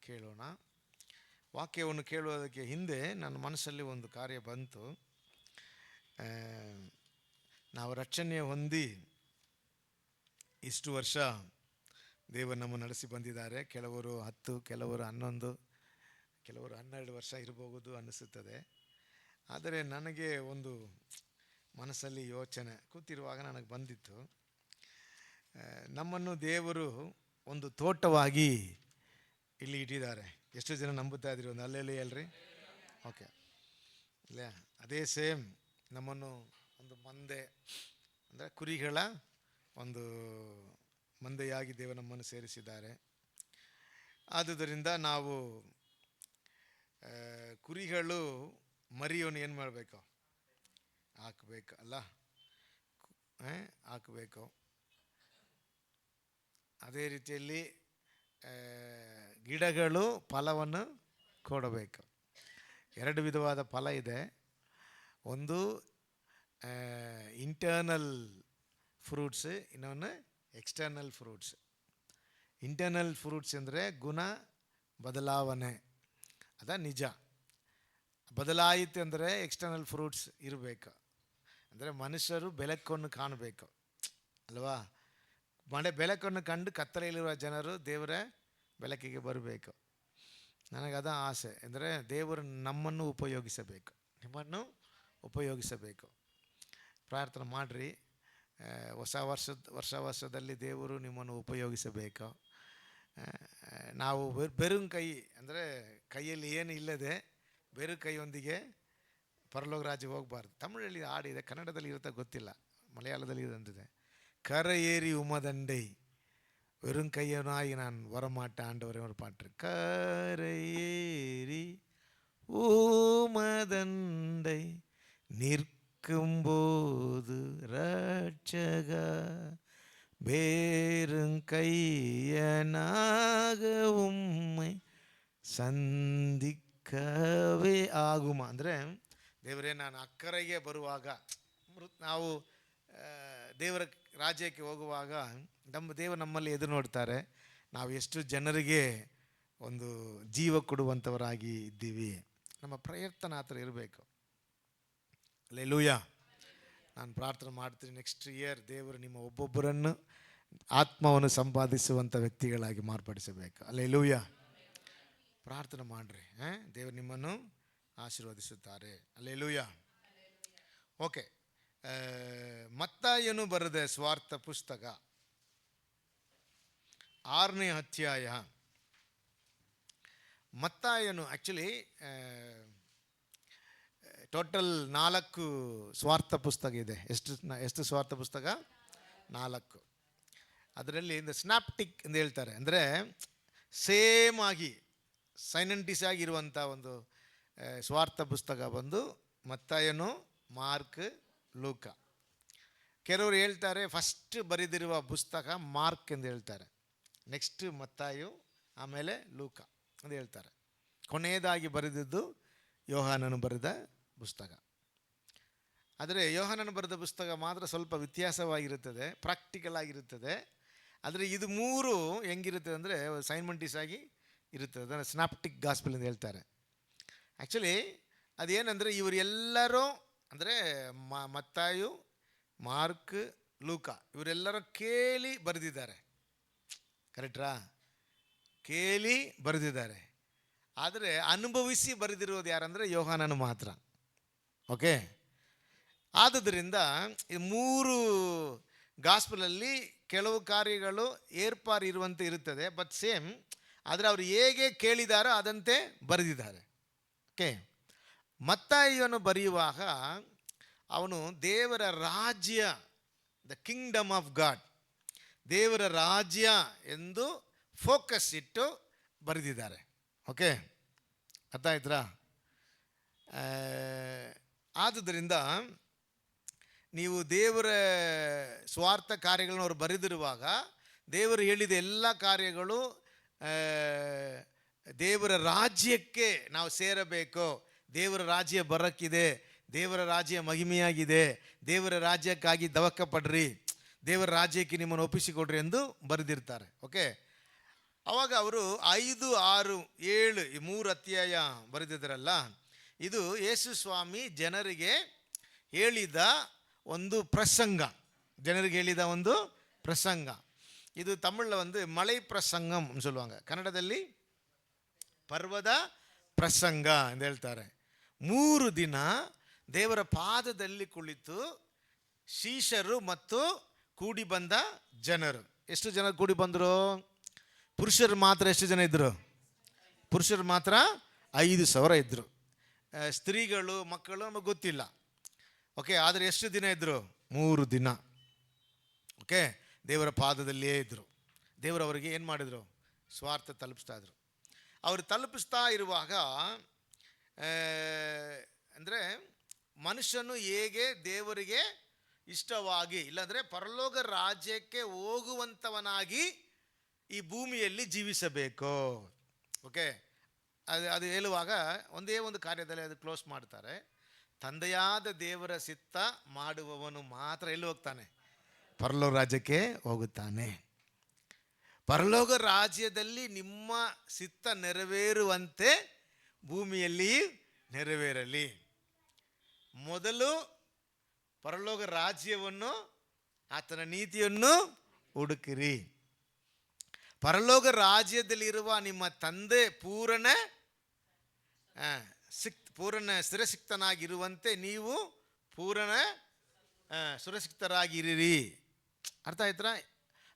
ಕೇಳೋಣ. ವಾಕ್ಯವನ್ನು ಕೇಳುವುದಕ್ಕೆ ಹಿಂದೆ ನನ್ನ ಮನಸ್ಸಲ್ಲಿ ಒಂದು ಕಾರ್ಯ ಬಂತು. ನಾವು ರಕ್ಷಣೆ ಹೊಂದಿ ಇಷ್ಟು ವರ್ಷ ದೇವರು ನಮ್ಮನ್ನು ನಡೆಸಿ ಬಂದಿದ್ದಾರೆ. ಕೆಲವರು 10, ಕೆಲವರು 11, ಕೆಲವರು 12 ವರ್ಷ ಇರಬಹುದು ಅನಿಸುತ್ತದೆ. ಆದರೆ ನನಗೆ ಒಂದು ಮನಸ್ಸಲ್ಲಿ ಯೋಚನೆ ಕೂತಿರುವಾಗ ನನಗೆ ಬಂದಿತ್ತು, ನಮ್ಮನ್ನು ದೇವರು ಒಂದು ತೋಟವಾಗಿ ಇಲ್ಲಿ ಇಟ್ಟಿದ್ದಾರೆ. ಎಷ್ಟು ಜನ ನಂಬುತ್ತಾ ಇದ್ದೀರಿ? ಒಂದು ಅಲ್ಲೆಲ್ಲಿ ಅಲ್ರಿ? ಓಕೆ, ಇಲ್ಲ ಅದೇ ಸೇಮ್ ನಮ್ಮನ್ನು ಒಂದು ಮಂದೆ ಅಂದರೆ ಕುರಿಗಳ ಒಂದು ಮಂದೆಯಾಗಿ ದೇವರು ನಮ್ಮನ್ನು ಸೇರಿಸಿದ್ದಾರೆ. ಆದುದರಿಂದ ನಾವು ಕುರಿಗಳು ಮರಿಯನ್ನು ಏನು ಮಾಡಬೇಕು? ಹಾಕಬೇಕು ಅಲ್ಲ, ಹಾಕಬೇಕು. ಅದೇ ರೀತಿಯಲ್ಲಿ ಗಿಡಗಳು ಫಲವನ್ನು ಕೊಡಬೇಕು. 2 ವಿಧವಾದ ಫಲ ಇದೆ. ಒಂದು ಇಂಟರ್ನಲ್ ಫ್ರೂಟ್ಸ್, ಇನ್ನೊಂದು ಎಕ್ಸ್ಟರ್ನಲ್ ಫ್ರೂಟ್ಸ್. ಇಂಟರ್ನಲ್ ಫ್ರೂಟ್ಸ್ ಅಂದರೆ ಗುಣ ಬದಲಾವಣೆ, ಅದ ನಿಜ. ಬದಲಾಯಿತು ಅಂದರೆ ಎಕ್ಸ್ಟರ್ನಲ್ ಫ್ರೂಟ್ಸ್ ಇರಬೇಕು. ಅಂದರೆ ಮನುಷ್ಯರು ಬೆಳಕನ್ನು ಕಾಣಬೇಕು ಅಲ್ವಾ? ಬೆಳಕನ್ನು ಕಂಡು ಕತ್ತಲೆಯಲ್ಲಿರುವ ಜನರು ದೇವರ ಬೆಳಕಿಗೆ ಬರಬೇಕು. ನನಗದ ಆಸೆ. ಅಂದರೆ ದೇವರು ನಮ್ಮನ್ನು ಉಪಯೋಗಿಸಬೇಕು, ನಿಮ್ಮನ್ನು ಉಪಯೋಗಿಸಬೇಕು. ಪ್ರಾರ್ಥನೆ ಮಾಡಿರಿ. ವರ್ಷದಲ್ಲಿ ದೇವರು ನಿಮ್ಮನ್ನು ಉಪಯೋಗಿಸಬೇಕು. ನಾವು ಬೆರುಂ ಕೈ ಅಂದರೆ ಕೈಯಲ್ಲಿ ಏನು ಇಲ್ಲದೆ ಬೇರೆ ಕೈಯೊಂದಿಗೆ ಪರಲೋಕ ರಾಜ್ಯ ಹೋಗಬಾರ್ದು. ತಮಿಳಲ್ಲಿ ಹಾಡಿದೆ, ಕನ್ನಡದಲ್ಲಿ ಇರುತ್ತೆ ಗೊತ್ತಿಲ್ಲ, ಮಲಯಾಳದಲ್ಲಿ ಇದಂತಿದೆ. ಕரை ஏறி உமதண்டை வெறும் கையனாய் நான் வரமாட்டேன் ஆண்டவரே ஒரு பாட்டு. கரை ஏறி உமதண்டை நிற்கும்போது ரட்சகா ಬೇರುಂ ಕೈಯನಾಗ ಉಮ್ಮೈ ಸಂಧಿಕವೇ ಆಗುಮ. ಅಂದರೆ ದೇವರೇ, ನಾನು ಅಕ್ಕರೆಗೆ ಬರುವಾಗ, ನಾವು ದೇವರ ರಾಜ್ಯಕ್ಕೆ ಹೋಗುವಾಗ ದೇವರು ನಮ್ಮಲ್ಲಿ ಎದುರು ನೋಡ್ತಾರೆ. ನಾವು ಎಷ್ಟು ಜನರಿಗೆ ಒಂದು ಜೀವ ಕೊಡುವಂಥವರಾಗಿ ಇದ್ದೀವಿ. ನಮ್ಮ ಪ್ರಯತ್ನ ಆ ಥರ ಇರಬೇಕು. ಹಲ್ಲೆಲೂಯಾ. ನಾನು ಪ್ರಾರ್ಥನೆ ಮಾಡ್ತೀನಿ, ನೆಕ್ಸ್ಟ್ ಇಯರ್ ದೇವರು ನಿಮ್ಮ ಒಬ್ಬೊಬ್ಬರನ್ನು ಆತ್ಮವನ್ನು ಸಂಪಾದಿಸುವಂಥ ವ್ಯಕ್ತಿಗಳಾಗಿ ಮಾರ್ಪಡಿಸಬೇಕು. ಹಲ್ಲೆಲೂಯಾ. ಪ್ರಾರ್ಥನೆ ಮಾಡಿರಿ, ದೇವರು ನಿಮ್ಮನ್ನು ಆಶೀರ್ವದಿಸುತ್ತಾರೆ. ಹಲ್ಲೆಲೂಯಾ. ಓಕೆ, ಮತ್ತಾಯನು ಬರೆದ ಸ್ವಾರ್ಥ ಪುಸ್ತಕ 6ನೇ ಅಧ್ಯಾಯ. ಮತ್ತಾಯನು ಆ್ಯಕ್ಚುಲಿ ಟೋಟಲ್ 4 ಸ್ವಾರ್ಥ ಪುಸ್ತಕ ಇದೆ. ಎಷ್ಟು ಸ್ವಾರ್ಥ ಪುಸ್ತಕ? 4. ಅದರಲ್ಲಿ ಸ್ನಾಪ್ಟಿಕ್ ಎಂದು ಹೇಳ್ತಾರೆ. ಅಂದರೆ ಸೇಮ್ ಆಗಿ ಸೈನೆಂಟಿಸ್ ಆಗಿರುವಂಥ ಒಂದು ಸ್ವಾರ್ಥ ಪುಸ್ತಕ ಬಂದು ಮತ್ತಾಯನು, ಮಾರ್ಕ್, ಲೂಕ. ಕೆಲವರು ಹೇಳ್ತಾರೆ ಫಸ್ಟ್ ಬರೆದಿರುವ ಪುಸ್ತಕ ಮಾರ್ಕ್ ಎಂದು ಹೇಳ್ತಾರೆ, ನೆಕ್ಸ್ಟ್ ಮತ್ತಾಯು, ಆಮೇಲೆ ಲೂಕ ಅಂತ ಹೇಳ್ತಾರೆ. ಕೊನೆಯದಾಗಿ ಬರೆದಿದ್ದು ಯೋಹಾನನು ಬರೆದ ಪುಸ್ತಕ. ಆದರೆ ಯೋಹಾನನು ಬರೆದ ಪುಸ್ತಕ ಮಾತ್ರ ಸ್ವಲ್ಪ ವ್ಯತ್ಯಾಸವಾಗಿರುತ್ತದೆ, ಪ್ರಾಕ್ಟಿಕಲ್ ಆಗಿರುತ್ತದೆ. ಆದರೆ ಇದು 3 ಹೆಂಗಿರುತ್ತದೆ ಅಂದರೆ ಸೈನ್ಮೆಂಟಿಸ್ ಆಗಿ ಇರುತ್ತದೆ. ಅದನ್ನು ಸ್ನಾಪ್ಟಿಕ್ ಗಾಸ್ಪೆಲ್ ಎಂದು ಹೇಳ್ತಾರೆ. ಆ್ಯಕ್ಚುಲಿ ಅದೇನೆಂದರೆ ಇವರೆಲ್ಲರೂ ಅಂದರೆ ಮತ್ತಾಯು, ಮಾರ್ಕ್, ಲೂಕ ಇವರೆಲ್ಲರೂ ಕೇಳಿ ಬರೆದಿದ್ದಾರೆ. ಕರೆಕ್ಟ್ರಾ? ಕೇಳಿ ಬರೆದಿದ್ದಾರೆ. ಆದರೆ ಅನುಭವಿಸಿ ಬರೆದಿರೋದು ಯಾರಂದರೆ ಯೋಹಾನನು ಮಾತ್ರ. ಓಕೆ, ಆದುದರಿಂದ ಈ 3 ಗಾಸ್ಪಲಲ್ಲಿ ಕೆಲವು ಕಾರ್ಯಗಳು ಏರ್ಪಾರು ಇರುವಂತೆ ಇರುತ್ತದೆ, ಬಟ್ ಸೇಮ್. ಆದರೆ ಅವರು ಹೇಗೆ ಕೇಳಿದಾರೋ ಅದಂತೆ ಬರೆದಿದ್ದಾರೆ. ಓಕೆ, ಮತ್ತಾಯನು ಬರೆಯುವಾಗ ಅವನು ದೇವರ ರಾಜ್ಯ, ದ ಕಿಂಗ್ಡಮ್ ಆಫ್ ಗಾಡ್, ದೇವರ ರಾಜ್ಯ ಎಂದು ಫೋಕಸ್ ಇಟ್ಟು ಬರೆದಿದ್ದಾರೆ. ಓಕೆ, ಅರ್ಥ ಆಯ್ತಾ? ಆದುದರಿಂದ ನೀವು ದೇವರ ಸ್ವಾರ್ಥ ಕಾರ್ಯಗಳನ್ನು ಅವರು ಬರೆದಿರುವಾಗ ದೇವರು ಹೇಳಿದ ಎಲ್ಲ ಕಾರ್ಯಗಳು ದೇವರ ರಾಜ್ಯಕ್ಕೆ ನಾವು ಸೇರಬೇಕು. ದೇವರ ರಾಜ್ಯ ಬರಕ್ಕಿದೆ, ದೇವರ ರಾಜ್ಯ ಮಹಿಮೆಯಾಗಿದೆ, ದೇವರ ರಾಜ್ಯಕ್ಕಾಗಿ ದವಕ ಪಡ್ರಿ, ದೇವರ ರಾಜ್ಯಕ್ಕೆ ನಿಮ್ಮನ್ನು ಒಪ್ಪಿಸಿಕೊಡ್ರಿ ಎಂದು ಬರೆದಿರ್ತಾರೆ. ಓಕೆ, ಅವಾಗ ಅವರು 5, 6, 7 ಈ 3 ಅಧ್ಯಾಯ ಬರೆದಿದ್ರಲ್ಲ, ಇದು ಯೇಸು ಸ್ವಾಮಿ ಜನರಿಗೆ ಹೇಳಿದ ಒಂದು ಪ್ರಸಂಗ. ಜನರಿಗೆ ಹೇಳಿದ ಒಂದು ಪ್ರಸಂಗ. ಇದು ತಮಿಳಿல் ಮலை ಪ್ರಸಂಗಂ சொல்லுவாங்க, ಕನ್ನಡದಲ್ಲಿ ಪರ್ವದ ಪ್ರಸಂಗ ಎಂದು ಹೇಳ್ತಾರೆ. 3 ದಿನ ದೇವರ ಪಾದದಲ್ಲಿ ಕುಳಿತು ಶಿಷ್ಯರು ಮತ್ತು ಕೂಡಿ ಬಂದ ಜನರು. ಎಷ್ಟು ಜನ ಕೂಡಿ ಬಂದರು? ಪುರುಷರು ಮಾತ್ರ ಎಷ್ಟು ಜನ ಇದ್ದರು? ಪುರುಷರು ಮಾತ್ರ 5,000 ಇದ್ದರು. ಸ್ತ್ರೀಗಳು ಮಕ್ಕಳು ನಮಗೆ ಗೊತ್ತಿಲ್ಲ. ಓಕೆ, ಆದರೆ ಎಷ್ಟು ದಿನ ಇದ್ದರು? 3 ದಿನ. ಓಕೆ, ದೇವರ ಪಾದದಲ್ಲಿಯೇ ಇದ್ದರು. ದೇವರವರಿಗೆ ಏನು ಮಾಡಿದರು? ಸ್ವಾರ್ಥ ತಲುಪಿಸ್ತಾ ಇದ್ರು. ಅವರು ತಲುಪಿಸ್ತಾ ಇರುವಾಗ ಅಂದರೆ ಮನುಷ್ಯನು ಹೇಗೆ ದೇವರಿಗೆ ಇಷ್ಟವಾಗಿ, ಇಲ್ಲಾಂದರೆ ಪರಲೋಕ ರಾಜ್ಯಕ್ಕೆ ಹೋಗುವಂಥವನಾಗಿ ಈ ಭೂಮಿಯಲ್ಲಿ ಜೀವಿಸಬೇಕು. ಓಕೆ, ಅದು ಹೇಳುವಾಗ ಒಂದೇ ಒಂದು ಕಾರ್ಯದಲ್ಲಿ ಅದು ಕ್ಲೋಸ್ ಮಾಡ್ತಾರೆ. ತಂದೆಯಾದ ದೇವರ ಚಿತ್ತ ಮಾಡುವವನು ಮಾತ್ರ ಎಲ್ಲಿ ಹೋಗ್ತಾನೆ? ಪರಲೋಕ ರಾಜ್ಯಕ್ಕೆ ಹೋಗುತ್ತಾನೆ. ಪರಲೋಕ ರಾಜ್ಯದಲ್ಲಿ ನಿಮ್ಮ ಚಿತ್ತ ನೆರವೇರುವಂತೆ ಭೂಮಿಯಲ್ಲಿ ನೆರವೇರಲಿ. ಮೊದಲು ಪರಲೋಕ ರಾಜ್ಯವನ್ನು, ಆತನ ನೀತಿಯನ್ನು ಹುಡುಕಿರಿ. ಪರಲೋಕ ರಾಜ್ಯದಲ್ಲಿರುವ ನಿಮ್ಮ ತಂದೆ ಪೂರ್ಣ ಸುರಕ್ಷಿತನಾಗಿರುವಂತೆ ನೀವು ಪೂರ್ಣ ಸುರಕ್ಷಿತರಾಗಿರಿ. ಅರ್ಥ ಆಯ್ತಾ?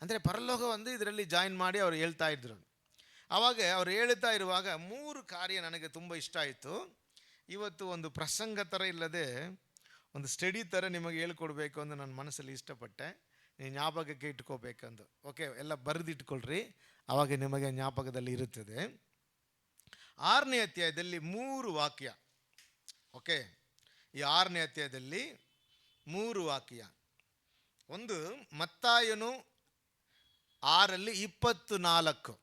ಅಂದರೆ ಪರಲೋಕ ಇದರಲ್ಲಿ ಜಾಯಿನ್ ಮಾಡಿ ಅವರು ಹೇಳ್ತಾ ಇದ್ರು. ಆವಾಗ ಅವ್ರು ಹೇಳ್ತಾ ಇರುವಾಗ 3 ಕಾರ್ಯ ನನಗೆ ತುಂಬ ಇಷ್ಟ ಆಯಿತು. ಇವತ್ತು ಒಂದು ಪ್ರಸಂಗ ಥರ ಇಲ್ಲದೆ ಒಂದು ಸ್ಟಡಿ ಥರ ನಿಮಗೆ ಹೇಳ್ಕೊಡ್ಬೇಕು ಅಂತ ನನ್ನ ಮನಸ್ಸಲ್ಲಿ ಇಷ್ಟಪಟ್ಟೆ. ನೀವು ಜ್ಞಾಪಕಕ್ಕೆ ಇಟ್ಕೋಬೇಕಂದು. ಓಕೆ, ಎಲ್ಲ ಬರೆದಿಟ್ಕೊಳ್ರಿ, ಆವಾಗ ನಿಮಗೆ ಜ್ಞಾಪಕದಲ್ಲಿ ಇರುತ್ತದೆ. 6ನೇ ಅಧ್ಯಾಯದಲ್ಲಿ 3 ವಾಕ್ಯ. ಓಕೆ, ಈ 6ನೇ ಅಧ್ಯಾಯದಲ್ಲಿ 3 ವಾಕ್ಯ. ಒಂದು ಮತ್ತಾಯನು 6:24.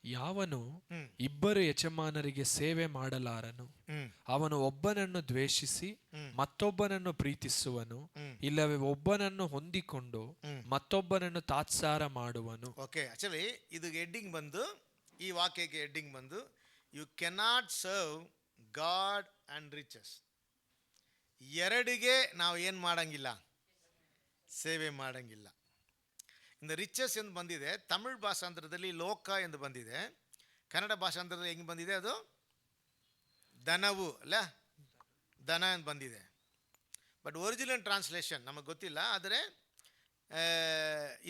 ಯಾವನು 2 ಯಜಮಾನರಿಗೆ ಸೇವೆ ಮಾಡಲಾರನು. ಅವನು ಒಬ್ಬನನ್ನು ದ್ವೇಷಿಸಿ ಮತ್ತೊಬ್ಬನನ್ನು ಪ್ರೀತಿಸುವನು, ಇಲ್ಲವೇ ಒಬ್ಬನನ್ನು ಹೊಂದಿಕೊಂಡು ಮತ್ತೊಬ್ಬನನ್ನು ತಾತ್ಸಾರ ಮಾಡುವನು. ಓಕೆ, ಆಕ್ಚುಲಿ ಇದು ಹೆಡ್ಡಿಂಗ್ ಬಂದು, ಈ ವಾಕ್ಯಕ್ಕೆ ಹೆಡ್ಡಿಂಗ್ ಬಂದು, you cannot serve God and riches. ಎರಡಿಗೆ ನಾವು ಏನು ಮಾಡಂಗಿಲ್ಲ? ಸೇವೆ ಮಾಡಂಗಿಲ್ಲ. ಇಂದ ರಿಚಸ್ ಎಂದು ಬಂದಿದೆ. ತಮಿಳ್ ಭಾಷಾಂತರದಲ್ಲಿ ಲೋಕ ಎಂದು ಬಂದಿದೆ. ಕನ್ನಡ ಭಾಷಾಂತರದಲ್ಲಿ ಹೆಂಗೆ ಬಂದಿದೆ? ಅದು ಧನವು ಅಲ್ಲ, ಧನ ಎಂದು ಬಂದಿದೆ. ಬಟ್ ಒರಿಜಿನಲ್ ಟ್ರಾನ್ಸ್ಲೇಷನ್ ನಮಗೆ ಗೊತ್ತಿಲ್ಲ. ಆದರೆ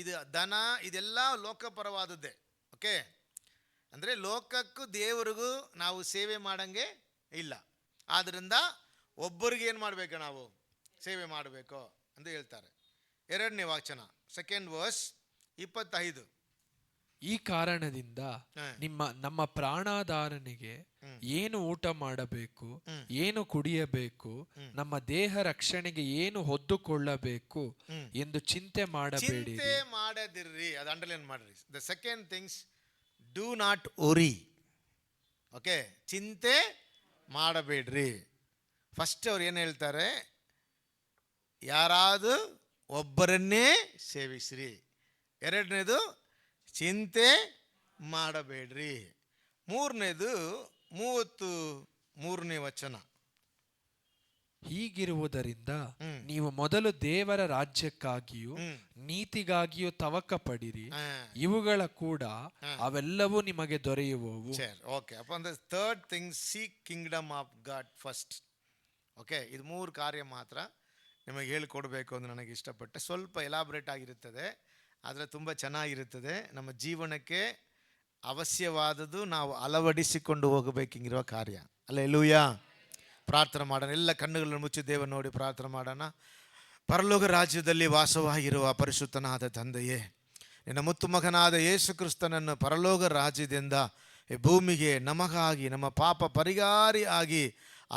ಇದು ಧನ, ಇದೆಲ್ಲ ಲೋಕಪರವಾದದ್ದೇ. ಓಕೆ, ಅಂದರೆ ಲೋಕಕ್ಕೂ ದೇವರಿಗೂ ನಾವು ಸೇವೆ ಮಾಡಂಗೆ ಇಲ್ಲ. ಆದ್ದರಿಂದ ಒಬ್ಬರಿಗೆ ಏನು ಮಾಡಬೇಕು? ನಾವು ಸೇವೆ ಮಾಡಬೇಕು ಅಂತ ಹೇಳ್ತಾರೆ. 2ನೇ ವಾಚನ, 2nd verse 25. ಈ ಕಾರಣದಿಂದ ನಮ್ಮ ಪ್ರಾಣಾಧಾರನೆಗೆ ಏನು ಊಟ ಮಾಡಬೇಕು, ಏನು ಕುಡಿಯಬೇಕು, ನಮ್ಮ ದೇಹ ರಕ್ಷಣೆಗೆ ಏನು ಹೊದ್ದುಕೊಳ್ಳಬೇಕು ಎಂದು ಚಿಂತೆ ಮಾಡಬೇಡಿ. ಚಿಂತೆ ಮಾಡದಿರ್ರಿ. ಅದು ಅಂಡರ್ಲೈನ್ ಮಾಡ್ರಿ. The second things, do not ಒರಿ. ಓಕೆ, ಚಿಂತೆ ಮಾಡಬೇಡ್ರಿ. ಫಸ್ಟ್ ಅವ್ರು ಏನು ಹೇಳ್ತಾರೆ? ಯಾರಾದರೂ ಒಬ್ಬರನ್ನೇ ಸೇವಿಸ್ರಿ. 2ನೇದು ಚಿಂತೆ ಮಾಡಬೇಡ್ರಿ. 3ನೇದು 33ನೇ ವಚನ. ಹೀಗಿರುವುದರಿಂದ ನೀವು ಮೊದಲು ದೇವರ ರಾಜ್ಯಕ್ಕಾಗಿಯೂ ನೀತಿಗಾಗಿಯೂ ತವಕ ಪಡಿರಿ, ಇವುಗಳ ಕೂಡ ಅವೆಲ್ಲವೂ ನಿಮಗೆ ದೊರೆಯುವವು. ಓಕೆ, ಅಪ್ಪ ಅಂದ್ರೆ 3rd thing, seek kingdom of God first. Okay, ಇದು 3 ಕಾರ್ಯ ಮಾತ್ರ ನಿಮಗೆ ಹೇಳಿಕೊಡ್ಬೇಕು ಅಂತ ನನಗೆ ಇಷ್ಟಪಟ್ಟೆ. ಸ್ವಲ್ಪ ಎಲಾಬ್ರೇಟ್ ಆಗಿರುತ್ತದೆ, ಆದರೆ ತುಂಬ ಚೆನ್ನಾಗಿರುತ್ತದೆ. ನಮ್ಮ ಜೀವನಕ್ಕೆ ಅವಶ್ಯವಾದದ್ದು ನಾವು ಅಳವಡಿಸಿಕೊಂಡು ಹೋಗಬೇಕಿರುವ ಕಾರ್ಯ. ಹಲ್ಲೆಲೂಯಾ. ಪ್ರಾರ್ಥನೆ ಮಾಡೋಣ. ಎಲ್ಲ ಕಣ್ಣುಗಳನ್ನು ಮುಚ್ಚಿ ದೇವರು ನೋಡಿ ಪ್ರಾರ್ಥನೆ ಮಾಡೋಣ. ಪರಲೋಕ ರಾಜ್ಯದಲ್ಲಿ ವಾಸವಾಗಿರುವ ಪರಿಶುದ್ಧನಾದ ತಂದೆಯೇ, ನಿನ್ನ ಮುತ್ತು ಮಗನಾದ ಯೇಸು ಕ್ರಿಸ್ತನನ್ನು ಪರಲೋಕ ರಾಜ್ಯದಿಂದ ಈ ಭೂಮಿಗೆ ನಮಗಾಗಿ, ನಮ್ಮ ಪಾಪ ಪರಿಹಾರಿ ಆಗಿ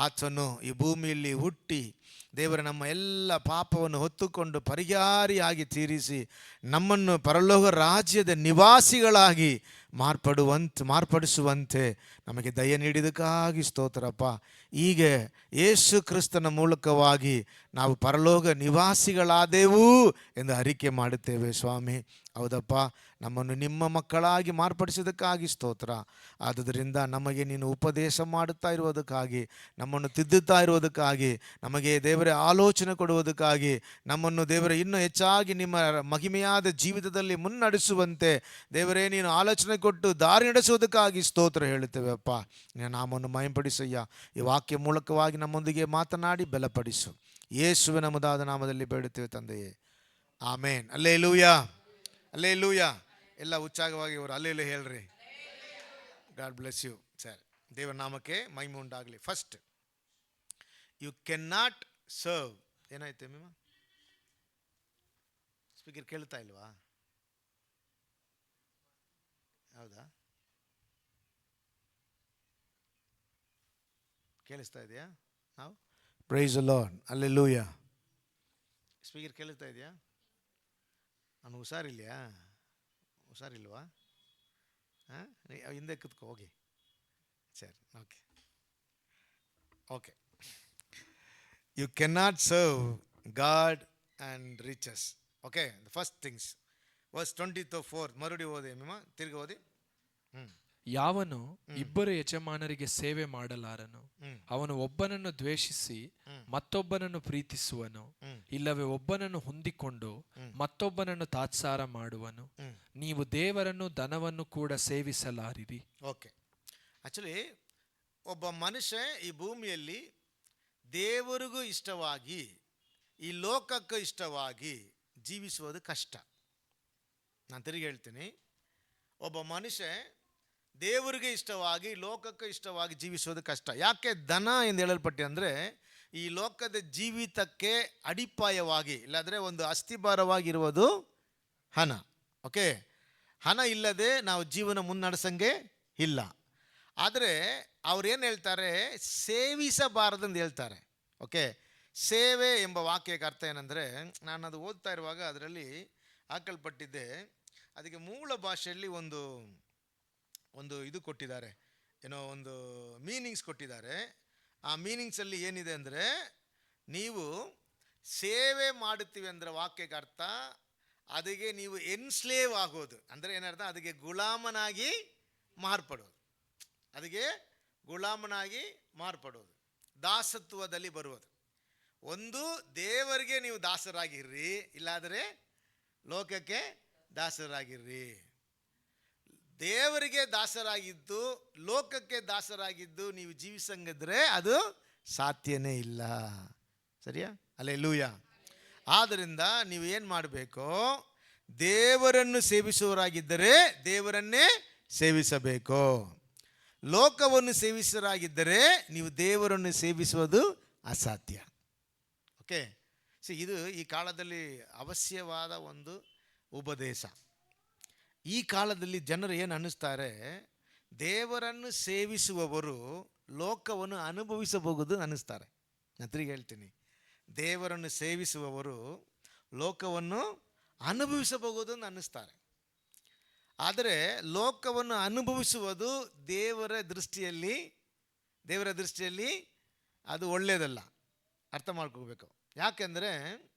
ಆತನು ಈ ಭೂಮಿಯಲ್ಲಿ ಹುಟ್ಟಿ ದೇವರ ನಮ್ಮ ಎಲ್ಲ ಪಾಪವನ್ನು ಹೊತ್ತುಕೊಂಡು ಪರಿಹಾರಿಯಾಗಿ ತೀರಿಸಿ ನಮ್ಮನ್ನು ಪರಲೋಕ ರಾಜ್ಯದ ನಿವಾಸಿಗಳಾಗಿ ಮಾರ್ಪಡಿಸುವಂತೆ ನಮಗೆ ದಯ ನೀಡಿದಕ್ಕಾಗಿ ಸ್ತೋತ್ರಪ್ಪ. ಹೀಗೆ ಯೇಸು ಕ್ರಿಸ್ತನ ಮೂಲಕವಾಗಿ ನಾವು ಪರಲೋಕ ನಿವಾಸಿಗಳಾದೆವು ಎಂದು ಅರಿಕೆ ಮಾಡುತ್ತೇವೆ ಸ್ವಾಮಿ. ಹೌದಪ್ಪ, ನಮ್ಮನ್ನು ನಿಮ್ಮ ಮಕ್ಕಳಾಗಿ ಮಾರ್ಪಡಿಸಿದ್ದಕ್ಕಾಗಿ ಸ್ತೋತ್ರ. ಆದುದರಿಂದ ನಮಗೆ ನೀನು ಉಪದೇಶ ಮಾಡುತ್ತಾ ಇರುವುದಕ್ಕಾಗಿ, ನಮ್ಮನ್ನು ತಿದ್ದುತ್ತಾ ಇರುವುದಕ್ಕಾಗಿ, ನಮಗೆ ದೇವರೇ ಆಲೋಚನೆ ಕೊಡುವುದಕ್ಕಾಗಿ, ನಮ್ಮನ್ನು ದೇವರೇ ಇನ್ನೂ ಹೆಚ್ಚಾಗಿ ನಿಮ್ಮ ಮಹಿಮೆಯಾದ ಜೀವಿತದಲ್ಲಿ ಮುನ್ನಡೆಸುವಂತೆ ದೇವರೇ ನೀನು ಆಲೋಚನೆ ಕೊಟ್ಟು ದಾರಿ ನಡೆಸುವುದಕ್ಕಾಗಿ ಸ್ತೋತ್ರ ಹೇಳುತ್ತೇವೆ ಅಪ್ಪ. ನಿನ್ನ ನಾಮವನ್ನು ಮಹಿಮೆಪಡಿಸಯ್ಯ. ಈ ವಾಕ್ಯ ಮೂಲಕವಾಗಿ ನಮ್ಮೊಂದಿಗೆ ಮಾತನಾಡಿ ಬಲಪಡಿಸು. ಯೇಸುವಿನ ಮುದಾದ ನಾಮದಲ್ಲಿ ಬೇಡುತ್ತೇವೆ ತಂದೆಯೇ, ಆಮೇನ್. Hallelujah, hallelujah. ಎಲ್ಲ ಉತ್ಸಾಹವಾಗಿ ಅವರು ಅಲ್ಲೇಲೂ ಹೇಳ್ರಿ. God bless you sir. ದೇವರ ನಾಮಕ್ಕೆ ಮಹಿಮೆ ಉಂಟಾಗಲಿ. First, you can not serve. ಏನಾಯ್ತು ಮಿಮ? ಸ್ಪೀಕರ್ ಕೇಳ್ತಾ ಇಲ್ವಾ? ಹೌದಾ, ಕೇಳಿಸ್ತಾ ಇದೆಯಾ? ನಾವು praise the lord, hallelujah. Speaker ಕೇಳಿಸ್ತಾ ಇದೆಯಾ? ನಾನು ಹುಷಾರಿಲ್ವಾ? ಹಾಂ, ಹಿಂದೆ ಕೂತ್ಕೋ ಹೋಗಿ. ಸರಿ, okay okay. You can not serve God and riches. Okay, the first things verse 24 ಮರುಡಿ ಓದಿ ಮಿಮ, ತಿರ್ಗಿ ಓದಿ. ಯಾವನು ಇಬ್ಬರು ಯಜಮಾನರಿಗೆ ಸೇವೆ ಮಾಡಲಾರನು. ಅವನು ಒಬ್ಬನನ್ನು ದ್ವೇಷಿಸಿ ಮತ್ತೊಬ್ಬನನ್ನು ಪ್ರೀತಿಸುವನು, ಇಲ್ಲವೇ ಒಬ್ಬನನ್ನು ಹೊಂದಿಕೊಂಡು ಮತ್ತೊಬ್ಬನನ್ನು ತಾತ್ಸಾರ ಮಾಡುವನು. ನೀವು ದೇವರನ್ನು ಧನವನ್ನು ಕೂಡ ಸೇವಿಸಲಾರಿರಿ. ಓಕೆ, ಆಕ್ಚುಲಿ ಒಬ್ಬ ಮನುಷ್ಯ ಈ ಭೂಮಿಯಲ್ಲಿ ದೇವರಿಗೂ ಇಷ್ಟವಾಗಿ ಈ ಲೋಕಕ್ಕೂ ಇಷ್ಟವಾಗಿ ಜೀವಿಸುವುದು ಕಷ್ಟ. ನಾನು ತಿರುಗಿ ಹೇಳ್ತೀನಿ, ಒಬ್ಬ ಮನುಷ್ಯ ದೇವರಿಗೆ ಇಷ್ಟವಾಗಿ ಲೋಕಕ್ಕೆ ಇಷ್ಟವಾಗಿ ಜೀವಿಸೋದು ಕಷ್ಟ. ಯಾಕೆ ಧನ ಎಂದು ಹೇಳಲ್ಪಟ್ಟೆ ಅಂದರೆ, ಈ ಲೋಕದ ಜೀವಿತಕ್ಕೆ ಅಡಿಪಾಯವಾಗಿ ಇಲ್ಲಾಂದರೆ ಒಂದು ಅಸ್ಥಿಭಾರವಾಗಿರುವುದು ಹಣ. ಓಕೆ, ಹಣ ಇಲ್ಲದೆ ನಾವು ಜೀವನ ಮುನ್ನಡೆಸಂಗೆ ಇಲ್ಲ. ಆದರೆ ಅವ್ರೇನು ಹೇಳ್ತಾರೆ, ಸೇವಿಸಬಾರದಂದು ಹೇಳ್ತಾರೆ. ಓಕೆ, ಸೇವೆ ಎಂಬ ವಾಕ್ಯಕ್ಕೆ ಅರ್ಥ ಏನಂದರೆ, ನಾನು ಅದು ಓದ್ತಾ ಇರುವಾಗ ಅದರಲ್ಲಿ ಹಾಕಲ್ಪಟ್ಟಿದ್ದೆ, ಅದಕ್ಕೆ ಮೂಲ ಭಾಷೆಯಲ್ಲಿ ಒಂದು ಇದು ಕೊಟ್ಟಿದ್ದಾರೆ, ಏನೋ ಒಂದು ಮೀನಿಂಗ್ಸ್ ಕೊಟ್ಟಿದ್ದಾರೆ. ಆ ಮೀನಿಂಗ್ಸಲ್ಲಿ ಏನಿದೆ ಅಂದರೆ, ನೀವು ಸೇವೆ ಮಾಡುತ್ತೀವಿ ಅಂದರೆ ವಾಕ್ಯಕ್ಕೆ ಅರ್ಥ ಅದಕ್ಕೆ ನೀವು ಎನ್ಸ್ಲೇವ್ ಆಗೋದು ಅಂದರೆ ಏನರ್ಥ, ಅದಕ್ಕೆ ಗುಲಾಮನಾಗಿ ಮಾರ್ಪಡೋದು. ಅದಕ್ಕೆ ಗುಲಾಮನಾಗಿ ಮಾರ್ಪಡೋದು, ದಾಸತ್ವದಲ್ಲಿ ಬರುವುದು. ಒಂದು, ದೇವರಿಗೆ ನೀವು ದಾಸರಾಗಿರ್ರಿ, ಇಲ್ಲಾದರೆ ಲೋಕಕ್ಕೆ ದಾಸರಾಗಿರ್ರಿ. ದೇವರಿಗೆ ದಾಸರಾಗಿದ್ದು ಲೋಕಕ್ಕೆ ದಾಸರಾಗಿದ್ದು ನೀವು ಜೀವಿಸಂಗಿದ್ರೆ ಅದು ಸಾಧ್ಯನೇ ಇಲ್ಲ. ಸರಿಯಾ? ಹಲ್ಲೆಲೂಯಾ. ಆದ್ದರಿಂದ ನೀವು ಏನು ಮಾಡಬೇಕು, ದೇವರನ್ನು ಸೇವಿಸುವವರಾಗಿದ್ದರೆ ದೇವರನ್ನೇ ಸೇವಿಸಬೇಕು. ಲೋಕವನ್ನು ಸೇವಿಸುವರಾಗಿದ್ದರೆ ನೀವು ದೇವರನ್ನು ಸೇವಿಸುವುದು ಅಸಾಧ್ಯ. ಓಕೆ, ಇದು ಈ ಕಾಲದಲ್ಲಿ ಅವಶ್ಯವಾದ ಒಂದು ಉಪದೇಶ. ಈ ಕಾಲದಲ್ಲಿ ಜನರು ಏನು ಅನ್ನಿಸ್ತಾರೆ, ದೇವರನ್ನು ಸೇವಿಸುವವರು ಲೋಕವನ್ನು ಅನುಭವಿಸಬಹುದು ಅನ್ನಿಸ್ತಾರೆ. ನಾನು ತಿರುಗಿ ಹೇಳ್ತೀನಿ, ದೇವರನ್ನು ಸೇವಿಸುವವರು ಲೋಕವನ್ನು ಅನುಭವಿಸಬಹುದು ಅಂತ ಅನ್ನಿಸ್ತಾರೆ. ಆದರೆ ಲೋಕವನ್ನು ಅನುಭವಿಸುವುದು ದೇವರ ದೃಷ್ಟಿಯಲ್ಲಿ ಅದು ಒಳ್ಳೆಯದಲ್ಲ. ಅರ್ಥ ಮಾಡ್ಕೋಬೇಕು. ಯಾಕೆಂದರೆ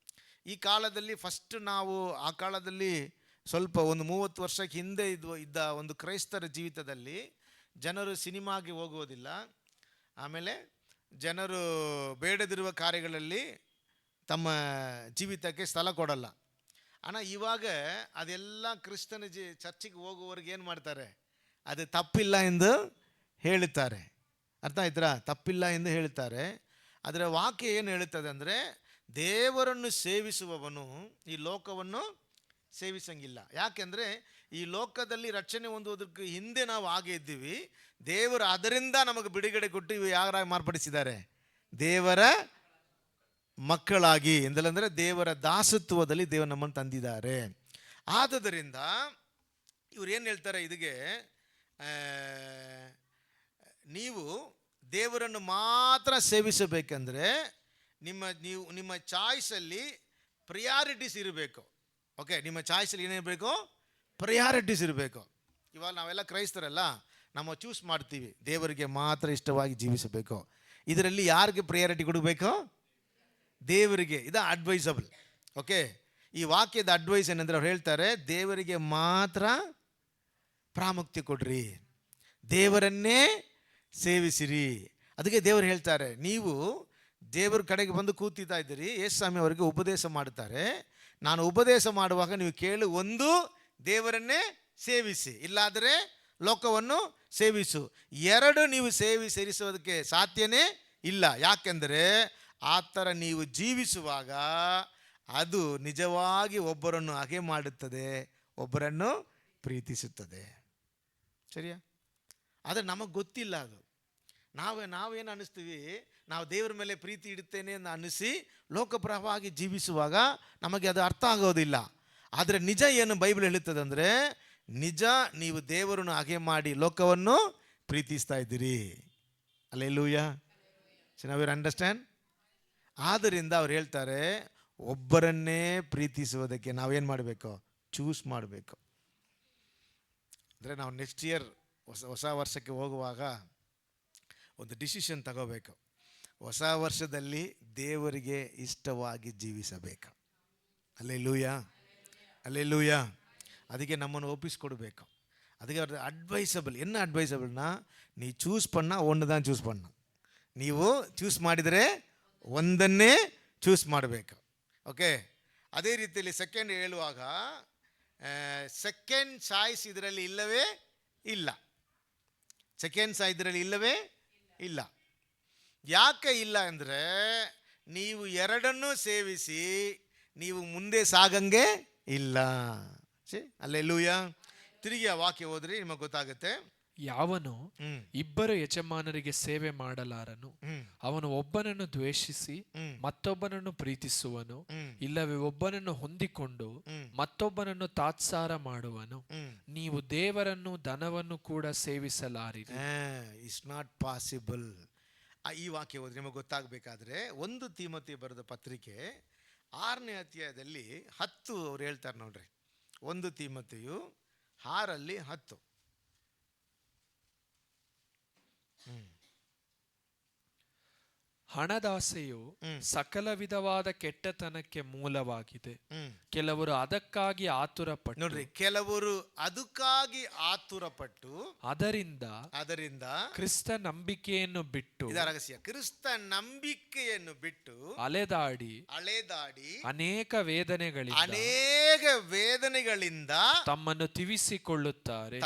ಈ ಕಾಲದಲ್ಲಿ ಫಸ್ಟ್ ನಾವು ಆ ಕಾಲದಲ್ಲಿ ಸ್ವಲ್ಪ ಒಂದು 30 ವರ್ಷಕ್ಕೆ ಹಿಂದೆ ಇದ್ದ ಒಂದು ಕ್ರೈಸ್ತರ ಜೀವಿತದಲ್ಲಿ ಜನರು ಸಿನಿಮಾಗೆ ಹೋಗುವುದಿಲ್ಲ, ಆಮೇಲೆ ಜನರು ಬೇಡದಿರುವ ಕಾರ್ಯಗಳಲ್ಲಿ ತಮ್ಮ ಜೀವಿತಕ್ಕೆ ಸ್ಥಳ ಕೊಡಲ್ಲ. ஆனால் ಇವಾಗ ಅದೆಲ್ಲ ಕ್ರಿಸ್ತನ ಚರ್ಚಿಗೆ ಹೋಗುವವರಿಗೆ ಏನು ಮಾಡ್ತಾರೆ, ಅದು ತಪ್ಪಿಲ್ಲ ಎಂದು ಹೇಳುತ್ತಾರೆ. ಅರ್ಥ ಆಯ್ತಾ? ತಪ್ಪಿಲ್ಲ ಎಂದು ಹೇಳುತ್ತಾರೆ. ಅದರ ವಾಕ್ಯ ಏನು ಹೇಳುತ್ತದೆ ಅಂದರೆ, ದೇವರನ್ನು ಸೇವಿಸುವವನು ಈ ಲೋಕವನ್ನು ಸೇವಿಸಂಗಿಲ್ಲ. ಯಾಕೆಂದರೆ ಈ ಲೋಕದಲ್ಲಿ ರಕ್ಷಣೆ ಹೊಂದುವುದಕ್ಕೆ ಹಿಂದೆ ನಾವು ಹಾಗೆ ಇದ್ದೀವಿ. ದೇವರು ಅದರಿಂದ ನಮಗೆ ಬಿಡುಗಡೆ ಕೊಟ್ಟು ಇವು ಯಾರಾಗಿ ಮಾರ್ಪಡಿಸಿದ್ದಾರೆ, ದೇವರ ಮಕ್ಕಳಾಗಿ ಎಂದಲಂದರೆ ದೇವರ ದಾಸತ್ವದಲ್ಲಿ ದೇವರು ನಮ್ಮನ್ನು ತಂದಿದ್ದಾರೆ. ಆದುದರಿಂದ ಇವ್ರು ಏನು ಹೇಳ್ತಾರೆ, ಇದಕ್ಕೆ ನೀವು ದೇವರನ್ನು ಮಾತ್ರ ಸೇವಿಸಬೇಕೆಂದರೆ ನಿಮ್ಮ ಚಾಯ್ಸಲ್ಲಿ ಪ್ರಿಯಾರಿಟೀಸ್ ಇರಬೇಕು. ಓಕೆ, ನಿಮ್ಮ ಚಾಯ್ಸಲ್ಲಿ ಏನಿರಬೇಕು, ಪ್ರಿಯಾರಿಟೀಸ್ ಇರಬೇಕು. ಇವಾಗ ನಾವೆಲ್ಲ ಕ್ರೈಸ್ತರಲ್ಲ, ನಾವು ಚೂಸ್ ಮಾಡ್ತೀವಿ ದೇವರಿಗೆ ಮಾತ್ರ ಇಷ್ಟವಾಗಿ ಜೀವಿಸಬೇಕು. ಇದರಲ್ಲಿ ಯಾರಿಗೆ ಪ್ರಿಯಾರಿಟಿ ಕೊಡಬೇಕು? ದೇವರಿಗೆ. ಇದು ಅಡ್ವೈಸಬಲ್. ಓಕೆ, ಈ ವಾಕ್ಯದ ಅಡ್ವೈಸ್ ಏನಂದ್ರೆ ಅವ್ರು ಹೇಳ್ತಾರೆ, ದೇವರಿಗೆ ಮಾತ್ರ ಪ್ರಾಮುಖ್ಯತೆ ಕೊಡ್ರಿ, ದೇವರನ್ನೇ ಸೇವಿಸಿರಿ. ಅದಕ್ಕೆ ದೇವರು ಹೇಳ್ತಾರೆ, ನೀವು ದೇವರ ಕಡೆಗೆ ಬಂದು ಕೂತಿತಾ ಇದ್ದೀರಿ. ಯೇಸು ಸ್ವಾಮಿ ಅವರಿಗೆ ಉಪದೇಶ ಮಾಡುತ್ತಾರೆ, ನಾನು ಉಪದೇಶ ಮಾಡುವಾಗ ನೀವು ಕೇಳು, ಒಂದು ದೇವರನ್ನೇ ಸೇವಿಸಿ, ಇಲ್ಲಾದರೆ ಲೋಕವನ್ನು ಸೇವಿಸು. ಎರಡು ನೀವು ಸೇರಿಸೋದಕ್ಕೆ ಸಾಧ್ಯನೇ ಇಲ್ಲ. ಯಾಕೆಂದರೆ ಆ ಥರ ನೀವು ಜೀವಿಸುವಾಗ ಅದು ನಿಜವಾಗಿ ಒಬ್ಬರನ್ನು ಹಗೆ ಮಾಡುತ್ತದೆ, ಒಬ್ಬರನ್ನು ಪ್ರೀತಿಸುತ್ತದೆ. ಸರಿಯಾ? ಆದರೆ ನಮಗೆ ಗೊತ್ತಿಲ್ಲ ಅದು. ನಾವೇನು ಅನ್ನಿಸ್ತೀವಿ, ನಾವು ದೇವರ ಮೇಲೆ ಪ್ರೀತಿ ಇಡುತ್ತೇನೆ ಅಂತ ಅನ್ನಿಸಿ ಲೋಕಪ್ರಭವಾಗಿ ಜೀವಿಸುವಾಗ ನಮಗೆ ಅದು ಅರ್ಥ ಆಗೋದಿಲ್ಲ. ಆದರೆ ನಿಜ ಏನು ಬೈಬಲ್ ಹೇಳುತ್ತದೆ ಅಂದರೆ, ನಿಜ ನೀವು ದೇವರನ್ನು ಹಾಗೆ ಮಾಡಿ ಲೋಕವನ್ನು ಪ್ರೀತಿಸ್ತಾ ಇದ್ದೀರಿ. ಹಲ್ಲೆಲೂಯಾ. ನಾವು ಅಂಡರ್ಸ್ಟ್ಯಾಂಡ್. ಆದ್ದರಿಂದ ಅವ್ರು ಹೇಳ್ತಾರೆ, ಒಬ್ಬರನ್ನೇ ಪ್ರೀತಿಸುವುದಕ್ಕೆ ನಾವೇನು ಮಾಡಬೇಕು? ಚೂಸ್ ಮಾಡಬೇಕು. ಅಂದರೆ ನಾವು ನೆಕ್ಸ್ಟ್ ಇಯರ್ ಹೊಸ ವರ್ಷಕ್ಕೆ ಹೋಗುವಾಗ ಒಂದು ಡಿಸಿಷನ್ ತಗೋಬೇಕು. ಹೊಸ ವರ್ಷದಲ್ಲಿ ದೇವರಿಗೆ ಇಷ್ಟವಾಗಿ ಜೀವಿಸಬೇಕು. Hallelujah, hallelujah. ಅದಕ್ಕೆ ನಮ್ಮನ್ನು ಒಪ್ಪಿಸ್ಕೊಡ್ಬೇಕು. ಅದಕ್ಕೆ ಅವ್ರ ಅಡ್ವೈಸಬಲ್ என்ன ಅಡ್ವೈಸಬಲ್னா, ನೀ ಚೂಸ್ பண்ணா ஒன்று தான் ಚೂಸ್ பண்ண. ನೀವು ಚೂಸ್ ಮಾಡಿದರೆ ಒಂದನ್ನೇ ಚೂಸ್ ಮಾಡಬೇಕು. ಓಕೆ, ಅದೇ ರೀತಿಯಲ್ಲಿ ಸೆಕೆಂಡ್ ಹೇಳುವಾಗ ಸೆಕೆಂಡ್ ಚಾಯ್ಸ್ ಇದರಲ್ಲಿ ಇಲ್ಲವೇ ಇಲ್ಲ. ಸೆಕೆಂಡ್ ಚಾಯ್ಸ್ ಇದರಲ್ಲಿ ಇಲ್ಲವೇ ಇಲ್ಲ. ಯಾಕೆ ಇಲ್ಲ ಅಂದರೆ, ನೀವು ಎರಡನ್ನೂ ಸೇವಿಸಿ ನೀವು ಮುಂದೆ ಸಾಗಂಗೆ ಇಲ್ಲ. ಹಲ್ಲೆಲೂಯಾ. ತಿರುಗಿ ಆ ವಾಕ್ಯ ಹೋದ್ರಿ ನಿಮಗೆ ಗೊತ್ತಾಗುತ್ತೆ. ಯಾವನು ಇಬ್ಬರು ಯಜಮಾನರಿಗೆ ಸೇವೆ ಮಾಡಲಾರನು, ಅವನು ಒಬ್ಬನನ್ನು ದ್ವೇಷಿಸಿ ಮತ್ತೊಬ್ಬನನ್ನು ಪ್ರೀತಿಸುವನು, ಇಲ್ಲವೇ ಒಬ್ಬನನ್ನು ಹೊಂದಿಕೊಂಡು ಮತ್ತೊಬ್ಬನನ್ನು ತಾತ್ಸಾರ ಮಾಡುವನು. ನೀವು ದೇವರನ್ನು ಧನವನ್ನು ಕೂಡ ಸೇವಿಸಲಾರಿರಿ. It's not possible. ಈ ವಾಕ್ಯ ಹೋದ್ರೆ ನಿಮಗೆ ಗೊತ್ತಾಗಬೇಕಾದ್ರೆ, 1 ತಿಮೋಥೆಯ ಬರೆದ ಪತ್ರಿಕೆ 6ನೇ ಅಧ್ಯಾಯದಲ್ಲಿ 10 ಅವ್ರು ಹೇಳ್ತಾರೆ ನೋಡ್ರಿ. 1 ತಿಮೋಥೆಯು 6:10. ಹಣದಾಸೆಯು ಸಕಲ ವಿಧವಾದ ಕೆಟ್ಟತನಕ್ಕೆ ಮೂಲವಾಗಿದೆ. ಕೆಲವರು ಅದಕ್ಕಾಗಿ ಆತುರಪಟ್ಟು, ನೋಡ್ರಿ, ಕೆಲವರು ಅದಕ್ಕಾಗಿ ಆತುರಪಟ್ಟು ಅದರಿಂದ ಕ್ರಿಸ್ತ ನಂಬಿಕೆಯನ್ನು ಬಿಟ್ಟು, ಇದರ ರಹಸ್ಯ, ಕ್ರಿಸ್ತ ನಂಬಿಕೆಯನ್ನು ಬಿಟ್ಟು ಅಲೆದಾಡಿ ಅನೇಕ ವೇದನೆಗಳಿಂದ ತಮ್ಮನ್ನು ತಿವಿಸಿಕೊಳ್ಳುತ್ತಾರೆ.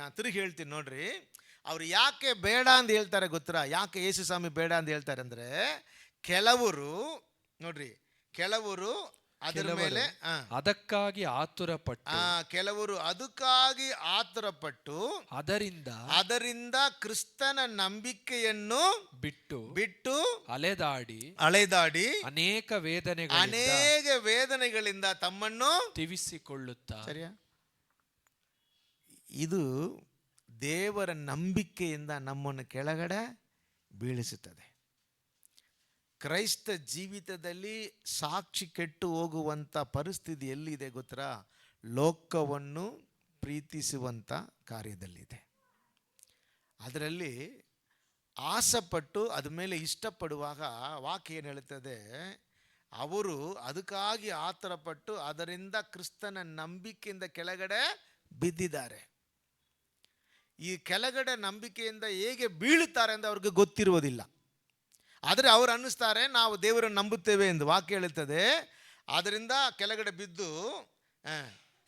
ನಾನು ತಿರುಗಿ ಹೇಳ್ತೀನಿ ನೋಡ್ರಿ, ಅವ್ರು ಯಾಕೆ ಬೇಡ ಅಂತ ಹೇಳ್ತಾರೆ ಗೊತ್ತಾ? ಯಾಕೆ ಯೇಸು ಸ್ವಾಮಿ ಬೇಡ ಅಂತ ಹೇಳ್ತಾರೆ ಅಂದರೆ, ಕೆಲವರು ಅದರ ಮೇಲೆ ಅದಕ್ಕಾಗಿ ಆತುರಪಟ್ಟು ಅದರಿಂದ ಕ್ರಿಸ್ತನ ನಂಬಿಕೆಯನ್ನು ಬಿಟ್ಟು ಅಲೆದಾಡಿ ಅನೇಕ ವೇದನೆಗಳಿಂದ ತಮ್ಮನ್ನು ತಿವಿಸಿಕೊಳ್ಳುತ್ತಾರೆ. ಸರಿಯಾ? ಇದು ದೇವರ ನಂಬಿಕೆಯಿಂದ ನಮ್ಮನ್ನು ಕೆಳಗಡೆ ಬೀಳಿಸುತ್ತದೆ. ಕ್ರೈಸ್ತ ಜೀವಿತದಲ್ಲಿ ಸಾಕ್ಷಿ ಕೆಟ್ಟು ಹೋಗುವಂಥ ಪರಿಸ್ಥಿತಿ ಎಲ್ಲಿದೆ ಗೊತ್ತಾ? ಲೋಕವನ್ನು ಪ್ರೀತಿಸುವಂಥ ಕಾರ್ಯದಲ್ಲಿದೆ. ಅದರಲ್ಲಿ ಆಸೆಪಟ್ಟು ಅದ ಮೇಲೆ ಇಷ್ಟಪಡುವಾಗ ವಾಕ್ಯ ಏನು ಹೇಳುತ್ತದೆ? ಅವರು ಅದಕ್ಕಾಗಿ ಆತುರಪಟ್ಟು ಅದರಿಂದ ಕ್ರಿಸ್ತನ ನಂಬಿಕೆಯಿಂದ ಕೆಳಗಡೆ ಬಿದ್ದಿದ್ದಾರೆ. ಈ ಕೆಳಗಡೆ ನಂಬಿಕೆಯಿಂದ ಹೇಗೆ ಬೀಳುತ್ತಾರೆ ಅಂತ ಅವ್ರಿಗೆ ಗೊತ್ತಿರುವುದಿಲ್ಲ. ಆದರೆ ಅವರು ಅನ್ನಿಸ್ತಾರೆ ನಾವು ದೇವರನ್ನು ನಂಬುತ್ತೇವೆ ಎಂದು. ವಾಕ್ಯ ಹೇಳುತ್ತದೆ, ಅದರಿಂದ ಕೆಳಗಡೆ ಬಿದ್ದು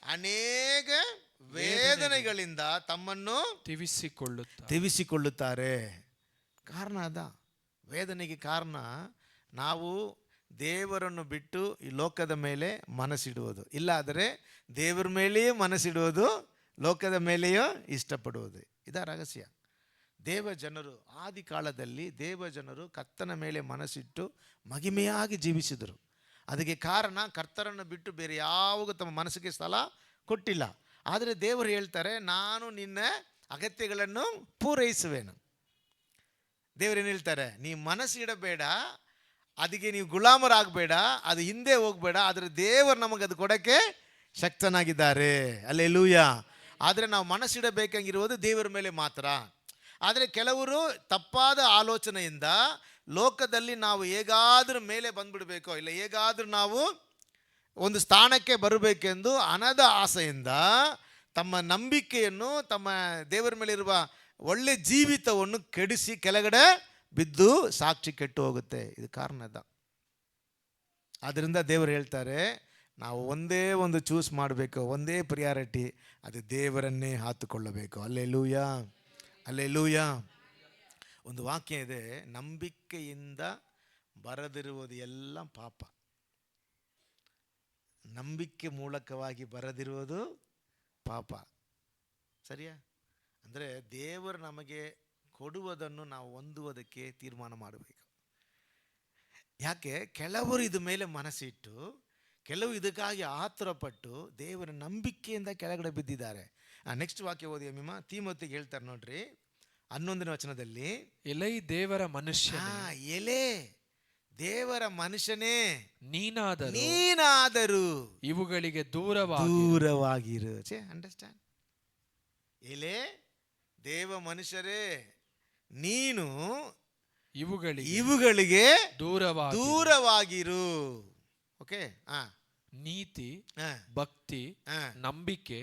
ಅನೇಕ ವೇದನೆಗಳಿಂದ ತಮ್ಮನ್ನು ತಿವಿಸಿಕೊಳ್ಳುತ್ತಾರೆ. ಕಾರಣ ವೇದನೆಗೆ ಕಾರಣ ನಾವು ದೇವರನ್ನು ಬಿಟ್ಟು ಈ ಲೋಕದ ಮೇಲೆ ಮನಸ್ಸಿಡುವುದು, ಇಲ್ಲಾದರೆ ದೇವರ ಮೇಲೆಯೇ ಮನಸ್ಸಿಡುವುದು, ಲೋಕದ ಮೇಲೆಯೋ ಇಷ್ಟಪಡುವುದು. ಇದರ ರಹಸ್ಯ. ದೇವಜನರು ಆದಿ ಕಾಲದಲ್ಲಿ ಕರ್ತನ ಮೇಲೆ ಮನಸ್ಸಿಟ್ಟು ಮಹಿಮೆಯಾಗಿ ಜೀವಿಸಿದರು. ಅದಕ್ಕೆ ಕಾರಣ ಕರ್ತರನ್ನು ಬಿಟ್ಟು ಬೇರೆ ಯಾವಾಗ ತಮ್ಮ ಮನಸ್ಸಿಗೆ ಸ್ಥಳ ಕೊಟ್ಟಿಲ್ಲ. ಆದರೆ ದೇವರು ಹೇಳ್ತಾರೆ, ನಾನು ನಿನ್ನ ಅಗತ್ಯಗಳನ್ನು ಪೂರೈಸುವೆನು. ದೇವರೇನು ಹೇಳ್ತಾರೆ? ನೀ ಮನಸ್ಸಿಡಬೇಡ, ಅದಕ್ಕೆ ನೀವು ಗುಲಾಮರಾಗಬೇಡ, ಅದು ಹಿಂದೆ ಹೋಗಬೇಡ. ಆದರೆ ದೇವರು ನಮಗೆ ಅದು ಕೊಡೋಕ್ಕೆ ಶಕ್ತನಾಗಿದ್ದಾರೆ. ಅಲ್ಲೆಲೂಯ. ಆದರೆ ನಾವು ಮನಸ್ಸಿಡಬೇಕಾಗಿರುವುದು ದೇವರ ಮೇಲೆ ಮಾತ್ರ. ಆದರೆ ಕೆಲವರು ತಪ್ಪಾದ ಆಲೋಚನೆಯಿಂದ ಲೋಕದಲ್ಲಿ ನಾವು ಹೇಗಾದರೂ ಮೇಲೆ ಬಂದ್ಬಿಡಬೇಕೋ, ಇಲ್ಲ ಹೇಗಾದರೂ ನಾವು ಒಂದು ಸ್ಥಾನಕ್ಕೆ ಬರಬೇಕೆಂದು ಹಣದ ಆಸೆಯಿಂದ ತಮ್ಮ ನಂಬಿಕೆಯನ್ನು, ತಮ್ಮ ದೇವರ ಮೇಲಿರುವ ಒಳ್ಳೆ ಜೀವಿತವನ್ನು ಕೆಡಿಸಿ ಕೆಳಗಡೆ ಬಿದ್ದು ಸಾಕ್ಷಿ ಕೆಟ್ಟು ಹೋಗುತ್ತೆ. ಇದು ಕಾರಣದ. ಆದ್ದರಿಂದ ದೇವರು ಹೇಳ್ತಾರೆ, ನಾವು ಒಂದೇ ಒಂದು ಚೂಸ್ ಮಾಡಬೇಕು, ಒಂದೇ ಪ್ರಿಯಾರಿಟಿ, ಅದು ದೇವರನ್ನೇ ಹಾತುಕೊಳ್ಳಬೇಕು. Alleluia, alleluia. ಒಂದು ವಾಕ್ಯ ಇದೆ, ನಂಬಿಕೆಯಿಂದ ಬರದಿರುವುದು ಎಲ್ಲ ಪಾಪ. ನಂಬಿಕೆ ಮೂಲಕವಾಗಿ ಬರದಿರುವುದು ಪಾಪ. ಸರಿಯಾ? ಅಂದರೆ ದೇವರು ನಮಗೆ ಕೊಡುವುದನ್ನು ನಾವು ಹೊಂದುವುದಕ್ಕೆ ತೀರ್ಮಾನ ಮಾಡಬೇಕು. ಯಾಕೆ? ಕೆಲವರು ಇದ ಮೇಲೆ ಮನಸ್ಸಿಟ್ಟು, ಕೆಲವು ಇದಕ್ಕಾಗಿ ಆತುರಪಟ್ಟು ದೇವರ ನಂಬಿಕೆಯಿಂದ ಕೆಳಗಡೆ ಬಿದ್ದಿದ್ದಾರೆ. ನೆಕ್ಸ್ಟ್ ವಾಕ್ಯ ಓದಿ ಅಮ್ಮಿಮ್ಮ. ತೀಮೋತಿಗೆ ಹೇಳ್ತಾರೆ ನೋಡ್ರಿ, 11ನೇ ವಚನದಲ್ಲಿ, ಎಲೈ ದೇವರ ಮನುಷ್ಯ, ಎಲೆ ದೇವರ ಮನುಷ್ಯನೇ, ನೀನಾದರೂ ಇವುಗಳಿಗೆ ದೂರವಾಗಿರು. ಅಂಡರ್ಸ್ಟ್ಯಾಂಡ್? ಎಲೆ ದೇವ ಮನುಷ್ಯರೇ, ನೀನು ಇವುಗಳಿಗೆ ದೂರವಾಗಿರು. ಓಕೆ. ನೀತಿ, ಭಕ್ತಿ, ನಂಬಿಕೆ,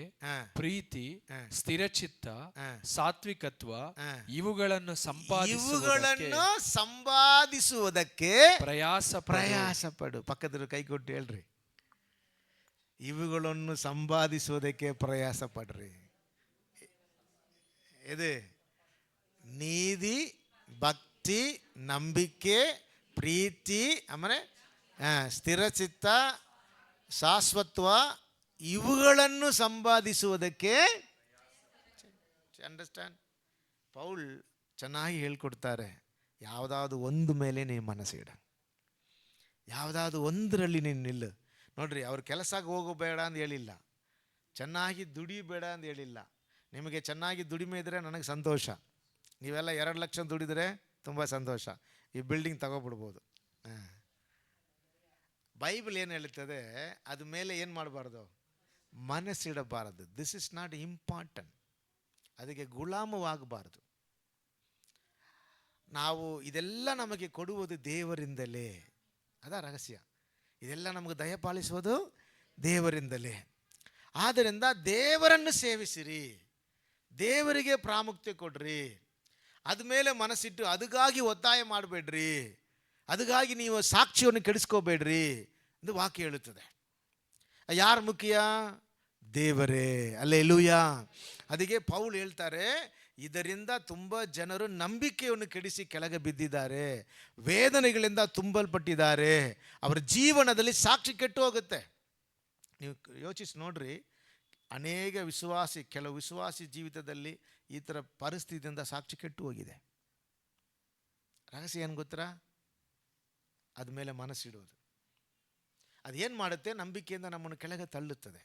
ಪ್ರೀತಿ, ಸ್ಥಿರಚಿತ್ತ, ಸಾತ್ವಿಕತ್ವ ಇವುಗಳನ್ನು ಸಂಪಾದಿಸುವುದಕ್ಕೆ ಪ್ರಯಾಸ ಪಡು. ಪಕ್ಕದ ಕೈ ಕೊಟ್ಟು ಹೇಳ್ರಿ, ಇವುಗಳನ್ನು ಸಂಪಾದಿಸುವುದಕ್ಕೆ ಪ್ರಯಾಸ ಪಡ್ರಿ. ಇದು ನೀತಿ, ಭಕ್ತಿ, ನಂಬಿಕೆ, ಪ್ರೀತಿ, ಆಮೇಲೆ ಸ್ಥಿರಚಿತ್ತ, ಶಾಶ್ವತ್ವ, ಇವುಗಳನ್ನು ಸಂಪಾದಿಸುವುದಕ್ಕೆ. ಅಂಡರ್ಸ್ಟ್ಯಾಂಡ್? ಪೌಲ್ ಚೆನ್ನಾಗಿ ಹೇಳ್ಕೊಡ್ತಾರೆ, ಯಾವುದಾದ್ರು ಒಂದು ಮೇಲೆ ನೀನು ಮನಸ್ಸಿಡ, ಯಾವುದಾದ್ರು ಒಂದರಲ್ಲಿ ನೀನು ನಿಲ್ಲು. ನೋಡ್ರಿ, ಅವ್ರು ಕೆಲಸಕ್ಕೆ ಹೋಗಬೇಡ ಅಂತ ಹೇಳಿಲ್ಲ, ಚೆನ್ನಾಗಿ ದುಡಿಬೇಡ ಅಂತ ಹೇಳಿಲ್ಲ. ನಿಮಗೆ ಚೆನ್ನಾಗಿ ದುಡಿಮೆ ಇದ್ದರೆ ನನಗೆ ಸಂತೋಷ. ನೀವೆಲ್ಲ 2 ಲಕ್ಷ ದುಡಿದರೆ ತುಂಬ ಸಂತೋಷ, ಈ ಬಿಲ್ಡಿಂಗ್ ತಗೊಬಿಡ್ಬೋದು. ಬೈಬಲ್ ಏನು ಹೇಳುತ್ತದೆ, ಅದ ಮೇಲೆ ಏನು ಮಾಡಬಾರ್ದು? ಮನಸ್ಸಿಡಬಾರದು. This is not important. ಅದಕ್ಕೆ ಗುಲಾಮವಾಗಬಾರ್ದು. ನಾವು ಇದೆಲ್ಲ ನಮಗೆ ಕೊಡುವುದು ದೇವರಿಂದಲೇ. ಅದ ರಹಸ್ಯ. ಇದೆಲ್ಲ ನಮಗೆ ದಯಪಾಲಿಸುವುದು ದೇವರಿಂದಲೇ. ಆದ್ದರಿಂದ ದೇವರನ್ನು ಸೇವಿಸಿರಿ, ದೇವರಿಗೆ ಪ್ರಾಮುಖ್ಯತೆ ಕೊಡ್ರಿ. ಅದ ಮೇಲೆ ಮನಸ್ಸಿಟ್ಟು ಅದಕ್ಕಾಗಿ ಒತ್ತಾಯ ಮಾಡಬೇಡ್ರಿ, ಅದಕ್ಕಾಗಿ ನೀವು ಸಾಕ್ಷಿಯನ್ನು ಕೆಡಿಸ್ಕೋಬೇಡ್ರಿ ಎಂದು ವಾಕ್ಯ ಹೇಳುತ್ತದೆ. ಯಾರು ಮುಖ್ಯ? ದೇವರೇ. ಅಲ್ಲೆಲೂಯ. ಅದಕ್ಕೆ ಪೌಲ್ ಹೇಳ್ತಾರೆ, ಇದರಿಂದ ತುಂಬ ಜನರು ನಂಬಿಕೆಯನ್ನು ಕೆಡಿಸಿ ಕೆಳಗೆ ಬಿದ್ದಿದ್ದಾರೆ, ವೇದನೆಗಳಿಂದ ತುಂಬಲ್ಪಟ್ಟಿದ್ದಾರೆ, ಅವರ ಜೀವನದಲ್ಲಿ ಸಾಕ್ಷಿ ಕೆಟ್ಟು ಹೋಗುತ್ತೆ. ನೀವು ಯೋಚಿಸಿ ನೋಡ್ರಿ, ಅನೇಕ ಕೆಲವು ವಿಶ್ವಾಸಿ ಜೀವಿತದಲ್ಲಿ ಈ ಥರ ಪರಿಸ್ಥಿತಿಯಿಂದ ಸಾಕ್ಷಿ ಕೆಟ್ಟು ಹೋಗಿದೆ. ರಹಸ್ಯ ಏನು ಗೊತ್ತಾ? ಅದ ಮೇಲೆ ಮನಸ್ಸಿಡುವುದು. ಅದೇನು ಮಾಡುತ್ತೆ? ನಂಬಿಕೆಯಿಂದ ನಮ್ಮನ್ನು ಕೆಳಗೆ ತಳ್ಳುತ್ತದೆ.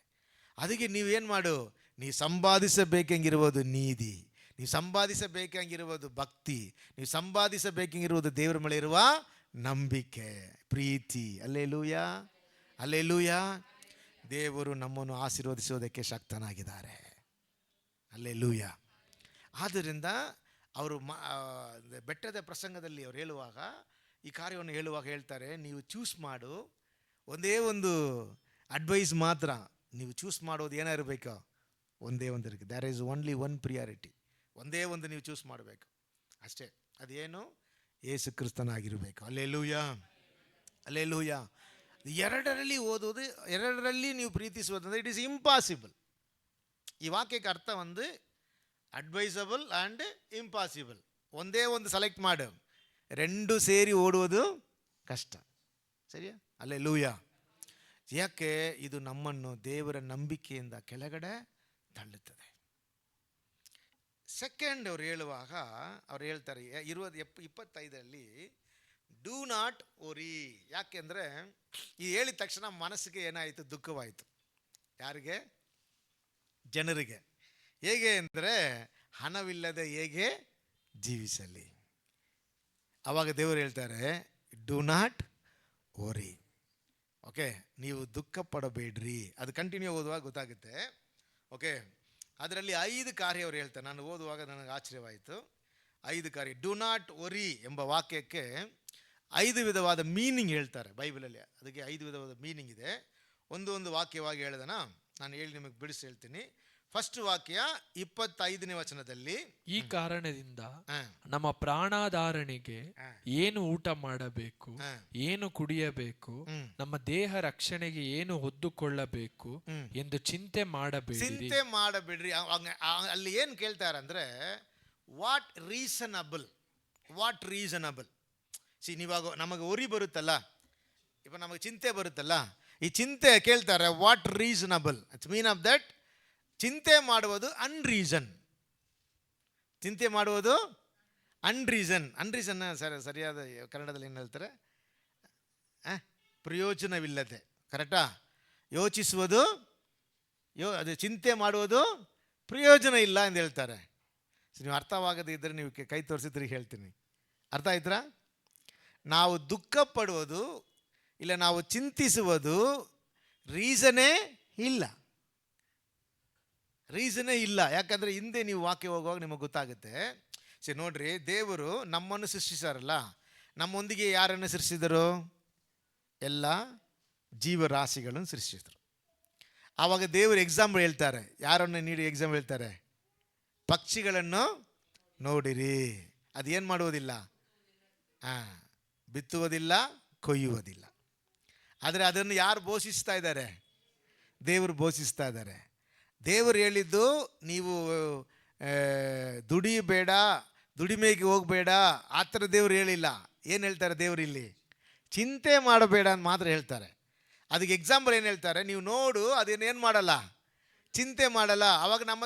ಅದಕ್ಕೆ ನೀವೇನು ಮಾಡು? ನೀ ಸಂಪಾದಿಸಬೇಕಂಗಿರುವುದು ನೀತಿ, ನೀವು ಸಂಪಾದಿಸಬೇಕಂಗಿರುವುದು ಭಕ್ತಿ, ನೀವು ಸಂಪಾದಿಸಬೇಕಂಗಿರುವುದು ದೇವರ ಮೇಲೆ ಇರುವ ನಂಬಿಕೆ, ಪ್ರೀತಿ. Alleluia, alleluia. ದೇವರು ನಮ್ಮನ್ನು ಆಶೀರ್ವದಿಸುವುದಕ್ಕೆ ಶಕ್ತನಾಗಿದ್ದಾರೆ. ಅಲ್ಲೆಲೂಯ. ಆದ್ದರಿಂದ ಅವರು ಬೆಟ್ಟದ ಪ್ರಸಂಗದಲ್ಲಿ ಅವರು ಹೇಳುವಾಗ, ಈ ಕಾರ್ಯವನ್ನು ಹೇಳುವಾಗ ಹೇಳ್ತಾರೆ, ನೀವು ಚೂಸ್ ಮಾಡು. ಒಂದೇ ಒಂದು ಅಡ್ವೈಸ್ ಮಾತ್ರ, ನೀವು ಚೂಸ್ ಮಾಡೋದು ಏನಾಗಿರಬೇಕು? ಒಂದೇ ಒಂದು ಇருக்கு. There is only one priority. ಒಂದೇ ಒಂದು ನೀವು ಚೂಸ್ ಮಾಡಬೇಕು ಅಷ್ಟೇ. ಅದೇನು? ಯೇಸು ಕ್ರಿಸ್ತನಾಗಿರಬೇಕು. Hallelujah, hallelujah. ಎರಡರಲ್ಲಿ ಓದೋದು, ಎರಡರಲ್ಲಿ ನೀವು ಪ್ರೀತಿಸುವುದಂದ್ರೆ ಇಟ್ ಈಸ್ ಇಂಪಾಸಿಬಲ್. ಈ ವಾಕ್ಯಕ್ಕೆ ಅರ್ಥ ಒಂದು ಅಡ್ವೈಸಬಲ್ ಆ್ಯಂಡ್ ಇಂಪಾಸಿಬಲ್. ಒಂದೇ ಒಂದು ಸೆಲೆಕ್ಟ್ ಮಾಡು, రెండు ಸೇರಿ ಓಡುವುದು ಕಷ್ಟ. ಸರಿಯಾ? ಅಲ್ಲೆಲೂಯ. ಯಾಕೆ? ಇದು ನಮ್ಮನ್ನು ದೇವರ ನಂಬಿಕೆಯಿಂದ ಕೆಳಗಡೆ ತಳ್ಳುತ್ತದೆ. ಸೆಕೆಂಡ್ ಅವ್ರು ಹೇಳುವಾಗ ಅವ್ರು ಹೇಳ್ತಾರೆ 25ರಲ್ಲಿ, ಡೂ ನಾಟ್ ಓರಿ. ಯಾಕೆಂದರೆ ಈ ಹೇಳಿದ ತಕ್ಷಣ ಮನಸ್ಸಿಗೆ ಏನಾಯಿತು? ದುಃಖವಾಯಿತು. ಯಾರಿಗೆ? ಜನರಿಗೆ. ಹೇಗೆ ಅಂದರೆ, ಹಣವಿಲ್ಲದೆ ಹೇಗೆ ಜೀವಿಸಲಿ? ಆವಾಗ ದೇವರು ಹೇಳ್ತಾರೆ, ಡೂ ನಾಟ್ ಓರಿ. ಓಕೆ, ನೀವು ದುಃಖ ಪಡಬೇಡ್ರಿ. ಅದು ಕಂಟಿನ್ಯೂ ಓದುವಾಗ ಗೊತ್ತಾಗುತ್ತೆ. ಓಕೆ, ಅದರಲ್ಲಿ 5 ಕಾರ್ಯ ಅವರು ಹೇಳ್ತಾರೆ. ನಾನು ಓದುವಾಗ ನನಗೆ ಆಶ್ಚರ್ಯವಾಯಿತು. 5 ಕಾರ್ಯ. ಡು ನಾಟ್ ವರಿ ಎಂಬ ವಾಕ್ಯಕ್ಕೆ 5 ವಿಧವಾದ ಮೀನಿಂಗ್ ಹೇಳ್ತಾರೆ ಬೈಬಲಲ್ಲಿ. ಅದಕ್ಕೆ 5 ವಿಧವಾದ ಮೀನಿಂಗ್ ಇದೆ. ಒಂದು ವಾಕ್ಯವಾಗಿ ಹೇಳಿದನ ನಾನು ಹೇಳಿ ನಿಮಗೆ ಬಿಡಿಸಿ ಹೇಳ್ತೀನಿ. ಫಸ್ಟ್ ವಾಕ್ಯ 25ನೇ ವಚನದಲ್ಲಿ, ಈ ಕಾರಣದಿಂದ ನಮ್ಮ ಪ್ರಾಣಾಧಾರಣೆಗೆ ಏನು ಊಟ ಮಾಡಬೇಕು, ಏನು ಕುಡಿಯಬೇಕು, ನಮ್ಮ ದೇಹ ರಕ್ಷಣೆಗೆ ಏನು ಹೊದ್ದುಕೊಳ್ಳಬೇಕು ಎಂದು ಚಿಂತೆ ಮಾಡಬೇಡ್ರಿ. ಅಲ್ಲಿ ಏನು ಕೇಳ್ತಾರೆ ಅಂದ್ರೆ, ವಾಟ್ ರೀಸನಬಲ್. ನೀವಾಗ ನಮಗೆ ಉರಿ ಬರುತ್ತಲ್ಲ, ಇವಾಗ ನಮಗೆ ಚಿಂತೆ ಬರುತ್ತಲ್ಲ, ಈ ಚಿಂತೆ ಕೇಳ್ತಾರೆ what reasonable. It's mean of that ಚಿಂತೆ ಮಾಡುವುದು ಅನ್ರೀಸನ್. ಚಿಂತೆ ಮಾಡುವುದು ಅನ್ರೀಸನ್. ಸರಿಯಾದ ಕನ್ನಡದಲ್ಲಿ ಏನು ಹೇಳ್ತಾರೆ? ಪ್ರಯೋಜನವಿಲ್ಲದೆ. ಕರೆಕ್ಟಾ? ಯೋಚಿಸುವುದು, ಅದು ಚಿಂತೆ ಮಾಡುವುದು ಪ್ರಯೋಜನ ಇಲ್ಲ ಎಂದು ಹೇಳ್ತಾರೆ. ನೀವು ಅರ್ಥವಾಗದೇ ಇದ್ದರೆ ನೀವು ಕೈ ತೋರಿಸಿದ್ರೆ ಹೇಳ್ತೀನಿ. ಅರ್ಥ ಆಯ್ತಾ? ನಾವು ದುಃಖ ಪಡುವುದು ಇಲ್ಲ ನಾವು ಚಿಂತಿಸುವುದು ರೀಸನೇ ಇಲ್ಲ. ಯಾಕಂದರೆ ಹಿಂದೆ ನೀವು ವಾಕ್ಯ ಹೋಗುವಾಗ ನಿಮಗೆ ಗೊತ್ತಾಗುತ್ತೆ. ನೋಡ್ರಿ, ದೇವರು ನಮ್ಮನ್ನು ಸೃಷ್ಟಿಸಾರಲ್ಲ, ನಮ್ಮೊಂದಿಗೆ ಯಾರನ್ನು ಸೃಷ್ಟಿಸಿದರು? ಎಲ್ಲ ಜೀವರಾಶಿಗಳನ್ನು ಸೃಷ್ಟಿಸಿದರು. ಆವಾಗ ದೇವರು ಎಕ್ಸಾಂಪಲ್ ಹೇಳ್ತಾರೆ. ಯಾರನ್ನು ನೀಡಿ ಎಕ್ಸಾಂಪಲ್ ಹೇಳ್ತಾರೆ? ಪಕ್ಷಿಗಳನ್ನು ನೋಡಿರಿ, ಅದೇನು ಮಾಡುವುದಿಲ್ಲ, ಬಿತ್ತುವುದಿಲ್ಲ, ಕೊಯ್ಯುವುದಿಲ್ಲ. ಆದರೆ ಅದನ್ನು ಯಾರು ಘೋಷಿಸ್ತಾ ಇದ್ದಾರೆ? ದೇವರು ಘೋಷಿಸ್ತಾ ಇದ್ದಾರೆ. ದೇವರು ಹೇಳಿದ್ದು ನೀವು ದುಡಿಬೇಡ, ದುಡಿಮೆಗೆ ಹೋಗಬೇಡ, ಆ ಥರ ದೇವರು ಹೇಳಿಲ್ಲ. ಏನು ಹೇಳ್ತಾರೆ ದೇವರು ಇಲ್ಲಿ? ಚಿಂತೆ ಮಾಡಬೇಡ ಅಂತ ಮಾತ್ರ ಹೇಳ್ತಾರೆ. ಅದಕ್ಕೆ ಎಕ್ಸಾಂಪಲ್ ಏನು ಹೇಳ್ತಾರೆ? ನೀವು ನೋಡು, ಅದೇನೇನು ಮಾಡಲ್ಲ, ಚಿಂತೆ ಮಾಡಲ್ಲ. ಅವಾಗ ನಮ್ಮ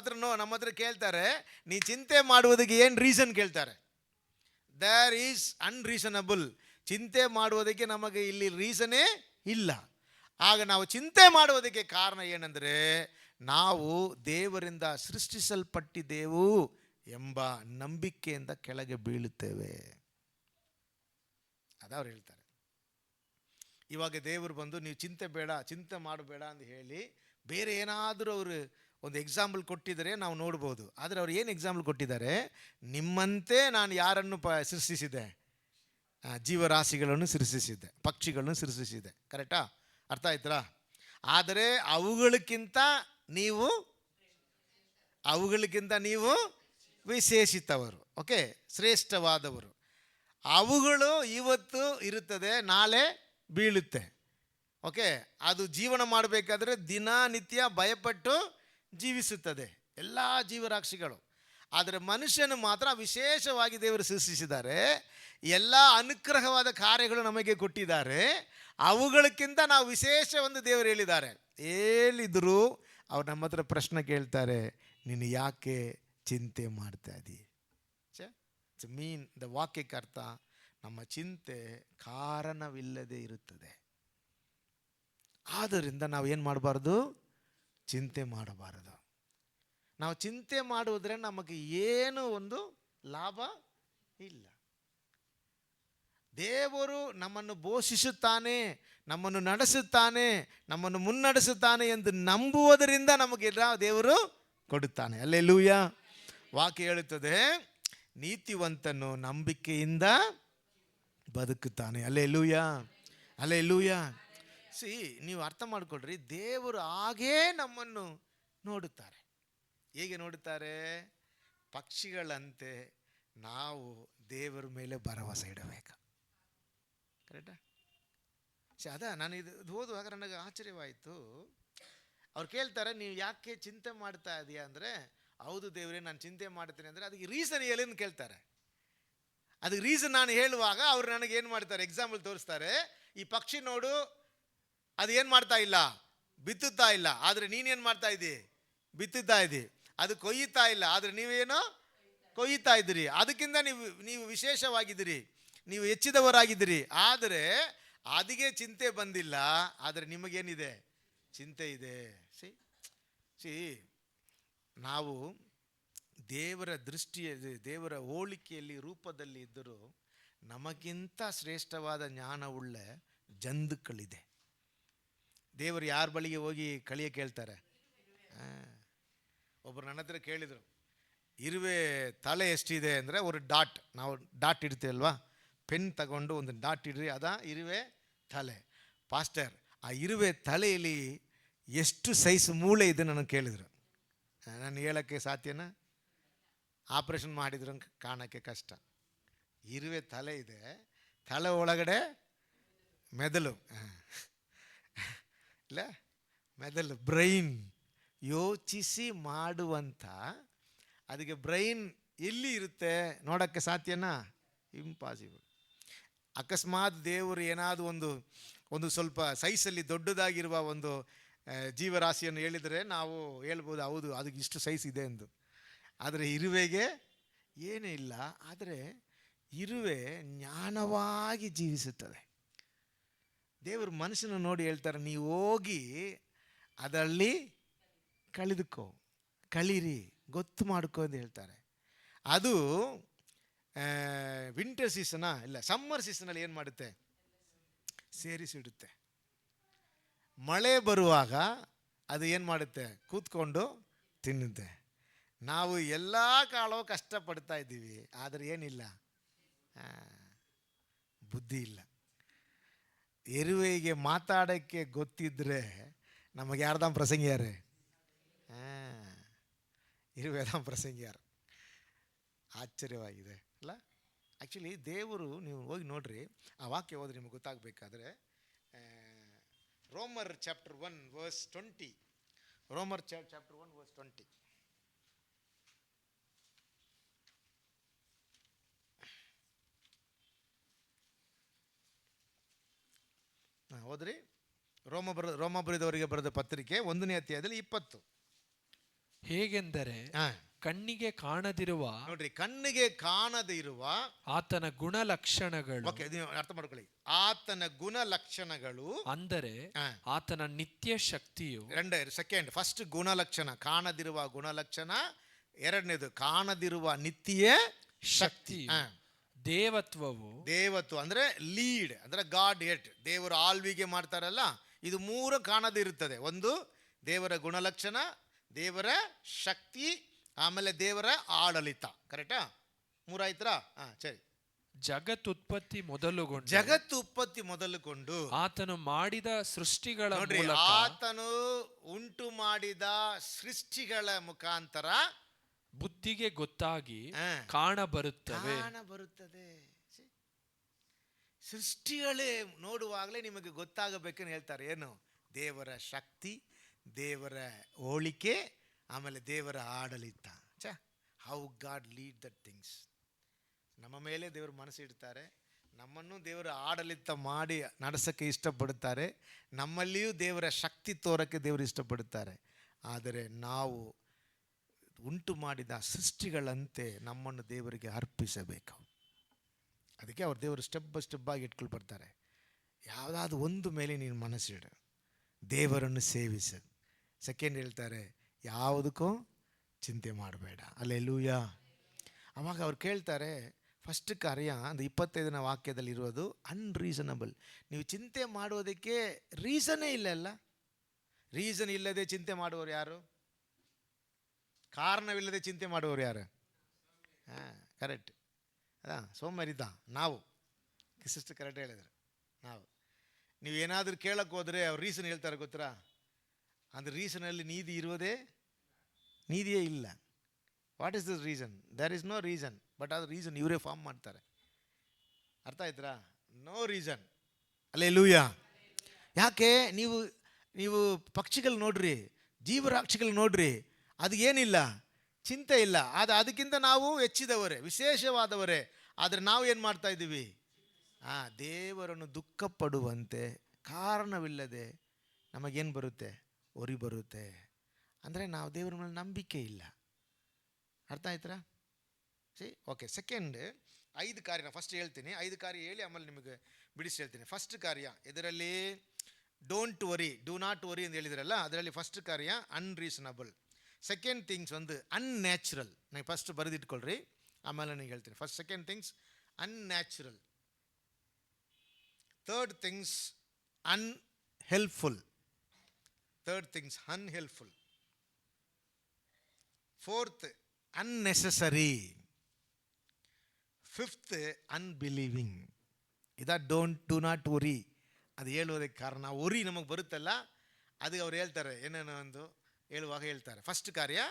ಹತ್ರ ಕೇಳ್ತಾರೆ, ನೀ ಚಿಂತೆ ಮಾಡುವುದಕ್ಕೆ ಏನು ರೀಸನ್ ಕೇಳ್ತಾರೆ. There is unreasonable. ಚಿಂತೆ ಮಾಡುವುದಕ್ಕೆ ನಮಗೆ ಇಲ್ಲಿ ರೀಸನೇ ಇಲ್ಲ. ಆಗ ನಾವು ಚಿಂತೆ ಮಾಡುವುದಕ್ಕೆ ಕಾರಣ ಏನಂದರೆ, ನಾವು ದೇವರಿಂದ ಸೃಷ್ಟಿಸಲ್ಪಟ್ಟಿದ್ದೆವು ಎಂಬ ನಂಬಿಕೆಯಿಂದ ಕೆಳಗೆ ಬೀಳುತ್ತೇವೆ. ಅದವ್ರು ಹೇಳ್ತಾರೆ. ಇವಾಗ ದೇವರು ಬಂದು ನೀವು ಚಿಂತೆ ಮಾಡಬೇಡ ಅಂತ ಹೇಳಿ ಬೇರೆ ಏನಾದರೂ ಅವರು ಒಂದು ಎಕ್ಸಾಂಪಲ್ ಕೊಟ್ಟಿದ್ದಾರೆ ನಾವು ನೋಡ್ಬೋದು. ಆದರೆ ಅವ್ರು ಏನು ಎಕ್ಸಾಂಪಲ್ ಕೊಟ್ಟಿದ್ದಾರೆ? ನಿಮ್ಮಂತೆ ನಾನು ಯಾರನ್ನು ಸೃಷ್ಟಿಸಿದೆ? ಜೀವರಾಶಿಗಳನ್ನು ಸೃಷ್ಟಿಸಿದ್ದೆ, ಪಕ್ಷಿಗಳನ್ನು ಸೃಷ್ಟಿಸಿದೆ. ಕರೆಕ್ಟಾ? ಅರ್ಥ ಆಯ್ತಾ? ಆದರೆ ಅವುಗಳಿಗಿಂತ ನೀವು ವಿಶೇಷಿತವರು. ಓಕೆ, ಶ್ರೇಷ್ಠವಾದವರು. ಅವುಗಳು ಇವತ್ತು ಇರುತ್ತದೆ, ನಾಳೆ ಬೀಳುತ್ತೆ. ಓಕೆ, ಅದು ಜೀವನ ಮಾಡಬೇಕಾದ್ರೆ ದಿನನಿತ್ಯ ಭಯಪಟ್ಟು ಜೀವಿಸುತ್ತದೆ ಎಲ್ಲ ಜೀವರಾಶಿಗಳು. ಆದರೆ ಮನುಷ್ಯನು ಮಾತ್ರ ವಿಶೇಷವಾಗಿ ದೇವರು ಸೃಷ್ಟಿಸಿದ್ದಾರೆ. ಎಲ್ಲ ಅನುಗ್ರಹವಾದ ಕಾರ್ಯಗಳು ನಮಗೆ ಕೊಟ್ಟಿದ್ದಾರೆ. ಅವುಗಳಕ್ಕಿಂತ ನಾವು ವಿಶೇಷ ಒಂದು ದೇವರು ಹೇಳಿದ್ರು ಅವ್ರು ನಮ್ಮ ಹತ್ರ ಪ್ರಶ್ನೆ ಕೇಳ್ತಾರೆ, ನೀನು ಯಾಕೆ ಚಿಂತೆ ಮಾಡ್ತಾ ಇದ್ದೀ? ಮೀನ್ ದ ವಾಕ್ಯಕ್ಕೆ ಅರ್ಥ, ನಮ್ಮ ಚಿಂತೆ ಕಾರಣವಿಲ್ಲದೆ ಇರುತ್ತದೆ. ಆದ್ದರಿಂದ ನಾವು ಏನು ಮಾಡಬಾರ್ದು? ಚಿಂತೆ ಮಾಡಬಾರದು. ನಾವು ಚಿಂತೆ ಮಾಡುವುದ್ರೆ ನಮಗೆ ಏನು ಒಂದು ಲಾಭ ಇಲ್ಲ. ದೇವರು ನಮ್ಮನ್ನು ಪೋಷಿಸುತ್ತಾನೆ, ನಮ್ಮನ್ನು ನಡೆಸುತ್ತಾನೆ, ನಮ್ಮನ್ನು ಮುನ್ನಡೆಸುತ್ತಾನೆ ಎಂದು ನಂಬುವುದರಿಂದ ನಮಗೆ ದೇವರು ಕೊಡುತ್ತಾನೆ. ಹಲ್ಲೆಲೂಯಾ. ವಾಕ್ಯ ಹೇಳುತ್ತದೆ, ನೀತಿವಂತನು ನಂಬಿಕೆಯಿಂದ ಬದುಕುತ್ತಾನೆ. ಹಲ್ಲೆಲೂಯಾ. ನೀವು ಅರ್ಥ ಮಾಡ್ಕೊಳ್ರಿ, ದೇವರು ಹಾಗೇ ನಮ್ಮನ್ನು ನೋಡುತ್ತಾರೆ. ಹೇಗೆ ನೋಡುತ್ತಾರೆ? ಪಕ್ಷಿಗಳಂತೆ ನಾವು ದೇವರ ಮೇಲೆ ಭರವಸೆ ಇಡಬೇಕು. ಕರೆಕ್ಟಾ? ನಾನು ಇದು ಓದುವಾಗ ನನಗೆ ಆಶ್ಚರ್ಯವಾಯಿತು. ಅವ್ರು ಕೇಳ್ತಾರೆ, ನೀವು ಯಾಕೆ ಚಿಂತೆ ಮಾಡ್ತಾ ಇದೀಯಾ ಅಂದರೆ, ಹೌದು ದೇವರೇ ನಾನು ಚಿಂತೆ ಮಾಡ್ತೀನಿ ಅಂದರೆ ಅದಕ್ಕೆ ರೀಸನ್ ಹೇಳೇನು ಕೇಳ್ತಾರೆ. ಅದಕ್ಕೆ ರೀಸನ್ ನಾನು ಹೇಳುವಾಗ ಅವರು ನನಗೆ ಏನು ಮಾಡ್ತಾರೆ, ಎಕ್ಸಾಂಪಲ್ ತೋರಿಸ್ತಾರೆ. ಈ ಪಕ್ಷಿ ನೋಡು, ಅದು ಏನು ಮಾಡ್ತಾ ಇಲ್ಲ, ಬಿತ್ತುತ್ತಾ ಇಲ್ಲ. ಆದರೆ ನೀನೇನು ಮಾಡ್ತಾ ಇದ್ದಿ? ಬಿತ್ತುತ್ತಾ ಇದ್ದಿ. ಅದು ಕೊಯ್ಯುತ್ತಾ ಇಲ್ಲ, ಆದರೆ ನೀವೇನೋ ಕೊಯ್ಯುತ್ತಾ ಇದ್ದೀರಿ. ಅದಕ್ಕಿಂತ ನೀವು ವಿಶೇಷವಾಗಿದ್ದೀರಿ, ನೀವು ಹೆಚ್ಚಿದವರಾಗಿದ್ದೀರಿ. ಆದರೆ ಅದಕ್ಕೆ ಚಿಂತೆ ಬಂದಿಲ್ಲ, ಆದರೆ ನಿಮಗೇನಿದೆ? ಚಿಂತೆ ಇದೆ. ನಾವು ದೇವರ ದೃಷ್ಟಿಯಲ್ಲಿ, ದೇವರ ಹೋಲಿಕೆಯಲ್ಲಿ, ರೂಪದಲ್ಲಿ ಇದ್ದರೂ ನಮಗಿಂತ ಶ್ರೇಷ್ಠವಾದ ಜ್ಞಾನವುಳ್ಳ ಜಂತುಗಳಿದೆ. ದೇವರು ಯಾರ ಬಳಿಗೆ ಹೋಗಿ ಕಳಿಯ ಕೇಳ್ತಾರೆ? ಒಬ್ಬರು ನನ್ನ ಹತ್ರ ಕೇಳಿದರು, ಇರುವೆ ತಲೆ ಎಷ್ಟಿದೆ ಅಂದರೆ ಒಂದು ಡಾಟ್, ನಾವು ಡಾಟ್ ಇಡ್ತೀವಲ್ವಾ, ಪೆನ್ ತಗೊಂಡು ಒಂದು ಡಾಟ್ ಇಡ್ರಿ, ಇರುವೆ ತಲೆ. ಪಾಸ್ಟರ್, ಆ ಇರುವೆ ತಲೆಯಲ್ಲಿ ಎಷ್ಟು ಸೈಜ್ ಮೂಳೆ ಇದೆ ನನಗೆ ಕೇಳಿದರು. ನಾನು ಹೇಳೋಕ್ಕೆ ಸಾಧ್ಯನಾ? ಆಪ್ರೇಷನ್ ಮಾಡಿದ್ರು ಕಾಣೋಕ್ಕೆ ಕಷ್ಟ. ಇರುವೆ ತಲೆ ಇದೆ, ತಲೆ ಒಳಗಡೆ ಮೆದುಳು, ಇಲ್ಲ ಮೆದುಳು, ಬ್ರೈನ್, ಯೋಚಿಸಿ ಮಾಡುವಂಥ, ಅದಕ್ಕೆ ಬ್ರೈನ್ ಎಲ್ಲಿ ಇರುತ್ತೆ ನೋಡೋಕ್ಕೆ ಸಾಧ್ಯನಾ? ಇಂಪಾಸಿಬಲ್. ಅಕಸ್ಮಾತ್ ದೇವರು ಏನಾದರೂ ಒಂದು ಸ್ವಲ್ಪ ಸೈಜಲ್ಲಿ ದೊಡ್ಡದಾಗಿರುವ ಒಂದು ಜೀವರಾಶಿಯನ್ನು ಹೇಳಿದರೆ ನಾವು ಹೇಳ್ಬೋದು, ಹೌದು ಅದಕ್ಕೆ ಇಷ್ಟು ಸೈಜ್ ಇದೆ ಎಂದು. ಆದರೆ ಇರುವೆಗೆ ಏನೂ ಇಲ್ಲ. ಆದರೆ ಇರುವೆ ಜ್ಞಾನವಾಗಿ ಜೀವಿಸುತ್ತದೆ. ದೇವರು ಮನುಷ್ಯನ ನೋಡಿ ಹೇಳ್ತಾರೆ, ನೀವು ಹೋಗಿ ಅದರಲ್ಲಿ ಕಳೀರಿ, ಗೊತ್ತು ಮಾಡ್ಕೊ ಅಂತ ಹೇಳ್ತಾರೆ. ಅದು ವಿಂಟರ್ ಸೀಸನಾ ಇಲ್ಲ ಸಮ್ಮರ್ ಸೀಸನಲ್ಲಿ ಏನು ಮಾಡುತ್ತೆ? ಸೇರಿಸಿಡುತ್ತೆ. ಮಳೆ ಬರುವಾಗ ಅದು ಏನು ಮಾಡುತ್ತೆ? ಕೂತ್ಕೊಂಡು ತಿನ್ನುತ್ತೆ. ನಾವು ಎಲ್ಲ ಕಾಲವೂ ಕಷ್ಟಪಡ್ತಾ ಇದ್ದೀವಿ, ಆದರೆ ಏನಿಲ್ಲ, ಬುದ್ಧಿ ಇಲ್ಲ. ಎರುವೆಗೆ ಮಾತಾಡೋಕ್ಕೆ ಗೊತ್ತಿದ್ದರೆ ನಮಗೆ ಯಾರ್ದಾಂ ಪ್ರಸಂಗಿಯಾರೆ? ಇರುವೆದಾಂ ಪ್ರಸಂಗಿಯಾರು. ಆಶ್ಚರ್ಯವಾಗಿದೆ ಅಲ್ಲ? ಆ್ಯಕ್ಚುಲಿ ದೇವರು, ನೀವು ಹೋಗಿ ನೋಡ್ರಿ, ಆ ವಾಕ್ಯ ಹೋದ್ರೆ ನಿಮಗೆ ಗೊತ್ತಾಗಬೇಕಾದ್ರೆ, ರೋಮರ್ ಚಾಪ್ಟರ್ 1 ವರ್ಸ್ 20. ರೋಮರ್ ಚಾಪ್ಟರ್ 1 ವರ್ಸ್ 20. ಹೋದ್ರಿ, ರೋಮಬುರದವರಿಗೆ ಬರೆದ ಪತ್ರಿಕೆ 1ನೇ ಅಧ್ಯಾಯದಲ್ಲಿ 20. ಹೇಗೆಂದರೆ ಕಣ್ಣಿಗೆ ಕಾಣದಿರುವ, ನೋಡ್ರಿ, ಕಣ್ಣಿಗೆ ಕಾಣದಿರುವ ಆತನ ಗುಣಲಕ್ಷಣಗಳು, ಓಕೆ, ಅರ್ಥ ಮಾಡ್ಕೊಳ್ಳಿ, ಆತನ ಗುಣಲಕ್ಷಣಗಳು ಅಂದರೆ ಆತನ ನಿತ್ಯ ಶಕ್ತಿಯು. ಸೆಕೆಂಡ್, ಫಸ್ಟ್ ಗುಣಲಕ್ಷಣ, ಕಾಣದಿರುವ ಗುಣಲಕ್ಷಣ. ಎರಡನೇದು ಕಾಣದಿರುವ ನಿತ್ಯ ಶಕ್ತಿ. ದೇವತ್ವ ಅಂದ್ರೆ ಲೀಡ್, ಅಂದ್ರೆ ಗಾಡ್ ಹೆಡ್, ದೇವರು ಆಳ್ವಿಕೆ ಮಾಡ್ತಾರಲ್ಲ, ಇದು ಮೂರು ಕಾಣದಿರುತ್ತದೆ. ಒಂದು ದೇವರ ಗುಣಲಕ್ಷಣ, ದೇವರ ಶಕ್ತಿ, ಆಮೇಲೆ ದೇವರ ಆಡಳಿತ. ಕರೆಕ್ಟಾ? ಮೂರಾಯ್ತಾ? ಸರಿ. ಜಗತ್ತುತ್ಪತ್ತಿ ಮೊದಲುಗೊಂಡು ಆತನು ಮಾಡಿದ ಸೃಷ್ಟಿಗಳ ಮೂಲಕ, ಆತನು ಉಂಟು ಮಾಡಿದ ಸೃಷ್ಟಿಗಳ ಮುಖಾಂತರ ಬುದ್ಧಿಗೆ ಗೊತ್ತಾಗಿ ಕಾಣಬರುತ್ತದೆ. ಸೃಷ್ಟಿಗಳೇ ನೋಡುವಾಗಲೇ ನಿಮಗೆ ಗೊತ್ತಾಗಬೇಕಂತ ಹೇಳ್ತಾರೆ. ಏನು? ದೇವರ ಶಕ್ತಿ, ದೇವರ ಹೋಳಿಕೆ, ಆಮೇಲೆ ದೇವರ ಆಡಳಿತ. How god lead that things. ನಮ್ಮ ಮೇಲೆ ದೇವರು ಮನಸ್ಸಿಡ್ತಾರೆ, ನಮ್ಮನ್ನು ದೇವರು ಆಡಳಿತ ಮಾಡಿ ನಡೆಸೋಕ್ಕೆ ಇಷ್ಟಪಡುತ್ತಾರೆ, ನಮ್ಮಲ್ಲಿಯೂ ದೇವರ ಶಕ್ತಿ ತೋರಕ್ಕೆ ದೇವರು ಇಷ್ಟಪಡುತ್ತಾರೆ. ಆದರೆ ನಾವು ಉಂಟು ಮಾಡಿದ ಸೃಷ್ಟಿಗಳಂತೆ ನಮ್ಮನ್ನು ದೇವರಿಗೆ ಅರ್ಪಿಸಬೇಕು. ಅದಕ್ಕೆ ಅವ್ರು ದೇವರು ಸ್ಟೆಪ್ ಬೈ ಸ್ಟೆಪ್ ಆಗಿ ಇಟ್ಕೊಂಡು ಬರ್ತಾರೆ. ಯಾವುದಾದ್ರು ಒಂದು ಮೇಲೆ ನೀನು ಮನಸ್ಸಿಡು, ದೇವರನ್ನು ಸೇವಿಸು. ಸೆಕೆಂಡ್ ಹೇಳ್ತಾರೆ, ಯಾವುದಕ್ಕೂ ಚಿಂತೆ ಮಾಡಬೇಡ. ಅಲ್ಲೆಲೂಯಾ. ಅವಾಗ ಅವ್ರು ಕೇಳ್ತಾರೆ, ಫಸ್ಟ್ ಕಾರ್ಯ ಅಂದರೆ 25ನೇ ವಾಕ್ಯದಲ್ಲಿ ಇರೋದು ಅನ್ರೀಸನಬಲ್. ನೀವು ಚಿಂತೆ ಮಾಡೋದಕ್ಕೆ ರೀಸನ್ನೇ ಇಲ್ಲ. ರೀಸನ್ ಇಲ್ಲದೆ ಚಿಂತೆ ಮಾಡುವವರು ಯಾರು? ಕಾರಣವಿಲ್ಲದೆ ಚಿಂತೆ ಮಾಡುವವರು ಯಾರು? ಕರೆಕ್ಟ್. ಸೋಮರಿದ್ದ ನಾವು ಸಿಸ್ಟರ್ ಕರೆಕ್ಟ್ ಹೇಳಿದ್ರು. ನಾವು ನೀವು ಏನಾದರೂ ಕೇಳಕ್ಕೆ ಹೋದರೆ ಅವ್ರು ರೀಸನ್ ಹೇಳ್ತಾರೆ, ಗೊತ್ತಾ? ಅಂದರೆ ರೀಸನಲ್ಲಿ ನೀದಿಯೇ ಇಲ್ಲ. What is this reason? There is no reason. But ಅದು ರೀಸನ್ ಇವರೇ ಫಾರ್ಮ್ ಮಾಡ್ತಾರೆ. ಅರ್ಥ ಆಯ್ತಾ? No reason. ಅಲ್ಲೆಲೂಯಾ. ಯಾಕೆ? ನೀವು ಪಕ್ಷಿಗಳು ನೋಡ್ರಿ, ಜೀವರಾಕ್ಷಿಗಳು ನೋಡ್ರಿ, ಅದು ಏನಿಲ್ಲ, ಚಿಂತೆ ಇಲ್ಲ. ಅದಕ್ಕಿಂತ ನಾವು ಹೆಚ್ಚಿದವರೇ, ವಿಶೇಷವಾದವರೇ. ಆದರೆ ನಾವು ಏನು ಮಾಡ್ತಾ ಇದ್ದೀವಿ? ದೇವರನ್ನು ದುಃಖ ಪಡುವಂತೆ ಕಾರಣವಿಲ್ಲದೆ ನಮಗೇನು ಬರುತ್ತೆ? ಒರಿ ಬರುತ್ತೆ. ಅಂದರೆ ನಾವು ದೇವರ ಮೇಲೆ ನಂಬಿಕೆ ಇಲ್ಲ. ಅರ್ಥ ಆಯ್ತಾ? ಓಕೆ. ಸೆಕೆಂಡ್ 5 ಕಾರ್ಯ ಫಸ್ಟ್ ಹೇಳ್ತೀನಿ. 5 ಕಾರ್ಯ ಹೇಳಿ ಆಮೇಲೆ ನಿಮಗೆ ಬಿಡಿಸಿ ಹೇಳ್ತೀನಿ. ಫಸ್ಟ್ ಕಾರ್ಯ ಇದರಲ್ಲಿ don't worry, do not worry ಅಂತ ಹೇಳಿದ್ರಲ್ಲ, ಅದರಲ್ಲಿ ಫಸ್ಟ್ ಕಾರ್ಯ ಅನ್ರೀಸನಬಲ್. ಸೆಕೆಂಡ್ ಥಿಂಗ್ಸ್ ಒಂದು ಅನ್ಯಾಚುರಲ್. ನೀವು ಫಸ್ಟ್ ಬರೆದಿಟ್ಕೊಳ್ರಿ, ಆಮೇಲೆ ನನಗೆ ಹೇಳ್ತೀನಿ. First second things unnatural. Third things unhelpful. Third things unhelpful. Fourth unnecessary. Fifth unbelieving. Do not worry. ಅದು ಹೇಳುವುದಕ್ಕೆ ಕಾರಣ ವರಿ ನಮಗೆ ಬರುತ್ತಲ್ಲ, ಅದು ಅವ್ರು ಹೇಳ್ತಾರೆ ಏನೇನೋ ಒಂದು ಹೇಳುವಾಗ ಹೇಳ್ತಾರೆ. ಫಸ್ಟ್ ಕಾರ್ಯ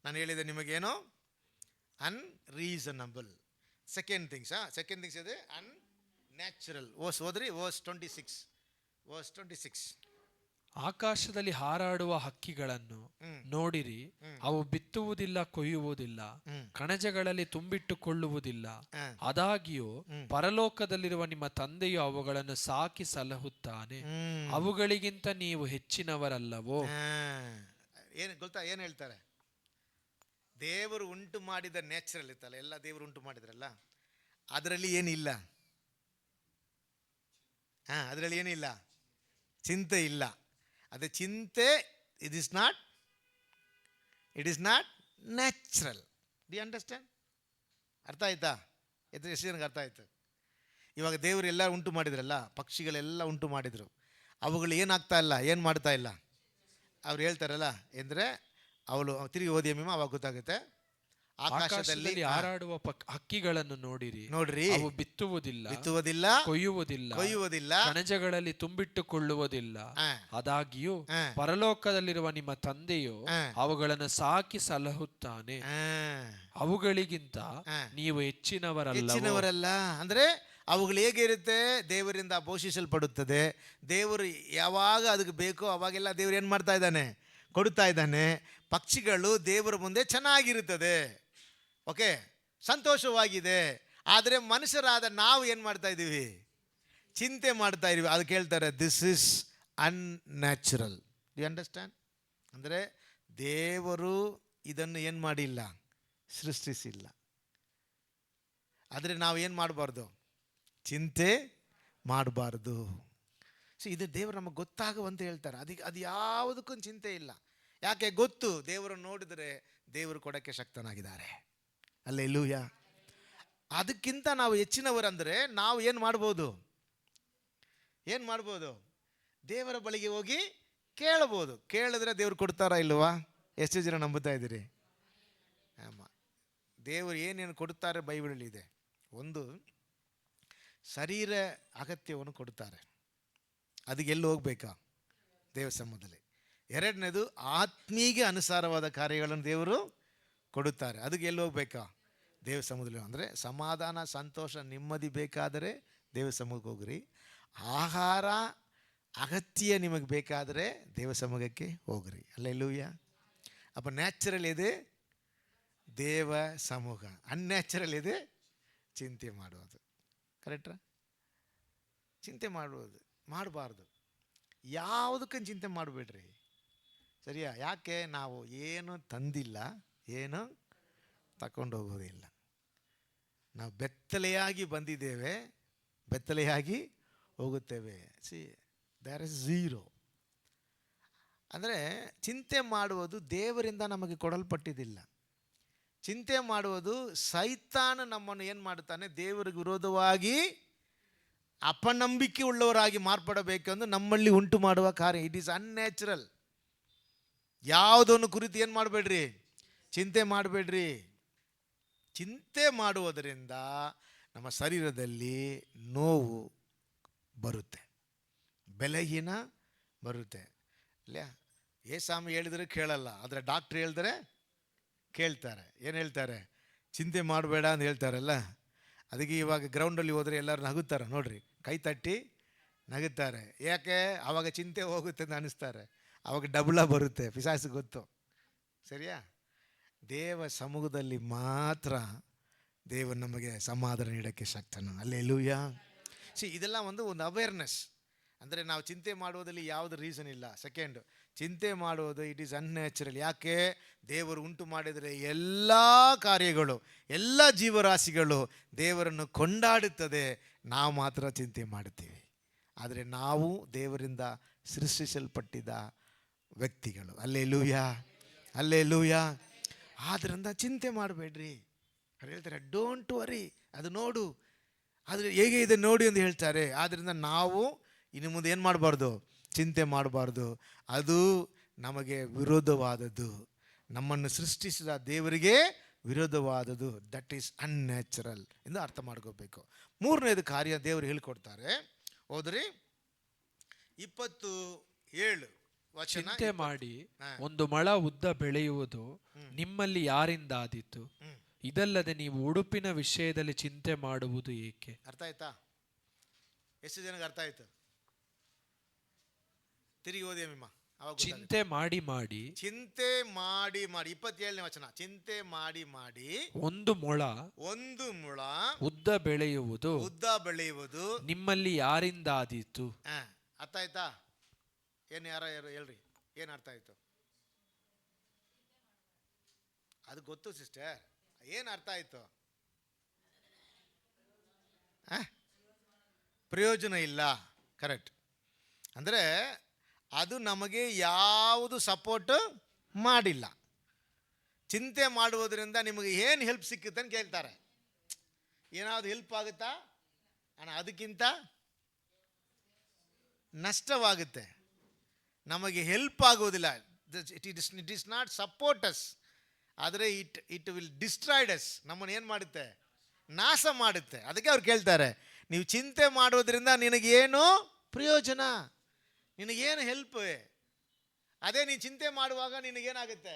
ನಾನು ಹೇಳಿದೆ ನಿಮಗೇನೋ ಅನ್ರೀಸನಬಲ್. ಸೆಕೆಂಡ್ ಥಿಂಗ್ಸ್ ಇದೆ ಅನ್ಯಾಚುರಲ್. ಓದ್ರಿ ವರ್ಸ್ 26. ಆಕಾಶದಲ್ಲಿ ಹಾರಾಡುವ ಹಕ್ಕಿಗಳನ್ನು ನೋಡಿರಿ, ಅವು ಬಿತ್ತುವುದಿಲ್ಲ, ಕೊಯ್ಯುವುದಿಲ್ಲ, ಕಣಜಗಳಲ್ಲಿ ತುಂಬಿಟ್ಟುಕೊಳ್ಳುವುದಿಲ್ಲ. ಆದಾಗ್ಯೂ ಪರಲೋಕದಲ್ಲಿರುವ ನಿಮ್ಮ ತಂದೆಯು ಅವುಗಳನ್ನು ಸಾಕಿ ಸಲಹುತ್ತಾನೆ. ಅವುಗಳಿಗಿಂತ ನೀವು ಹೆಚ್ಚಿನವರಲ್ಲವೋ? ಏನು ಗೊತ್ತಾ, ಏನು ಹೇಳ್ತಾರೆ? ದೇವರು ಉಂಟು ಮಾಡಿದ ನ್ಯಾಚುರಲ್ ಇತ್ತಲ್ಲ, ಎಲ್ಲ ದೇವರು ಉಂಟು ಮಾಡಿದ್ರಲ್ಲ, ಅದರಲ್ಲಿ ಏನಿಲ್ಲ. ಅದರಲ್ಲಿ ಏನಿಲ್ಲ, ಚಿಂತೆ ಇಲ್ಲ. ಅದೇ ಚಿಂತೆ it is not natural. D understand? ಅರ್ಥ ಆಯ್ತಾ? ಎಷ್ಟು ಜನಕ್ಕೆ ಅರ್ಥ ಆಯ್ತು? ಇವಾಗ ದೇವರು ಎಲ್ಲ ಉಂಟು ಮಾಡಿದ್ರಲ್ಲ, ಪಕ್ಷಿಗಳೆಲ್ಲ ಉಂಟು ಮಾಡಿದರು, ಅವುಗಳು ಏನಾಗ್ತಾ ಇಲ್ಲ, ಏನು ಮಾಡ್ತಾ ಇಲ್ಲ. ಅವ್ರು ಹೇಳ್ತಾರಲ್ಲ ಅಂದರೆ ಅವಳು ತಿರುಗಿ ಓದಿ ಅಮ್ಮ, ಅವಾಗ ಗೊತ್ತಾಗುತ್ತೆ. ಆಕಾಶದಲ್ಲಿ ಹಾರಾಡುವ ಹಕ್ಕಿಗಳನ್ನು ನೋಡಿರಿ, ಅವು ಬಿತ್ತುವುದಿಲ್ಲ, ಕೊಯ್ಯುವುದಿಲ್ಲ, ಕಣಜಗಳಲ್ಲಿ ತುಂಬಿಟ್ಟುಕೊಳ್ಳುವುದಿಲ್ಲ. ಆದಾಗ್ಯೂ ಪರಲೋಕದಲ್ಲಿರುವ ನಿಮ್ಮ ತಂದೆಯು ಅವುಗಳನ್ನು ಸಾಕಿ ಸಲಹುತ್ತಾನೆ. ಅವುಗಳಿಗಿಂತ ನೀವು ಹೆಚ್ಚಿನವರಲ್ಲ. ಅಂದ್ರೆ ಅವುಗಳು ಹೇಗಿರುತ್ತೆ? ದೇವರಿಂದ ಪೋಷಿಸಲ್ಪಡುತ್ತದೆ. ದೇವರು ಯಾವಾಗ ಅದಕ್ಕೆ ಬೇಕೋ ಅವಾಗೆಲ್ಲ ದೇವರು ಏನು ಮಾಡ್ತಾ ಇದ್ದಾನೆ? ಕೊಡ್ತಾ ಇದ್ದಾನೆ. ಪಕ್ಷಿಗಳು ದೇವರ ಮುಂದೆ ಚೆನ್ನಾಗಿರುತ್ತದೆ, ಓಕೆ, ಸಂತೋಷವಾಗಿದೆ. ಆದರೆ ಮನುಷ್ಯರಾದ ನಾವು ಏನು ಮಾಡ್ತಾ ಇದ್ದೀವಿ? ಚಿಂತೆ ಮಾಡ್ತಾ ಇದ್ದೀವಿ. ಅದಕ್ಕೆ ಹೇಳ್ತಾರೆ this is unnatural. D understand? ಅಂದರೆ ದೇವರು ಇದನ್ನು ಏನು ಮಾಡಿಲ್ಲ, ಸೃಷ್ಟಿಸಿಲ್ಲ. ಆದರೆ ನಾವು ಏನು ಮಾಡಬಾರ್ದು? ಚಿಂತೆ ಮಾಡಬಾರ್ದು. ಸೊ ಇದು ದೇವರು ನಮಗೆ ಗೊತ್ತಾಗುವಂತ ಹೇಳ್ತಾರೆ. ಅದು ಯಾವುದಕ್ಕೂ ಚಿಂತೆ ಇಲ್ಲ. ಯಾಕೆ ಗೊತ್ತು? ದೇವರನ್ನು ನೋಡಿದರೆ ದೇವರು ಕೊಡೋಕ್ಕೆ ಶಕ್ತನಾಗಿದ್ದಾರೆ. ಹಲ್ಲೆಲೂಯಾ. ಅದಕ್ಕಿಂತ ನಾವು ಹೆಚ್ಚಿನವರಂದರೆ ನಾವು ಏನು ಮಾಡ್ಬೋದು? ದೇವರ ಬಳಿಗೆ ಹೋಗಿ ಕೇಳಬಹುದು. ಕೇಳಿದ್ರೆ ದೇವ್ರು ಕೊಡ್ತಾರಾ ಇಲ್ವಾ? ಎಷ್ಟು ಜನ ನಂಬುತ್ತಾ ಇದ್ದೀರಿ? ಆಮಾಂ, ದೇವರು ಏನೇನು ಕೊಡ್ತಾರೆ ಬೈಬಲಲ್ಲಿ ಇದೆ. ಒಂದು, ಶರೀರ ಅಗತ್ಯವನ್ನು ಕೊಡ್ತಾರೆ, ಅದಕ್ಕೆ ಎಲ್ಲಿ ಹೋಗ್ಬೇಕಾ? ದೇವ ಸಮ್ಮುಖದಲ್ಲಿ. ಎರಡನೇದು, ಆತ್ಮೀಗೆ ಅನುಸಾರವಾದ ಕಾರ್ಯಗಳನ್ನು ದೇವರು ಕೊಡುತ್ತಾರೆ, ಅದಕ್ಕೆ ಎಲ್ಲಿ ಹೋಗ್ಬೇಕಾ? ದೇವ ಸಮ್ಮುಖದಲ್ಲಿ. ಅಂದರೆ ಸಮಾಧಾನ, ಸಂತೋಷ, ನೆಮ್ಮದಿ ಬೇಕಾದರೆ ದೇವ ಸಮ್ಮುಖಕ್ಕೆ ಹೋಗ್ರಿ. ಆಹಾರ ಅಗತ್ಯ ನಿಮಗೆ ಬೇಕಾದರೆ ದೇವ ಸಮ್ಮುಖಕ್ಕೆ ಹೋಗ್ರಿ. ಹಲ್ಲೆಲೂಯಾ. ಅಪ್ಪ ನ್ಯಾಚುರಲ್ ಇದೆ ದೇವ ಸಮ್ಮುಖ, ಅನ್ಯಾಚುರಲ್ ಇದೆ ಚಿಂತೆ ಮಾಡುವುದು. ಕರೆಕ್ಟ್ರಾ? ಚಿಂತೆ ಮಾಡಬಾರ್ದು. ಯಾವುದಕ್ಕೂ ಚಿಂತೆ ಮಾಡಬೇಡ್ರಿ, ಸರಿಯಾ? ಯಾಕೆ? ನಾವು ಏನು ತಂದಿಲ್ಲ, ಏನು ತಗೊಂಡು ಹೋಗೋದಿಲ್ಲ. ನಾವು ಬೆತ್ತಲೆಯಾಗಿ ಬಂದಿದ್ದೇವೆ, ಬೆತ್ತಲೆಯಾಗಿ ಹೋಗುತ್ತೇವೆ. There is zero. ಅಂದರೆ ಚಿಂತೆ ಮಾಡುವುದು ದೇವರಿಂದ ನಮಗೆ ಕೊಡಲ್ಪಟ್ಟಿದ್ದಿಲ್ಲ. ಚಿಂತೆ ಮಾಡುವುದು ಸೈತಾನ ನಮ್ಮನ್ನು ಏನು ಮಾಡುತ್ತಾನೆ? ದೇವರಿಗೆ ವಿರೋಧವಾಗಿ ಅಪನಂಬಿಕೆ ಉಳ್ಳವರಾಗಿ ಮಾರ್ಪಡಬೇಕೆಂದು ನಮ್ಮಲ್ಲಿ ಉಂಟು ಮಾಡುವ ಕಾರ್ಯ. It is unnatural. ಯಾವುದನ್ನು ಕುರಿತು ಏನು ಮಾಡಬೇಡ್ರಿ? ಚಿಂತೆ ಮಾಡಬೇಡ್ರಿ. ಚಿಂತೆ ಮಾಡುವುದರಿಂದ ನಮ್ಮ ಶರೀರದಲ್ಲಿ ನೋವು ಬರುತ್ತೆ, ಬಲಹೀನ ಬರುತ್ತೆ. ಇಲ್ಲ, ಏಸಾಮಿ ಹೇಳಿದರೆ ಕೇಳಲ್ಲ, ಆದರೆ ಡಾಕ್ಟ್ರ್ ಹೇಳಿದ್ರೆ ಕೇಳ್ತಾರೆ. ಏನು ಹೇಳ್ತಾರೆ? ಚಿಂತೆ ಮಾಡಬೇಡ ಅಂತ ಹೇಳ್ತಾರಲ್ಲ. ಅದಕ್ಕೆ ಇವಾಗ ಗ್ರೌಂಡಲ್ಲಿ ಹೋದರೆ ಎಲ್ಲರೂ ನಗುತ್ತಾರೆ ನೋಡ್ರಿ, ಕೈ ತಟ್ಟಿ ನಗುತ್ತಾರೆ. ಯಾಕೆ? ಆವಾಗ ಚಿಂತೆ ಹೋಗುತ್ತೆ ಅಂತ ಅನ್ನಿಸ್ತಾರೆ, ಆವಾಗ ಡಬಲ ಬರುತ್ತೆ. ಪಿಶಾಚು ಗೊತ್ತು, ಸರಿಯಾ? ದೇವ ಸಮ್ಮುಖದಲ್ಲಿ ಮಾತ್ರ ದೇವರು ನಮಗೆ ಸಮಾಧಾನ ನೀಡೋಕ್ಕೆ ಶಕ್ತನು. ಹಲ್ಲೆಲೂಯಾ. ಇದೆಲ್ಲ ಒಂದು ಅವೇರ್ನೆಸ್. ಅಂದರೆ ನಾವು ಚಿಂತೆ ಮಾಡುವುದರಲ್ಲಿ ಯಾವುದು ರೀಸನ್ ಇಲ್ಲ. ಸೆಕೆಂಡ್, ಚಿಂತೆ ಮಾಡುವುದು ಇಟ್ ಈಸ್ ಅನ್ಯಾಚುರಲ್. ಯಾಕೆ? ದೇವರು ಉಂಟು ಮಾಡಿದರೆ ಎಲ್ಲ ಕಾರ್ಯಗಳು, ಎಲ್ಲ ಜೀವರಾಶಿಗಳು ದೇವರನ್ನು ಕೊಂಡಾಡುತ್ತದೆ, ನಾವು ಮಾತ್ರ ಚಿಂತೆ ಮಾಡುತ್ತೀವಿ. ಆದರೆ ನಾವು ದೇವರಿಂದ ಸೃಷ್ಟಿಸಲ್ಪಟ್ಟಿದ್ದ ವ್ಯಕ್ತಿಗಳು. Hallelujah, hallelujah. ಆದ್ದರಿಂದ ಚಿಂತೆ ಮಾಡಬೇಡ್ರಿ. ಅವ್ರು ಹೇಳ್ತಾರೆ ಡೋಂಟ್ ವರಿ, ಅದು ನೋಡು, ಆದರೆ ಹೇಗೆ ಇದೆ ನೋಡಿ ಅಂತ ಹೇಳ್ತಾರೆ. ಆದ್ದರಿಂದ ನಾವು ಇನ್ನು ಮುಂದೆ ಏನು ಮಾಡಬಾರ್ದು? ಚಿಂತೆ ಮಾಡಬಾರ್ದು. ಅದು ನಮಗೆ ವಿರೋಧವಾದದ್ದು, ನಮ್ಮನ್ನು ಸೃಷ್ಟಿಸಿದ ದೇವರಿಗೆ ವಿರೋಧವಾದದ್ದು. ದಟ್ ಈಸ್ ಅನ್ಯಾಚುರಲ್ ಎಂದು ಅರ್ಥ ಮಾಡ್ಕೋಬೇಕು. ಮೂರನೇದು ಕಾರ್ಯ ದೇವರು ಹೇಳ್ಕೊಡ್ತಾರೆ. ಹೋದ್ರಿ 27 ವಚನ. ಚಿಂತೆ ಮಾಡಿ ಒಂದು ಮೊಳ ಉದ್ದ ಬೆಳೆಯುವುದು ನಿಮ್ಮಲ್ಲಿ ಯಾರಿಂದಾದೀತು? ಇದಲ್ಲದೆ ನೀವು ಉಡುಪಿನ ವಿಷಯದಲ್ಲಿ ಚಿಂತೆ ಮಾಡುವುದು ಏಕೆ? ಅರ್ಥ ಆಯ್ತಾ? ಎಷ್ಟು ಜನಕ್ಕೆ ಅರ್ಥ ಆಯ್ತು? ತಿರುಗಿ ಓದಿ ಅಮ್ಮ. ಚಿಂತೆ ಮಾಡಿ ಮಾಡಿ, ಚಿಂತೆ ಮಾಡಿ ಮಾಡಿ, 27ನೇ ವಚನ. ಚಿಂತೆ ಮಾಡಿ ಮಾಡಿ ಒಂದು ಮೊಳ ಉದ್ದ ಬೆಳೆಯುವುದು ನಿಮ್ಮಲ್ಲಿ ಯಾರಿಂದಾದೀತು? ಅರ್ಥ ಆಯ್ತಾ? ಯಾರು ಹೇಳ್ರಿ, ಏನ್ ಅರ್ಥ ಆಯ್ತು? ಅದು ಗೊತ್ತು ಸಿಸ್ಟರ್, ಏನ್ ಅರ್ಥ ಆಯ್ತು? ಪ್ರಯೋಜನ ಇಲ್ಲ. ಕರೆಕ್ಟ್. ಅಂದರೆ ಅದು ನಮಗೆ ಯಾವುದು ಸಪೋರ್ಟ್ ಮಾಡಿಲ್ಲ. ಚಿಂತೆ ಮಾಡುವುದರಿಂದ ನಿಮಗೆ ಏನು ಹೆಲ್ಪ್ ಸಿಕ್ಕುತ್ತೆ ಅಂತ ಕೇಳ್ತಾರೆ. ಏನಾದ್ರು ಹೆಲ್ಪ್ ಆಗುತ್ತಾ ಅಣ್ಣ? ಅದಕ್ಕಿಂತ ನಷ್ಟವಾಗುತ್ತೆ. ನಮಗೆ ಹೆಲ್ಪ್ ಆಗೋದಿಲ್ಲ. It is not support us, ಆದರೆ ಇಟ್ ವಿಲ್ ಡಿಸ್ಟ್ರಾಯ್ಡ್ ಅಸ್. ನಮ್ಮನ್ನು ಏನು ಮಾಡುತ್ತೆ? ನಾಶ ಮಾಡುತ್ತೆ. ಅದಕ್ಕೆ ಅವ್ರು ಕೇಳ್ತಾರೆ, ನೀವು ಚಿಂತೆ ಮಾಡೋದ್ರಿಂದ ನಿನಗೇನು ಪ್ರಯೋಜನ, ನಿನಗೇನು ಹೆಲ್ಪ್? ಅದೇ ನೀನು ಚಿಂತೆ ಮಾಡುವಾಗ ನಿನಗೇನಾಗುತ್ತೆ?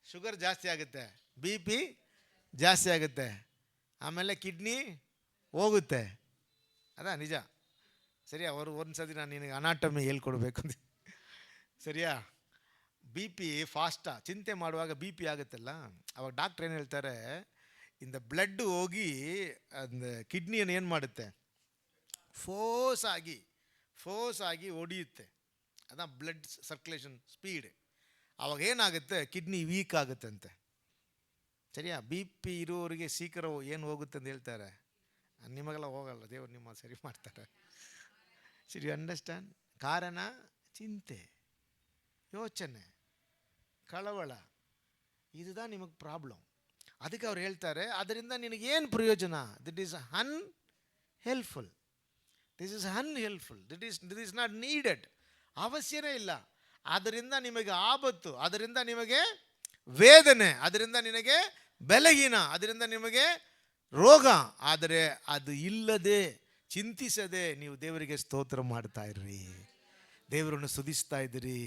ಶುಗರ್ ಜಾಸ್ತಿ ಆಗುತ್ತೆ, BP ಜಾಸ್ತಿ ಆಗುತ್ತೆ, ಆಮೇಲೆ ಕಿಡ್ನಿ ಹೋಗುತ್ತೆ. ಅದಾ ನಿಜ. ಸರಿಯಾ? ಅವರು ಒಂದ್ಸತಿ ನಾನು ನಿನಗೆ ಅನಾಟಮಿ ಹೇಳ್ಕೊಡ್ಬೇಕು ಅಂತ. ಸರಿಯಾ? BP ಫಾಸ್ಟಾ ಚಿಂತೆ ಮಾಡುವಾಗ BP ಆಗುತ್ತಲ್ಲ, ಅವಾಗ ಡಾಕ್ಟ್ರ್ ಏನು ಹೇಳ್ತಾರೆ, ಇಂದ ಬ್ಲಡ್ ಹೋಗಿ ಒಂದು ಕಿಡ್ನಿಯನ್ನು ಏನು ಮಾಡುತ್ತೆ? ಫೋರ್ಸ್ ಆಗಿ ಹೊಡೆಯುತ್ತೆ. ಅದ ಬ್ಲಡ್ ಸರ್ಕ್ಯುಲೇಷನ್ ಸ್ಪೀಡ್. ಅವಾಗ ಏನಾಗುತ್ತೆ? ಕಿಡ್ನಿ ವೀಕ್ ಆಗುತ್ತಂತೆ. ಸರಿಯಾ? BP ಇರೋರಿಗೆ ಶೀಘ್ರ ಏನು ಹೋಗುತ್ತೆ ಅಂತ ಹೇಳ್ತಾರೆ. ನಿಮಗೆಲ್ಲ ಹೋಗಲ್ಲ, ದೇವರು ನಿಮ್ಮ ಸರಿ ಮಾಡ್ತಾರೆ. ಸರಿ, ಅಂಡರ್ಸ್ಟ್ಯಾಂಡ್? ಕಾರಣ ಚಿಂತೆ, ಯೋಚನೆ, ಕಳವಳ. ಇದುதான் ನಿಮಗೆ ಪ್ರಾಬ್ಲಮ್. ಅದಕ್ಕೆ ಅವ್ರು ಹೇಳ್ತಾರೆ, ಅದರಿಂದ ನಿನಗೇನು ಪ್ರಯೋಜನ? This is unhelpful. This is not needed. ಅವಶ್ಯನೇ ಇಲ್ಲ. ಅದರಿಂದ ನಿಮಗೆ ಆಪತ್ತು, ಅದರಿಂದ ನಿಮಗೆ ವೇದನೆ, ಅದರಿಂದ ನಿನಗೆ ಬಲಹೀನ, ಅದರಿಂದ ನಿಮಗೆ ರೋಗ. ಆದರೆ ಅದು ಇಲ್ಲದೆ, ಚಿಂತಿಸದೆ ನೀವು ದೇವರಿಗೆ ಸ್ತೋತ್ರ ಮಾಡ್ತಾ ಇರ್ರಿ, ದೇವರನ್ನು ಸ್ತುತಿಸ್ತಾ ಇದ್ದೀರಿ.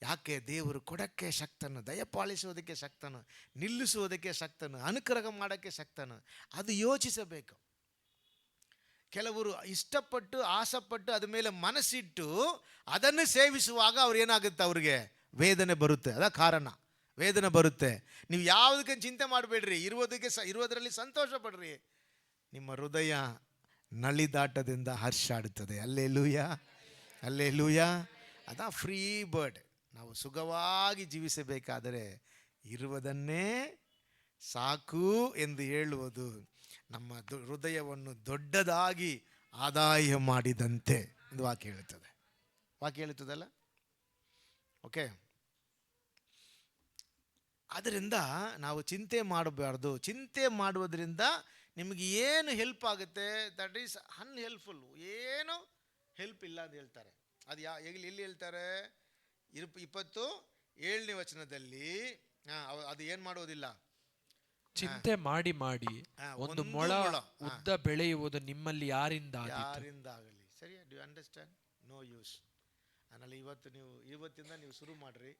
ಯಾಕೆ? ದೇವರು ಕೊಡಕ್ಕೆ ಶಕ್ತನು, ದಯಪಾಲಿಸುವುದಕ್ಕೆ ಶಕ್ತನು, ನಿಲ್ಲಿಸುವುದಕ್ಕೆ ಶಕ್ತನು, ಅನುಗ್ರಹ ಮಾಡೋಕ್ಕೆ ಶಕ್ತನು. ಅದು ಯೋಚಿಸಬೇಕು. ಕೆಲವರು ಇಷ್ಟಪಟ್ಟು ಆಸೆಪಟ್ಟು ಅದ ಮೇಲೆ ಮನಸ್ಸಿಟ್ಟು ಅದನ್ನು ಸೇವಿಸುವಾಗ ಅವ್ರು ಏನಾಗುತ್ತೆ? ಅವ್ರಿಗೆ ವೇದನೆ ಬರುತ್ತೆ. ಅದ ಕಾರಣ, ವೇದನೆ ಬರುತ್ತೆ. ನೀವು ಯಾವುದಕ್ಕೆ ಚಿಂತೆ ಮಾಡಬೇಡ್ರಿ, ಇರುವುದರಲ್ಲಿ ಸಂತೋಷ ಪಡ್ರಿ. ನಿಮ್ಮ ಹೃದಯ ನಳಿದಾಟದಿಂದ ಹರ್ಷಾಡುತ್ತದೆ. ಅಲ್ಲೇಲೂಯಾ. ಅದ ಫ್ರೀ ಬರ್ಡ್. ನಾವು ಸುಖವಾಗಿ ಜೀವಿಸಬೇಕಾದರೆ ಇರುವುದನ್ನೇ ಸಾಕು ಎಂದು ಹೇಳುವುದು ನಮ್ಮ ಹೃದಯವನ್ನು ದೊಡ್ಡದಾಗಿ ಆದಾಯ ಮಾಡಿದಂತೆ ಎಂದು ವಾಕ್ಯ ಹೇಳುತ್ತದಲ್ಲ. ಓಕೆ. ಅದರಿಂದ ನಾವು ಚಿಂತೆ ಮಾಡಬಾರ್ದು. ಚಿಂತೆ ಮಾಡುವುದರಿಂದ ನಿಮಗೆ ಏನು ಹೆಲ್ಪ್ ಆಗುತ್ತೆ? That is unhelpful. ಏನು ಹೆಲ್ಪ್ ಇಲ್ಲ ಅಂತ ಹೇಳ್ತಾರೆ. ಅದು ಎಲ್ಲಿ ಹೇಳ್ತಾರೆ? 27ನೇ ವಚನದಲ್ಲಿ ಅದು ಏನು ಮಾಡೋದಿಲ್ಲ. ಚಿಂತೆ ಮಾಡಿ ಮಾಡಿ ಒಂದು ಮೊಳ ಉದ್ದ ಬೆಳೆಯುವುದು ನಿಮ್ಮಲ್ಲಿ ಯಾರಿಂದಾಗಲಿ. ಸರಿಯಾ? Do you understand? No use. ಆಮೇಲೆ ಇವತ್ತಿಂದ ನೀವು ಶುರು ಮಾಡ್ರಿ.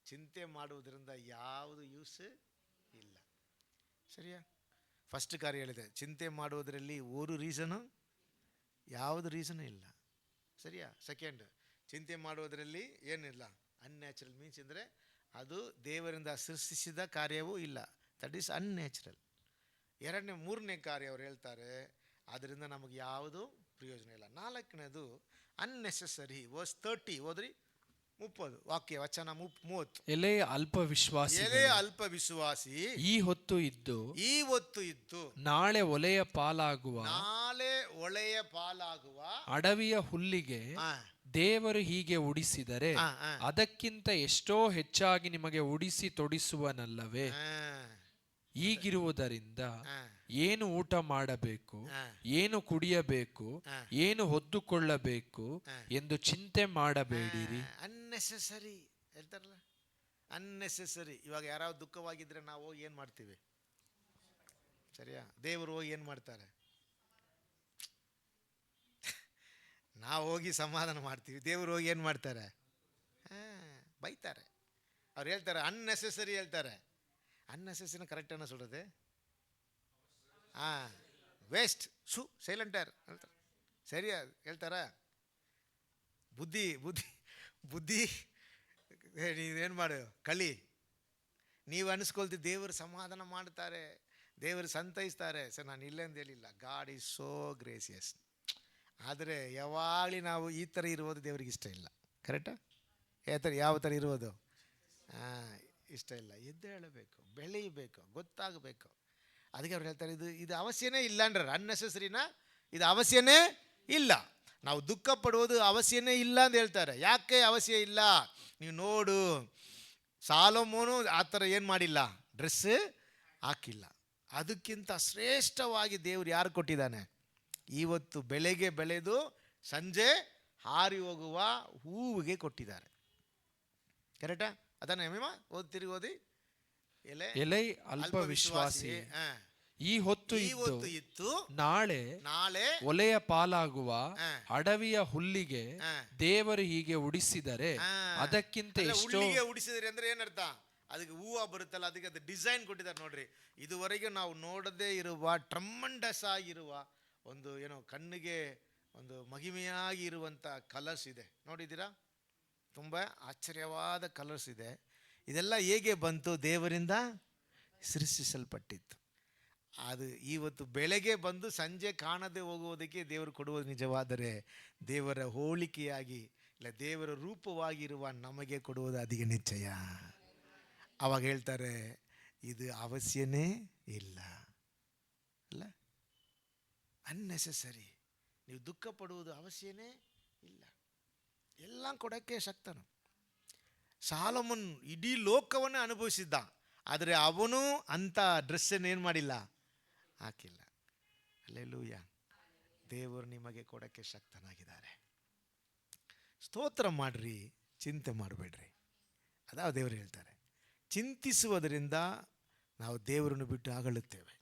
ಚಿಂತೆ ಮಾಡುವುದರಿಂದ ಯಾವುದು ಯೂಸ್ ಇಲ್ಲ. ಸರಿಯಾ? ಫಸ್ಟ್ ಕಾರ್ಯ ಹೇಳಿದೆ, ಚಿಂತೆ ಮಾಡುವುದರಲ್ಲಿ ಯಾವುದು ರೀಸನು ಇಲ್ಲ. ಸರಿಯಾ? ಸೆಕೆಂಡ್, ಚಿಂತೆ ಮಾಡುವುದರಲ್ಲಿ ಏನಿಲ್ಲ, ಅನ್ಯಾಚುರಲ್ ಮೀನ್ಸ್ ಅಂದರೆ ಅದು ದೇವರಿಂದ ಸೃಷ್ಟಿಸಿದ ಕಾರ್ಯವೂ ಇಲ್ಲ. That is unnatural. ಮೂರನೇ ಕಾರ್ಯ ಅವ್ರು ಹೇಳ್ತಾರೆ, ಅದರಿಂದ ನಮಗೆ ಯಾವುದು ಪ್ರಯೋಜನ ಇಲ್ಲ. 4ನೇದು ಅನ್ನೆಸೆಸರಿ. ವರ್ಸ್ 30 ಓದ್ರಿ. 30 ವಾಕ್ಯ ವಚನ 30. ಎಲೆ ಅಲ್ಪ ವಿಶ್ವಾಸಿ, ಈ ಹೊತ್ತು ಇದ್ದು ನಾಳೆ ಒಲೆಯ ಪಾಲಾಗುವ ಅಡವಿಯ ಹುಲ್ಲಿಗೆ ದೇವರು ಹೀಗೆ ಉಡಿಸಿದರೆ ಅದಕ್ಕಿಂತ ಎಷ್ಟೋ ಹೆಚ್ಚಾಗಿ ನಿಮಗೆ ಉಡಿಸಿ ತೊಡಿಸುವನಲ್ಲವೇ? ಈಗಿರುವುದರಿಂದ ಏನು ಊಟ ಮಾಡಬೇಕು, ಏನು ಕುಡಿಯಬೇಕು, ಏನು ಹೊದ್ದುಕೊಳ್ಳಬೇಕು ಎಂದು ಚಿಂತೆ ಮಾಡಬೇಡಿರಿ. ಅನ್ನೆಸೆಸರಿ. ಹೇಳ್ತಾರಲ್ಲ, ಅನ್ನೆಸೆಸರಿ. ಇವಾಗ ಯಾರಾவது ದುಃಖವಾಗಿದ್ದರೆ ನಾವು ಹೋಗಿ ಏನು ಮಾಡ್ತೀವಿ? ಸರಿಯಾ? ದೇವರು ಹೋಗಿ ಏನು ಮಾಡ್ತಾರೆ? ನಾವು ಹೋಗಿ ಸಮಾಧಾನ ಮಾಡ್ತೀವಿ, ದೇವರು ಹೋಗಿ ಏನು ಮಾಡ್ತಾರೆ? ಬೈತಾರೆ. ಅವ್ರು ಹೇಳ್ತಾರೆ ಅನ್ನೆಸೆಸರಿ ಹೇಳ್ತಾರೆ. ಅನ್ನೆಸೆಸರಿನ ಕರೆಕ್ಟಾನ சொல்றது? ವೇಸ್ಟ್ ಶೂ ಸೈಲೆಂಟರ್ ಹೇಳ್ತಾರೆ. ಸರಿಯಾ ಹೇಳ್ತಾರ? ಬುದ್ಧಿ ಬುದ್ಧಿ ಬುದ್ಧಿ ನೀವೇನು ಮಾಡು ಕಲಿ. ನೀವು ಅನಿಸ್ಕೊಳ್ತೀವಿ ದೇವರು ಸಮಾಧಾನ ಮಾಡ್ತಾರೆ, ದೇವರು ಸಂತೈಸ್ತಾರೆ. ಸರ್ ನಾನು ಇಲ್ಲೇ ಅಂತ ಹೇಳಿಲ್ಲ, ಗಾಡ್ ಈಸ್ ಸೋ ಗ್ರೇಸಿಯಸ್. ಆದರೆ ಯಾವಾಗಲಿ ನಾವು ಈ ಥರ ಇರುವುದು ದೇವರಿಗೆ ಇಷ್ಟ ಇಲ್ಲ. ಕರೆಕ್ಟಾ? ಯಾವ ಥರ ಇರುವುದು ಇಷ್ಟ ಇಲ್ಲ. ಎದ್ದು ಹೇಳಬೇಕು, ಬೆಳೆಯಬೇಕು, ಗೊತ್ತಾಗಬೇಕು. ಅದಕ್ಕೆ ಅವ್ರು ಹೇಳ್ತಾರೆ ಇದು ಅವಶ್ಯನೇ ಇಲ್ಲ ಅಂಡ್ರೆ ಅನ್ನೆಸೆಸರಿನ ಇದು ಅವಶ್ಯನೇ ಇಲ್ಲ. ನಾವು ದುಃಖ ಪಡುವುದು ಅವಶ್ಯನೇ ಇಲ್ಲ ಅಂತ ಹೇಳ್ತಾರೆ. ಯಾಕೆ ಅವಶ್ಯ ಇಲ್ಲ? ನೀವು ನೋಡು, ಸಾಲೋಮೋನು ಆ ಥರ ಏನು ಮಾಡಿಲ್ಲ, ಡ್ರೆಸ್ ಹಾಕಿಲ್ಲ. ಅದಕ್ಕಿಂತ ಶ್ರೇಷ್ಠವಾಗಿ ದೇವರು ಯಾರು ಕೊಟ್ಟಿದ್ದಾನೆ? ಇವತ್ತು ಬೆಳೆಗೆ ಬೆಳೆದು ಸಂಜೆ ಹಾರಿ ಹೋಗುವ ಹೂವಿಗೆ ಕೊಟ್ಟಿದ್ದಾರೆ. ಕರೆಕ್ಟಾ? ಅದನ್ನ ಓದಿ ಎಲೈ ಅಲ್ಪ ವಿಶ್ವಾಸಿ, ಈ ಹೊತ್ತು ಇತ್ತು ನಾಳೆ ಒಲೆಯ ಪಾಲಾಗುವ ಅಡವಿಯ ಹುಲ್ಲಿಗೆ ದೇವರು ಹೀಗೆ ಉಡಿಸಿದರೆ ಅದಕ್ಕಿಂತ ಎಷ್ಟೋ. ಉಡಿಸಿದರೆ ಅಂದ್ರೆ ಏನರ್ಥ? ಅದಕ್ಕೆ ಹೂವು ಬರುತ್ತಲ್ಲ, ಅದಕ್ಕೆ ಅದು ಡಿಸೈನ್ ಕೊಟ್ಟಿದ್ದಾರೆ ನೋಡ್ರಿ. ಇದುವರೆಗೆ ನಾವು ನೋಡದೇ ಇರುವ ಟ್ರಮಂಡಸ್ ಆಗಿರುವ ಒಂದು ಏನೋ ಕಣ್ಣಿಗೆ ಒಂದು ಮಹಿಮೆಯಾಗಿ ಇರುವಂಥ ಕಲರ್ಸ್ ಇದೆ. ನೋಡಿದ್ದೀರಾ? ತುಂಬ ಆಶ್ಚರ್ಯವಾದ ಕಲರ್ಸ್ ಇದೆ. ಇದೆಲ್ಲ ಹೇಗೆ ಬಂತು? ದೇವರಿಂದ ಸೃಷ್ಟಿಸಲ್ಪಟ್ಟಿತ್ತು. ಅದು ಇವತ್ತು ಬೆಳಗ್ಗೆ ಬಂದು ಸಂಜೆ ಕಾಣದೆ ಹೋಗುವುದಕ್ಕೆ ದೇವರು ಕೊಡುವುದು ನಿಜವಾದರೆ, ದೇವರ ಹೋಲಿಕೆಯಾಗಿ ಇಲ್ಲ ದೇವರ ರೂಪವಾಗಿರುವ ನಮಗೆ ಕೊಡುವುದು ಅಧಿಕ ನಿಶ್ಚಯ. ಅವಾಗ ಹೇಳ್ತಾರೆ ಇದು ಅವಶ್ಯನೇ ಇಲ್ಲ ಅಲ್ಲ, ಅನ್ನೆಸೆಸರಿ. ನೀವು ದುಃಖ ಪಡುವುದು ಅವಶ್ಯನೇ ಇಲ್ಲ. ಎಲ್ಲ ಕೊಡೋಕ್ಕೆ ಶಕ್ತನು. ಸಾಲೋಮನ್ ಇಡೀ ಲೋಕವನ್ನು ಅನುಭವಿಸಿದ್ದ, ಆದರೆ ಅವನು ಅಂಥ ಡ್ರೆಸ್ಸನ್ನು ಏನು ಮಾಡಿಲ್ಲ, ಹಾಕಿಲ್ಲ. ಹಲ್ಲೆಲೂಯ. ದೇವರು ನಿಮಗೆ ಕೊಡೋಕ್ಕೆ ಶಕ್ತನಾಗಿದ್ದಾರೆ. ಸ್ತೋತ್ರ ಮಾಡ್ರಿ, ಚಿಂತೆ ಮಾಡಬೇಡ್ರಿ. ಅದಾವ ದೇವರು ಹೇಳ್ತಾರೆ. ಚಿಂತಿಸುವುದರಿಂದ ನಾವು ದೇವರನ್ನು ಬಿಟ್ಟು ಅಗಲುತ್ತೇವೆ.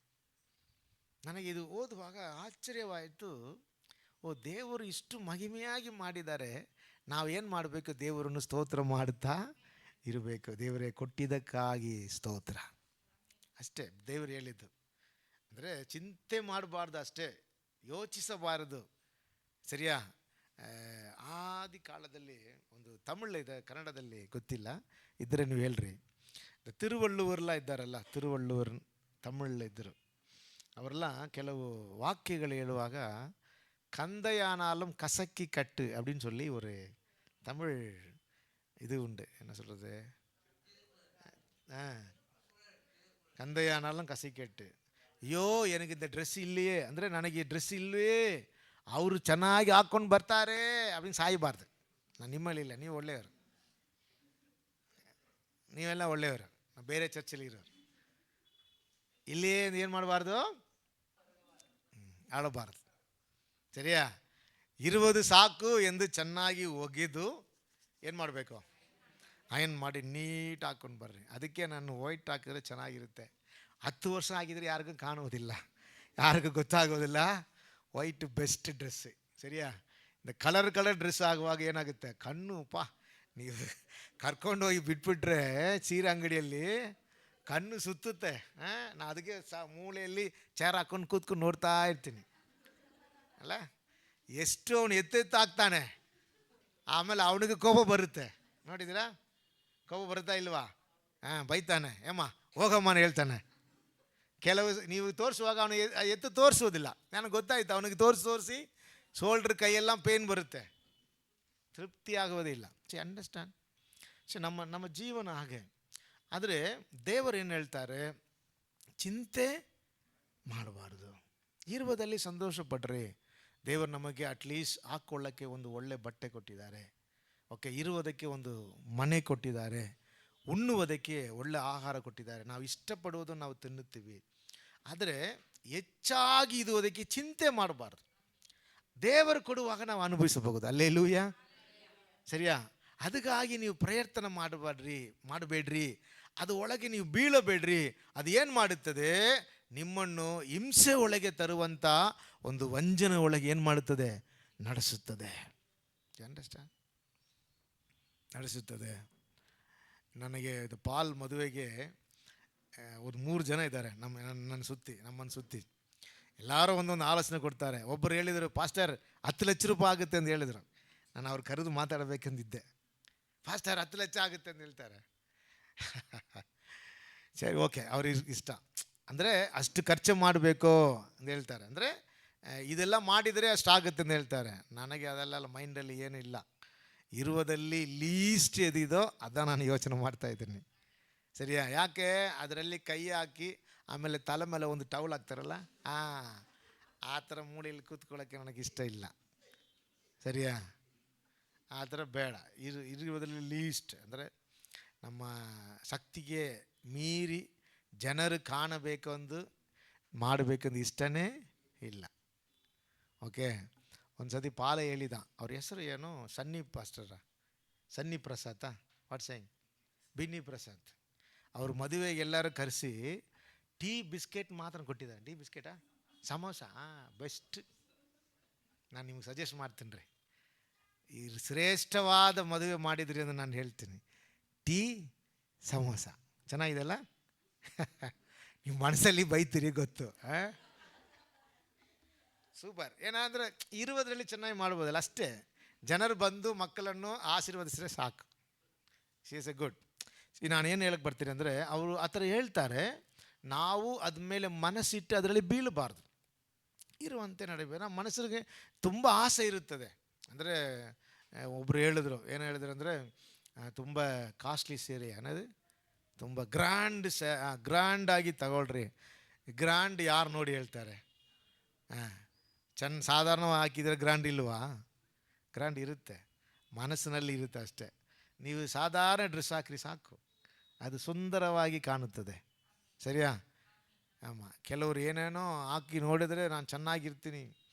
ನನಗೆ ಇದು ಓದುವಾಗ ಆಶ್ಚರ್ಯವಾಯಿತು. ದೇವರು ಇಷ್ಟು ಮಹಿಮೆಯಾಗಿ ಮಾಡಿದ್ದಾರೆ, ನಾವೇನು ಮಾಡಬೇಕು? ದೇವರನ್ನು ಸ್ತೋತ್ರ ಮಾಡುತ್ತಾ ಇರಬೇಕು. ದೇವರೇ ಕೊಟ್ಟಿದ್ದಕ್ಕಾಗಿ ಸ್ತೋತ್ರ ಅಷ್ಟೇ ದೇವರು ಹೇಳಿದ್ದು. ಅಂದರೆ ಚಿಂತೆ ಮಾಡಬಾರ್ದು, ಅಷ್ಟೇ ಯೋಚಿಸಬಾರದು. ಸರಿಯಾ? ಆದಿ ಕಾಲದಲ್ಲಿ ಒಂದು ತಮಿಳು ಇದೆ, ಕನ್ನಡದಲ್ಲಿ ಗೊತ್ತಿಲ್ಲ, ಇದ್ದರೆ ನೀವು ಹೇಳ್ರಿ. ತಿರುವಳ್ಳುವರ್ಲ ಇದ್ದಾರಲ್ಲ, ತಿರುವಳ್ಳುವರ್ ತಮಿಳಲ್ಲಿದ್ದರು. ಅವರೆಲ್ಲ ಕೆಲವು ವಾಕ್ಯಗಳು ಹೇಳುವಾಗ கந்தையானாலும் கசக்கி கட்டு அப்படின்னு சொல்லி ஒரு தமிழ் இது உண்டு. என்ன சொல்கிறது? கந்தையானாலும் கசக்கட்டு. ಅಯ್ಯೋ எனக்கு இந்த ಡ್ರೆಸ್ ಇಲ್ಲಿಯೇ ಅಂದರೆ ನನಗೆ ಈ ಡ್ರೆಸ್ ಇಲ್ಲವೇ, ಅವರು ಚೆನ್ನಾಗಿ ಹಾಕ್ಕೊಂಡು ಬರ್ತಾರೆ அப்படின்னு ಸಾಯಬಾರ್ದು. ನಾನು ನಿಮ್ಮಲ್ಲಿಲ್ಲ, ನೀವು ಒಳ್ಳೆಯವರು, ನೀವೆಲ್ಲ ಒಳ್ಳೆಯವರು. ನಾವು ಬೇರೆ ಚರ್ಚಲ್ಲಿ ಇರೋರು. ಇಲ್ಲಿ ಏನು ಮಾಡಬಾರ್ದು, ಆಡಬಾರ್ದು. ಸರಿಯಾ? ಇರುವುದು ಸಾಕು ಎಂದು ಚೆನ್ನಾಗಿ ಒಗೆದು ಏನು ಮಾಡಬೇಕು? ಅಯನ್ ಮಾಡಿ ನೀಟ್ ಹಾಕ್ಕೊಂಡು ಬರ್ರಿ. ಅದಕ್ಕೆ ನಾನು ವೈಟ್ ಹಾಕಿದ್ರೆ ಚೆನ್ನಾಗಿರುತ್ತೆ. 10 ವರ್ಷ ಆಗಿದ್ರೆ ಯಾರಿಗೂ ಕಾಣುವುದಿಲ್ಲ, ಯಾರಿಗೂ ಗೊತ್ತಾಗೋದಿಲ್ಲ. White best dress. ಸರಿಯಾ? இந்த ಕಲರ್ ಡ್ರೆಸ್ ಆಗುವಾಗ ಏನಾಗುತ್ತೆ, ಕಣ್ಣು ನೀವು ಕರ್ಕೊಂಡು ಹೋಗಿ ಬಿಟ್ಬಿಟ್ರೆ ಸೀರೆ ಅಂಗಡಿಯಲ್ಲಿ ಕಣ್ಣು ಸುತ್ತುತ್ತೆ. ನಾನು ಅದಕ್ಕೆ ಮೂಲೆಯಲ್ಲಿ ಚೇರ್ ಹಾಕ್ಕೊಂಡು ಕೂತ್ಕೊಂಡು ನೋಡ್ತಾ ಇರ್ತೀನಿ ಅಲ್ಲ. ಎಷ್ಟು ಅವನು ಎತ್ತೆತ್ತಾಗ್ತಾನೆ, ಆಮೇಲೆ ಅವನಿಗೆ ಕೋಪ ಬರುತ್ತೆ. ನೋಡಿದ್ದೀರಾ? ಕೋಪ ಬರುತ್ತಾ ಇಲ್ವಾ? ಬೈತಾನೆ, ಏಮ್ಮ ಹೋಗಮ್ಮನ ಹೇಳ್ತಾನೆ. ಕೆಲವು ನೀವು ತೋರಿಸುವಾಗ ಅವನು ಎತ್ತು ತೋರಿಸೋದಿಲ್ಲ. ನನಗೆ ಗೊತ್ತಾಯ್ತು, ಅವನಿಗೆ ತೋರಿಸಿ ಶೋಲ್ಡ್ರ್ ಕೈಯೆಲ್ಲ ಪೇನ್ ಬರುತ್ತೆ, ತೃಪ್ತಿ ಆಗೋದಿಲ್ಲ. ಅಂಡರ್ಸ್ಟ್ಯಾಂಡ್? ನಮ್ಮ ಜೀವನ ಹಾಗೆ. ಆದರೆ ದೇವರು ಏನು ಹೇಳ್ತಾರೆ? ಚಿಂತೆ ಮಾಡಬಾರ್ದು, ಇರುವುದಲ್ಲಿ ಸಂತೋಷ ಪಡ್ರಿ. ದೇವರು ನಮಗೆ ಅಟ್ಲೀಸ್ಟ್ ಹಾಕ್ಕೊಳ್ಳೋಕ್ಕೆ ಒಂದು ಒಳ್ಳೆ ಬಟ್ಟೆ ಕೊಟ್ಟಿದ್ದಾರೆ, ಓಕೆ, ಇರುವುದಕ್ಕೆ ಒಂದು ಮನೆ ಕೊಟ್ಟಿದ್ದಾರೆ, ಉಣ್ಣುವುದಕ್ಕೆ ಒಳ್ಳೆ ಆಹಾರ ಕೊಟ್ಟಿದ್ದಾರೆ. ನಾವು ಇಷ್ಟಪಡುವುದು ನಾವು ತಿನ್ನುತ್ತೀವಿ. ಆದರೆ ಹೆಚ್ಚಾಗಿ ಇರುವುದಕ್ಕೆ ಚಿಂತೆ ಮಾಡಬಾರ್ದು. ದೇವರು ಕೊಡುವಾಗ ನಾವು ಅನುಭವಿಸಬಹುದು. ಹಲ್ಲೆಲೂಯಾ. ಸರಿಯಾ? ಅದಕ್ಕಾಗಿ ನೀವು ಪ್ರಯತ್ನ ಮಾಡಬೇಡ್ರಿ, ಅದು ಒಳಗೆ ನೀವು ಬೀಳಬೇಡ್ರಿ. ಅದು ಏನು ಮಾಡುತ್ತದೆ, ನಿಮ್ಮನ್ನು ಹಿಂಸೆ ಒಳಗೆ ತರುವಂಥ ಒಂದು ವಂಚನೆ ಒಳಗೆ ಏನು ಮಾಡುತ್ತದೆ, ನಡೆಸುತ್ತದೆ. ಅಂಡರ್ಸ್ಟ್ಯಾಂಡ್? ನಡೆಸುತ್ತದೆ. ನನಗೆ ಇದು ಪಾಲ್ ಮದುವೆಗೆ ಒಂದು 3 ಜನ ಇದ್ದಾರೆ ನಮ್ಮನ್ನು ಸುತ್ತಿ ಎಲ್ಲರೂ ಒಂದೊಂದು ಆಲೋಚನೆ ಕೊಡ್ತಾರೆ. ಒಬ್ಬರು ಹೇಳಿದರು, ಪಾಸ್ಟರ್ 10 ಲಕ್ಷ ರೂಪಾಯಿ ಆಗುತ್ತೆ ಅಂತ ಹೇಳಿದರು. ನಾನು ಅವ್ರು ಕರೆದು ಮಾತಾಡಬೇಕೆಂದಿದ್ದೆ. ಪಾಸ್ಟರ್ 10 ಲಕ್ಷ ಆಗುತ್ತೆ ಅಂತ ಹೇಳ್ತಾರೆ. ಸರಿ, ಓಕೆ, ಅವ್ರಿಗೆ ಇಷ್ಟ. ಅಂದರೆ ಅಷ್ಟು ಖರ್ಚು ಮಾಡಬೇಕು ಅಂತ ಹೇಳ್ತಾರೆ. ಅಂದರೆ ಇದೆಲ್ಲ ಮಾಡಿದರೆ ಅಷ್ಟಾಗುತ್ತೆ ಅಂತ ಹೇಳ್ತಾರೆ. ನನಗೆ ಅದೆಲ್ಲ ಮೈಂಡಲ್ಲಿ ಏನೂ ಇಲ್ಲ. ಇರುವುದಲ್ಲಿ ಲೀಸ್ಟ್ ಎದಿದೋ ಅದನ್ನು ನಾನು ಯೋಚನೆ ಮಾಡ್ತಾಯಿದ್ದೀನಿ. ಸರಿಯಾ? ಯಾಕೆ, ಅದರಲ್ಲಿ ಕೈ ಹಾಕಿ ಆಮೇಲೆ ತಲೆ ಮೇಲೆ ಒಂದು ಟವಲ್ ಹಾಕ್ತಾರಲ್ಲ, ಆ ಥರ ಮೂಲೆಯಲ್ಲಿ ಕೂತ್ಕೊಳ್ಳೋಕ್ಕೆ ನನಗೆ ಇಷ್ಟ ಇಲ್ಲ. ಸರಿಯಾ? ಆ ಥರ ಬೇಡ. ಇರುವುದರಲ್ಲಿ ಲೀಸ್ಟ್ ಅಂದರೆ ನಮ್ಮ ಶಕ್ತಿಗೆ ಮೀರಿ ಜನರು ಕಾಣಬೇಕೆಂದು ಮಾಡಬೇಕೆಂದು ಇಷ್ಟನೇ ಇಲ್ಲ. ಓಕೆ. ಒಂದು ಸತಿ ಪಾಲ ಹೇಳಿದ, ಅವ್ರ ಹೆಸರು ಏನು, ಸನ್ನಿ ಪ್ರಸಾದ ವಾಟ್ಸಂಗ್ ಬಿನ್ನಿ ಪ್ರಸಾದ್. ಅವ್ರ ಮದುವೆಗೆ ಎಲ್ಲರೂ ಕರೆಸಿ ಟೀ ಬಿಸ್ಕೆಟ್ ಮಾತ್ರ ಕೊಟ್ಟಿದ್ದಾರೆ. ಟೀ ಬಿಸ್ಕೆಟಾ, ಸಮೋಸ, ಬೆಸ್ಟ್. ನಾನು ನಿಮ್ಗೆ ಸಜೆಸ್ಟ್ ಮಾಡ್ತೀನಿ ರೀ, ಈ ಶ್ರೇಷ್ಠವಾದ ಮದುವೆ ಮಾಡಿದ್ರಿ ಅಂತ ನಾನು ಹೇಳ್ತೀನಿ. ಟೀ ಸಮೋಸ ಚೆನ್ನಾಗಿದೆಲ್ಲ. ನೀವು ಮನಸ್ಸಲ್ಲಿ ಬೈತೀರಿ ಗೊತ್ತು. ಸೂಪರ್. ಏನಾದರೆ ಇರುವುದರಲ್ಲಿ ಚೆನ್ನಾಗಿ ಮಾಡ್ಬೋದಲ್ಲ, ಅಷ್ಟೇ. ಜನರು ಬಂದು ಮಕ್ಕಳನ್ನು ಆಶೀರ್ವದಿಸಿದ್ರೆ ಸಾಕು. She is A good. ನಾನು ಏನು ಹೇಳಕ್ಕೆ ಬರ್ತೀನಿ ಅಂದರೆ, ಅವರು ಆ ಥರ ಹೇಳ್ತಾರೆ. ನಾವು ಅದ್ಮೇಲೆ ಮನಸ್ಸಿಟ್ಟು ಅದರಲ್ಲಿ ಬೀಳಬಾರ್ದು, ಇರುವಂತೆ ನಡಿಬೇಕು. ನಮ್ಮ ಮನಸ್ಸಿಗೆ ತುಂಬ ಆಸೆ ಇರುತ್ತದೆ. ಅಂದರೆ ಒಬ್ಬರು ಏನು ಹೇಳಿದ್ರು ಅಂದರೆ, ತುಂಬ ಕಾಸ್ಟ್ಲಿ ಸೀರೆ ಅನ್ನೋದು ತುಂಬ ಗ್ರ್ಯಾಂಡಾಗಿ ತಗೊಳ್ರಿ. ಗ್ರ್ಯಾಂಡ್ ಯಾರು ನೋಡಿ ಹೇಳ್ತಾರೆ? ಸಾಧಾರಣವಾಗಿ ಹಾಕಿದರೆ ಗ್ರ್ಯಾಂಡ್ ಇಲ್ವಾ? ಗ್ರ್ಯಾಂಡ್ ಇರುತ್ತೆ, ಮನಸ್ಸಿನಲ್ಲಿ ಇರುತ್ತೆ ಅಷ್ಟೇ. ನೀವು ಸಾಧಾರಣ ಡ್ರೆಸ್ ಹಾಕ್ರಿ ಸಾಕು, ಅದು ಸುಂದರವಾಗಿ ಕಾಣುತ್ತದೆ. ಸರಿಯಾ? ಆಮಾಂ. ಕೆಲವರು ಏನೇನೋ ಹಾಕಿ ನೋಡಿದರೆ ನಾನು ಚೆನ್ನಾಗಿರ್ತೀನಿ,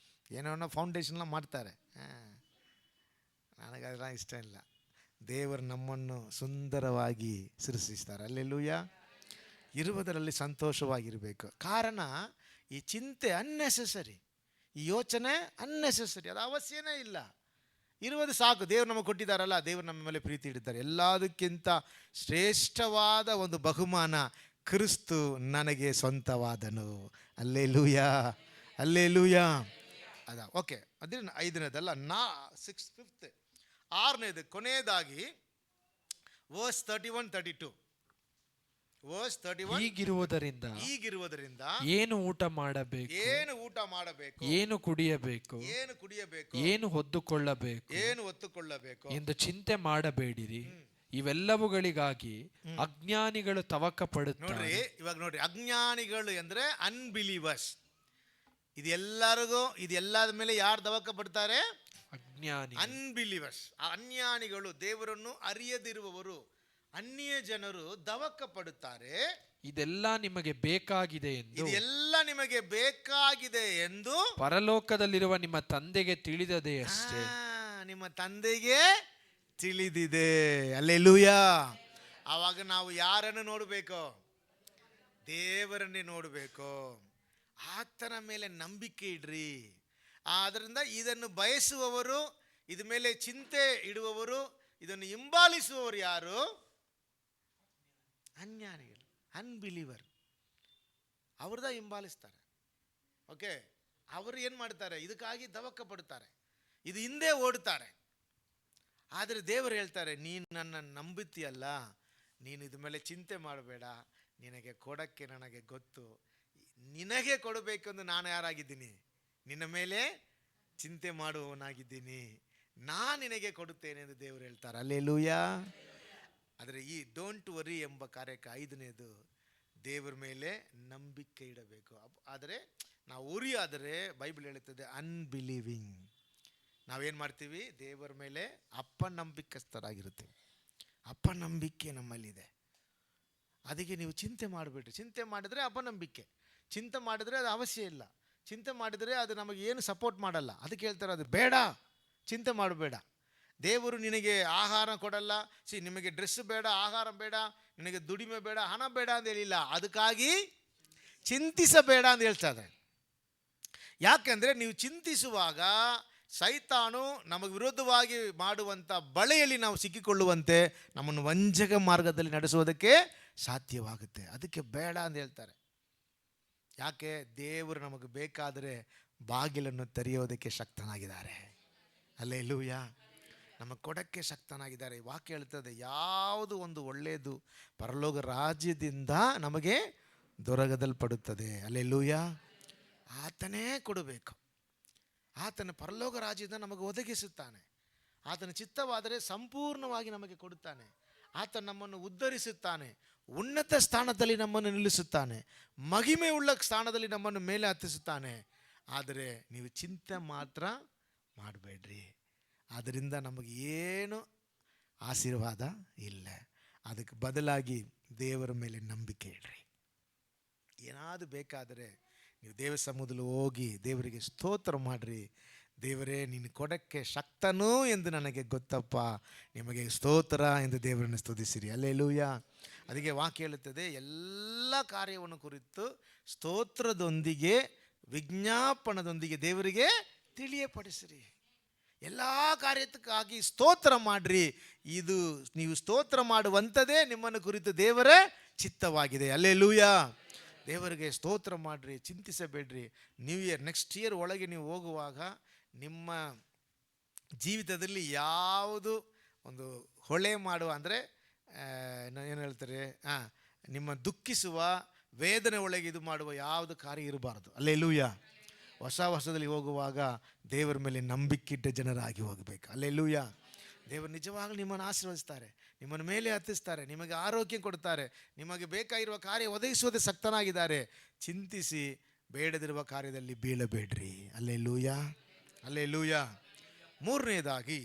ಏನೇನೋ ಫೌಂಡೇಶನ್லாம் ಮಾಡ್ತಾರೆ. ನನಗದೆಲ್ಲ ಇಷ್ಟ ಇಲ್ಲ. ದೇವರು ನಮ್ಮನ್ನು ಸುಂದರವಾಗಿ ಸೃಷ್ಟಿಸ್ತಾರೆ. ಅಲ್ಲೆಲ್ಲೂಯ್ಯ. ಇರುವುದರಲ್ಲಿ ಸಂತೋಷವಾಗಿರಬೇಕು. ಕಾರಣ ಈ ಚಿಂತೆ ಅನ್ನೆಸೆಸರಿ, ಈ ಯೋಚನೆ ಅನ್ನೆಸೆಸರಿ, ಅದು ಅವಶ್ಯನೇ ಇಲ್ಲ. ಇರುವುದು ಸಾಕು. ದೇವರು ನಮಗೆ ಕೊಟ್ಟಿದ್ದಾರಲ್ಲ, ದೇವರು ನಮ್ಮ ಮೇಲೆ ಪ್ರೀತಿ ಇಡ್ತಾರೆ. ಎಲ್ಲದಕ್ಕಿಂತ ಶ್ರೇಷ್ಠವಾದ ಒಂದು ಬಹುಮಾನ, ಕ್ರಿಸ್ತು ನನಗೆ ಸ್ವಂತವಾದನು. Alleluia, alleluia. ಓಕೆ. ಅದೇ 5ನೇದಲ್ಲ, 6ನೇದು ಕೊನೆಯದಾಗಿ ವರ್ಸ್ 31-32. ಹೀಗಿರುವುದರಿಂದ ಏನು ಊಟ ಮಾಡಬೇಕು, ಏನು ಕುಡಿಯಬೇಕು, ಏನು ಹೊತ್ತುಕೊಳ್ಳಬೇಕು ಎಂದು ಚಿಂತೆ ಮಾಡಬೇಡಿರಿ. ಇವೆಲ್ಲವುಗಳಿಗಾಗಿ ಅಜ್ಞಾನಿಗಳು ತವಕ ಪಡುತ್ತಾರೆ. ಇವಾಗ ನೋಡ್ರಿ, ಅಜ್ಞಾನಿಗಳು ಅಂದ್ರೆ ಅನ್ಬಿಲೀವರ್ಸ್. ಇದೆಲ್ಲದ ಮೇಲೆ ಯಾರು ದವಕ ಪಡ್ತಾರೆ? ಅನ್ಬಿಲೀವರ್ಸ್, ಅಜ್ಞಾನಿಗಳು, ದೇವರನ್ನು ಅರಿಯದಿರುವವರು, ಅನ್ಯ ಜನರು ದವಕ ಪಡುತ್ತಾರೆ. ಇದೆಲ್ಲ ನಿಮಗೆ ಬೇಕಾಗಿದೆ ಎಂದು ಪರಲೋಕದಲ್ಲಿರುವ ನಿಮ್ಮ ತಂದೆಗೆ ತಿಳಿದದೆ ಅಷ್ಟೇ. ನಿಮ್ಮ ತಂದೆಗೆ ತಿಳಿದಿದೆ. ಅಲ್ಲೆಲ್ಲೂಯ್ಯ. ಆವಾಗ ನಾವು ಯಾರನ್ನು ನೋಡಬೇಕು? ದೇವರನ್ನೇ ನೋಡಬೇಕು. ಆತನ ಮೇಲೆ ನಂಬಿಕೆ ಇಡ್ರಿ. ಆದ್ದರಿಂದ ಇದನ್ನು ಬಯಸುವವರು, ಇದ ಮೇಲೆ ಚಿಂತೆ ಇಡುವವರು, ಇದನ್ನು ಹಿಂಬಾಲಿಸುವವರು ಯಾರು? ಅಜ್ಞಾನಿಗಳು, ಅನ್ಬಿಲೀವರ್. ಅವ್ರದ ಹಿಂಬಾಲಿಸ್ತಾರೆ. ಓಕೆ. ಅವರು ಏನು ಮಾಡ್ತಾರೆ? ಇದಕ್ಕಾಗಿ ದವಕ ಪಡ್ತಾರೆ, ಇದು ಹಿಂದೆ ಓಡ್ತಾರೆ. ಆದರೆ ದೇವರು ಹೇಳ್ತಾರೆ, ನೀನು ನನ್ನನ್ನು ನಂಬುತ್ತೀಯಲ್ಲ, ನೀನು ಇದ ಮೇಲೆ ಚಿಂತೆ ಮಾಡಬೇಡ, ನಿನಗೆ ಕೊಡಕ್ಕೆ ನನಗೆ ಗೊತ್ತು. ನಿನಗೆ ಕೊಡಬೇಕೆಂದು ನಾನು ಯಾರಾಗಿದ್ದೀನಿ? ನಿನ್ನ ಮೇಲೆ ಚಿಂತೆ ಮಾಡುವವನಾಗಿದ್ದೀನಿ. ನಾನು ನಿನಗೆ ಕೊಡುತ್ತೇನೆ ಎಂದು ದೇವರು ಹೇಳ್ತಾರೆ. ಅಲ್ಲೆಲ್ಲೂಯ್ಯ. ಆದರೆ ಈ ಡೋಂಟ್ ವರಿ ಎಂಬ ಕಾರ್ಯಕ್ಕೆ 5ನೇದು, ದೇವರ ಮೇಲೆ ನಂಬಿಕೆ ಇಡಬೇಕು. ಆದರೆ ನಾವು ಉರಿ ಆದರೆ ಬೈಬಲ್ ಹೇಳುತ್ತದೆ ಅನ್ಬಿಲೀವಿಂಗ್. ನಾವೇನು ಮಾಡ್ತೀವಿ? ದೇವರ ಮೇಲೆ ಅಪನಂಬಿಕಸ್ಥರಾಗಿರ್ತೀವಿ. ಅಪನಂಬಿಕೆ ನಮ್ಮಲ್ಲಿದೆ. ಅದಕ್ಕೆ ನೀವು ಚಿಂತೆ ಮಾಡಬೇಡ್ರಿ. ಚಿಂತೆ ಮಾಡಿದರೆ ಅಪನಂಬಿಕೆ. ಚಿಂತೆ ಮಾಡಿದರೆ ಅದು ಅವಶ್ಯ ಇಲ್ಲ. ಚಿಂತೆ ಮಾಡಿದರೆ ಅದು ನಮಗೆ ಏನು ಸಪೋರ್ಟ್ ಮಾಡಲ್ಲ. ಅದಕ್ಕೆ ಹೇಳ್ತಾರೆ, ಅದು ಬೇಡ, ಚಿಂತೆ ಮಾಡಬೇಡ. ದೇವರು ನಿನಗೆ ಆಹಾರ ಕೊಡಲ್ಲ, ನಿಮಗೆ ಡ್ರೆಸ್ ಬೇಡ, ಆಹಾರ ಬೇಡ, ನಿನಗೆ ದುಡಿಮೆ ಬೇಡ, ಹಣ ಬೇಡ ಅಂತ ಹೇಳಿಲ್ಲ, ಅದಕ್ಕಾಗಿ ಚಿಂತಿಸಬೇಡ ಅಂತ ಹೇಳ್ತಾರೆ. ಯಾಕೆಂದರೆ ನೀವು ಚಿಂತಿಸುವಾಗ ಸೈತಾನು ನಮಗೆ ವಿರೋಧವಾಗಿ ಮಾಡುವಂಥ ಬಲೆಯಲ್ಲಿ ನಾವು ಸಿಕ್ಕಿಕೊಳ್ಳುವಂತೆ ನಮ್ಮನ್ನು ವಂಚಕ ಮಾರ್ಗದಲ್ಲಿ ನಡೆಸುವುದಕ್ಕೆ ಸಾಧ್ಯವಾಗುತ್ತೆ. ಅದಕ್ಕೆ ಬೇಡ ಅಂತ ಹೇಳ್ತಾರೆ. ಯಾಕೆ? ದೇವರು ನಮಗೆ ಬೇಕಾದರೆ ಬಾಗಿಲನ್ನು ತೆರೆಯೋದಕ್ಕೆ ಶಕ್ತನಾಗಿದ್ದಾರೆ. ಹಲ್ಲೆಲೂಯಾ. ನಮಗೆ ಕೊಡಕ್ಕೆ ಶಕ್ತನಾಗಿದ್ದಾರೆ. ವಾಕ್ಯ ಹೇಳ್ತದೆ, ಯಾವುದು ಒಂದು ಒಳ್ಳೆಯದು ಪರಲೋಕ ರಾಜ್ಯದಿಂದ ನಮಗೆ ದೊರಕದಲ್ಪಡುತ್ತದೆ. ಹಲ್ಲೆಲೂಯಾ. ಆತನೇ ಕೊಡಬೇಕು. ಆತನ ಪರಲೋಕ ರಾಜ್ಯದಿಂದ ನಮಗೆ ಒದಗಿಸುತ್ತಾನೆ. ಆತನ ಚಿತ್ತವಾದರೆ ಸಂಪೂರ್ಣವಾಗಿ ನಮಗೆ ಕೊಡುತ್ತಾನೆ. ಆತ ನಮ್ಮನ್ನು ಉದ್ಧರಿಸುತ್ತಾನೆ, ಉನ್ನತ ಸ್ಥಾನದಲ್ಲಿ ನಮ್ಮನ್ನು ನಿಲ್ಲಿಸುತ್ತಾನೆ, ಮಹಿಮೆ ಉಳ್ಳ ಸ್ಥಾನದಲ್ಲಿ ನಮ್ಮನ್ನು ಮೇಲೆ ಹತ್ತಿಸುತ್ತಾನೆ. ಆದರೆ ನೀವು ಚಿಂತೆ ಮಾತ್ರ ಮಾಡಬೇಡ್ರಿ, ಅದರಿಂದ ನಮಗೇನು ಆಶೀರ್ವಾದ ಇಲ್ಲ. ಅದಕ್ಕೆ ಬದಲಾಗಿ ದೇವರ ಮೇಲೆ ನಂಬಿಕೆ ಇಡ್ರಿ. ಏನಾದರೂ ಬೇಕಾದರೆ ನೀವು ದೇವ ಸಮ್ಮುಖದಲ್ಲಿ ಹೋಗಿ ದೇವರಿಗೆ ಸ್ತೋತ್ರ ಮಾಡಿರಿ. ದೇವರೇ, ನೀನು ಕೊಡಕ್ಕೆ ಶಕ್ತನೂ ಎಂದು ನನಗೆ ಗೊತ್ತಪ್ಪ, ನಿಮಗೆ ಸ್ತೋತ್ರ ಎಂದು ದೇವರನ್ನು ಸ್ತುತಿಸಿರಿ. ಹಲ್ಲೆಲೂಯಾ. ಅದಕ್ಕೆ ವಾಕ್ಯ ಹೇಳುತ್ತದೆ, ಎಲ್ಲ ಕಾರ್ಯವನ್ನು ಕುರಿತು ಸ್ತೋತ್ರದೊಂದಿಗೆ ವಿಜ್ಞಾಪನದೊಂದಿಗೆ ದೇವರಿಗೆ ತಿಳಿಯಪಡಿಸಿರಿ. ಎಲ್ಲ ಕಾರ್ಯಕ್ಕಾಗಿ ಸ್ತೋತ್ರ ಮಾಡ್ರಿ. ಇದು ನೀವು ಸ್ತೋತ್ರ ಮಾಡುವಂಥದ್ದೇ ನಿಮ್ಮನ್ನು ಕುರಿತು ದೇವರ ಚಿತ್ತವಾಗಿದೆ. ಹಲ್ಲೆಲೂಯಾ. ದೇವರಿಗೆ ಸ್ತೋತ್ರ ಮಾಡಿರಿ, ಚಿಂತಿಸಬೇಡ್ರಿ. ನ್ಯೂ ಇಯರ್, ನೆಕ್ಸ್ಟ್ ಇಯರ್ ಒಳಗೆ ನೀವು ಹೋಗುವಾಗ ನಿಮ್ಮ ಜೀವಿತದಲ್ಲಿ ಯಾವುದು ಒಂದು ಹೊಳೆ ಮಾಡುವ, ಅಂದರೆ ಏನು ಹೇಳ್ತಾರೆ, ನಿಮ್ಮ ದುಃಖಿಸುವ, ವೇದನೆ ಒಳಗೆ ಇದು ಮಾಡುವ ಯಾವುದು ಕಾರ್ಯ ಇರಬಾರ್ದು. ಹಲ್ಲೆಲೂಯಾ. ಹೊಸ ವರ್ಷದಲ್ಲಿ ಹೋಗುವಾಗ ದೇವರ ಮೇಲೆ ನಂಬಿಕಿಟ್ಟ ಜನರಾಗಿ ಹೋಗಬೇಕು. ಹಲ್ಲೆಲೂಯಾ. ದೇವರು ನಿಜವಾಗಲೂ ನಿಮ್ಮನ್ನು ಆಶೀರ್ವದಿಸ್ತಾರೆ, ನಿಮ್ಮನ್ನು ಮೇಲೆ ಹತ್ತಿಸ್ತಾರೆ, ನಿಮಗೆ ಆರೋಗ್ಯ ಕೊಡ್ತಾರೆ, ನಿಮಗೆ ಬೇಕಾಗಿರುವ ಕಾರ್ಯ ಒದಗಿಸುವುದೇ ಶಕ್ತನಾಗಿದ್ದಾರೆ. ಚಿಂತಿಸಿ ಬೇಡದಿರುವ ಕಾರ್ಯದಲ್ಲಿ ಬೀಳಬೇಡ್ರಿ. ಹಲ್ಲೆಲೂಯಾ. ಹಲ್ಲೆಲೂಯಾ. ಮೂರನೇದಾಗಿ,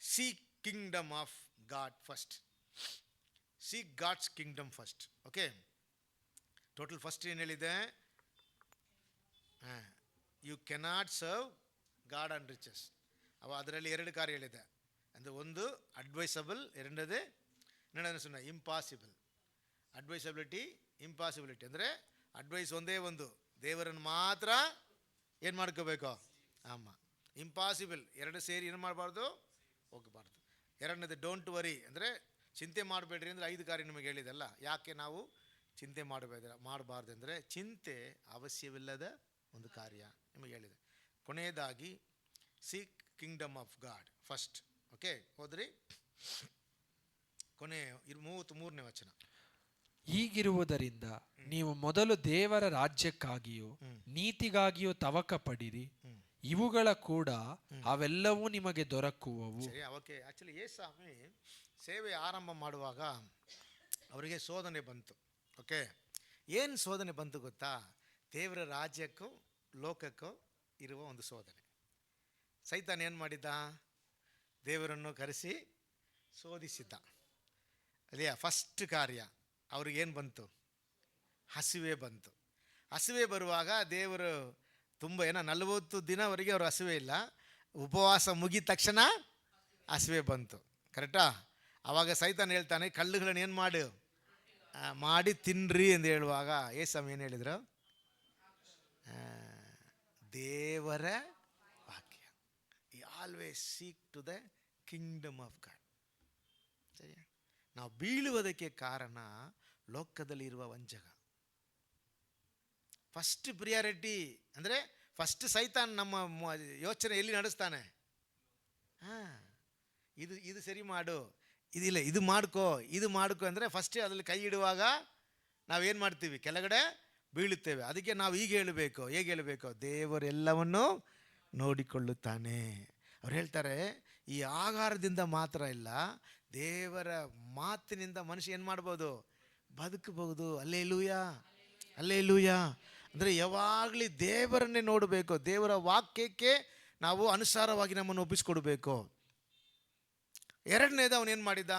seek kingdom of God first. Seek God's kingdom first. Okay, total first ಏನು ಹೇಳಿದೆ? You cannot serve God and riches. ಅದರಲ್ಲಿ ಎರಡು ಕಾರ್ಯ ಹೇಳಿದೆ. ಅಂದರೆ ಒಂದು ಅಡ್ವೈಸಬಲ್, ಎರಡನೇದೇ ಸುಮ್ಮನೆ ಇಂಪಾಸಿಬಲ್. Advisability, impossibility. ಅಂದರೆ ಅಡ್ವೈಸ್ ಒಂದೇ ಒಂದು, ದೇವರನ್ನು ಮಾತ್ರ ಏನು ಮಾಡ್ಕೋಬೇಕು. ಆಮಾಂ. ಇಂಪಾಸಿಬಲ್, ಎರಡು ಸೇರಿ ಏನು ಮಾಡಬಾರ್ದು, ಹೋಗಬಾರ್ದು. ಎರಡನೇದು ಡೋಂಟ್ ವರಿ, ಅಂದರೆ ಚಿಂತೆ ಮಾಡಬೇಡ್ರಿ. ಅಂದರೆ 5 ಕಾರ್ಯ ನಿಮಗೆ ಹೇಳಿದಲ್ಲ. ಯಾಕೆ ನಾವು ಚಿಂತೆ ಮಾಡಬಾರ್ದು ಅಂದರೆ ಚಿಂತೆ ಅವಶ್ಯವಿಲ್ಲದ ಒಂದು ಕಾರ್ಯ ನಿಮಗೆ ಹೇಳಿದೆ. ಕೊನೆಯದಾಗಿ seek kingdom of God first. Okay, ಹೋದ್ರಿ. ಕೊನೆ 33ನೇ ವಚನ. ಹೀಗಿರುವುದರಿಂದ ನೀವು ಮೊದಲು ದೇವರ ರಾಜ್ಯಕ್ಕಾಗಿಯೂ ನೀತಿಗಾಗಿಯೂ ತವಕ ಪಡಿರಿ, ಇವುಗಳ ಕೂಡ ಅವೆಲ್ಲವೂ ನಿಮಗೆ ದೊರಕುವವು. ಸರಿ, ಅವಕ್ಕೆ ಆ್ಯಕ್ಚುಲಿ ಯೇಸ್ವಾಮಿ ಸೇವೆ ಆರಂಭ ಮಾಡುವಾಗ ಅವರಿಗೆ ಶೋಧನೆ ಬಂತು. ಓಕೆ, ಏನು ಶೋಧನೆ ಬಂತು ಗೊತ್ತಾ? ದೇವರ ರಾಜ್ಯಕ್ಕೂ ಲೋಕಕ್ಕೂ ಇರುವ ಒಂದು ಶೋಧನೆ. ಸೈತಾನ್ ಏನು ಮಾಡಿದ್ದ? ದೇವರನ್ನು ಕರೆಸಿ ಶೋಧಿಸಿದ್ದ. ಅದೇ ಫಸ್ಟ್ ಕಾರ್ಯ. ಅವ್ರಿಗೇನು ಬಂತು? ಹಸಿವೆ ಬಂತು. ಹಸಿವೆ ಬರುವಾಗ ದೇವರು ತುಂಬ 40 ದಿನವರೆಗೆ ಅವ್ರ ಹಸಿವೆ ಇಲ್ಲ. ಉಪವಾಸ ಮುಗಿದ ತಕ್ಷಣ ಹಸಿವೆ ಬಂತು. ಕರೆಕ್ಟಾ? ಆವಾಗ ಸೈತಾನ್ ಹೇಳ್ತಾನೆ, ಕಲ್ಲುಗಳನ್ನು ಏನು ಮಾಡಿ ತಿನ್ರಿ ಎಂದು ಹೇಳುವಾಗ ಯೇಸು ಏನು ಹೇಳಿದರು? ದೇವರ ವಾಕ್ಯ. ಈ always seek to the kingdom of God. ಸರಿ, ನಾವು ಬೀಳುವುದಕ್ಕೆ ಕಾರಣ ಲೋಕದಲ್ಲಿ ಇರುವ ವಂಚಕ. ಫಸ್ಟ್ ಪ್ರಿಯಾರಿಟಿ ಅಂದರೆ ಫಸ್ಟ್ ಸೈತಾನ್ ನಮ್ಮ ಯೋಚನೆ ಎಲ್ಲಿ ನಡೆಸ್ತಾನೆ? ಇದು ಸರಿ ಮಾಡು, ಇದಿಲ್ಲ, ಇದು ಮಾಡ್ಕೋ ಅಂದರೆ ಫಸ್ಟೇ ಅದರಲ್ಲಿ ಕೈ ಇಡುವಾಗ ನಾವೇನು ಮಾಡ್ತೀವಿ? ಕೆಳಗಡೆ ಬೀಳುತ್ತೇವೆ. ಅದಕ್ಕೆ ನಾವು ಹೇಗೆ ಹೇಳಬೇಕು? ದೇವರೆಲ್ಲವನ್ನೂ ನೋಡಿಕೊಳ್ಳುತ್ತಾನೆ. ಅವ್ರು ಹೇಳ್ತಾರೆ, ಈ ಆಹಾರದಿಂದ ಮಾತ್ರ ಇಲ್ಲ, ದೇವರ ಮಾತಿನಿಂದ ಮನುಷ್ಯ ಏನು ಮಾಡ್ಬೋದು? ಬದುಕಬಹುದು. ಹಲ್ಲೆಲೂಯಾ. ಹಲ್ಲೆಲೂಯಾ. ಅಂದರೆ ಯಾವಾಗಲೂ ದೇವರನ್ನೇ ನೋಡಬೇಕು. ದೇವರ ವಾಕ್ಯಕ್ಕೆ ನಾವು ಅನುಸಾರವಾಗಿ ನಮ್ಮನ್ನು ಒಪ್ಪಿಸ್ಕೊಡ್ಬೇಕು. ಎರಡನೇದು ಅವನೇನು ಮಾಡಿದ?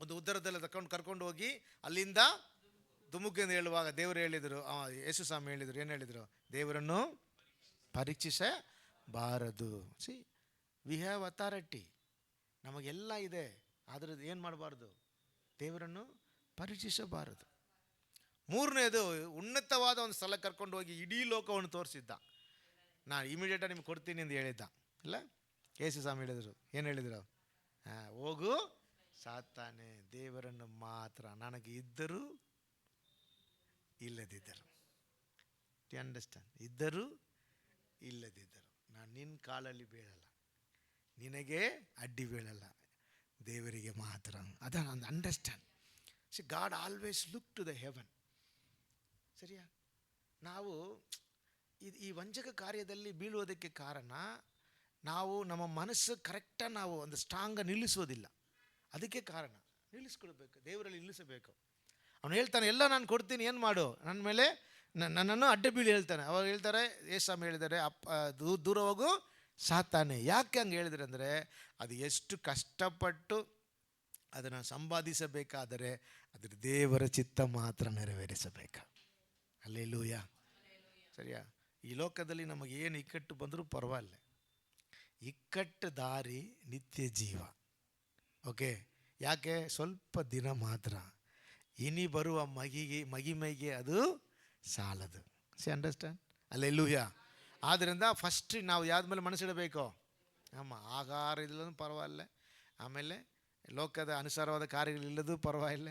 ಒಂದು ಉದ್ದರದಲ್ಲಿ ಕರ್ಕೊಂಡು ಹೋಗಿ ಅಲ್ಲಿಂದ ದುಮುಕು ಎಂದು ಹೇಳುವಾಗ ದೇವರು ಹೇಳಿದರು, ಯೇಸು ಸ್ವಾಮಿ ಹೇಳಿದರು, ಏನು ಹೇಳಿದರು? ದೇವರನ್ನು ಪರೀಕ್ಷಿಸಬಾರದು. ವಿ ಹ್ಯಾವ್ ಅಥಾರಿಟಿ, ನಮಗೆಲ್ಲ ಇದೆ. ಆದರೆ ಏನು ಮಾಡಬಾರ್ದು? ದೇವರನ್ನು ಪರೀಕ್ಷಿಸಬಾರದು. ಮೂರನೇದು, ಉನ್ನತವಾದ ಒಂದು ಸ್ಥಳ ಕರ್ಕೊಂಡು ಹೋಗಿ ಇಡೀ ಲೋಕವನ್ನು ತೋರಿಸಿದ್ದ. ನಾನು ಇಮಿಡಿಯೇಟಾಗಿ ನಿಮ್ಗೆ ಕೊಡ್ತೀನಿ ಅಂತ ಹೇಳಿದ್ದ ಇಲ್ಲ, ಯೇಸು ಸ್ವಾಮಿ ಹೇಳಿದರು. ಏನು ಹೇಳಿದರು? ಹೋಗು ಸಾತಾನೆ, ದೇವರನ್ನು ಮಾತ್ರ ನನಗೆ ಇದ್ದರೂ ಇಲ್ಲದಿದ್ದರು. T understand? ಇದ್ದರೂ ಇಲ್ಲದಿದ್ದರು ನಾನು ನಿನ್ನ ಕಾಲಲ್ಲಿ ಬೀಳಲ್ಲ, ನಿನಗೆ ಅಡ್ಡಿ ಬೀಳಲ್ಲ, ದೇವರಿಗೆ ಮಾತ್ರ. ಅದನ್ನು understand. See, God always look to the heaven. ಸರಿಯಾ? ನಾವು ಈ ವಂಚಕ ಕಾರ್ಯದಲ್ಲಿ ಬೀಳುವುದಕ್ಕೆ ಕಾರಣ ನಾವು ನಮ್ಮ ಮನಸ್ಸು ಕರೆಕ್ಟಾಗಿ ನಾವು ಒಂದು ಸ್ಟ್ರಾಂಗ ನಿಲ್ಲಿಸೋದಿಲ್ಲ. ಅದಕ್ಕೆ ಕಾರಣ ನಿಲ್ಲಿಸ್ಕೊಳ್ಬೇಕು, ದೇವರಲ್ಲಿ ನಿಲ್ಲಿಸಬೇಕು. ಅವನು ಹೇಳ್ತಾನೆ, ಎಲ್ಲ ನಾನು ಕೊಡ್ತೀನಿ, ಏನು ಮಾಡು, ನನ್ನ ಮೇಲೆ ನನ್ನನ್ನು ಅಡ್ಡ ಬೀಳಿ ಹೇಳ್ತಾನೆ. ಅವಾಗ ಹೇಳ್ತಾರೆ, ಯೇಸು ಹೇಳಿದ್ದಾರೆ, ದೂರ ಹೋಗು ಸಾತಾನೆ. ಯಾಕೆ ಹಂಗೆ ಹೇಳಿದ್ರೆ ಅಂದರೆ, ಅದು ಎಷ್ಟು ಕಷ್ಟಪಟ್ಟು ಅದನ್ನು ಸಂಪಾದಿಸಬೇಕಾದರೆ ಅದರ ದೇವರ ಚಿತ್ತ ಮಾತ್ರ ನೆರವೇರಿಸಬೇಕು. ಹಲ್ಲೆಲೂಯ. ಸರಿಯಾ? ಈ ಲೋಕದಲ್ಲಿ ನಮಗೆ ಏನು ಇಕ್ಕಟ್ಟು ಬಂದರೂ ಪರವಾಗಿಲ್ಲ, ಇಕ್ಕಟ್ಟು ದಾರಿ ನಿತ್ಯ ಜೀವ. ಓಕೆ? ಯಾಕೆ? ಸ್ವಲ್ಪ ದಿನ ಮಾತ್ರ, ಇನಿ ಬರುವ ಮಗಿಮೆಗೆ ಅದು ಸಾಲದು. C understand? ಹಲ್ಲೆಲೂಯ. ಆದ್ದರಿಂದ ಫಸ್ಟ್ ನಾವು ಯಾವ್ದ ಮೇಲೆ ಮನಸ್ಸಿಡಬೇಕು? ನಮ್ಮ ಆಹಾರ ಇಲ್ಲದೂ ಪರವಾಗಿಲ್ಲ, ಆಮೇಲೆ ಲೋಕದ ಅನುಸಾರವಾದ ಕಾರ್ಯಗಳಿಲ್ಲದೂ ಪರವಾಗಿಲ್ಲ,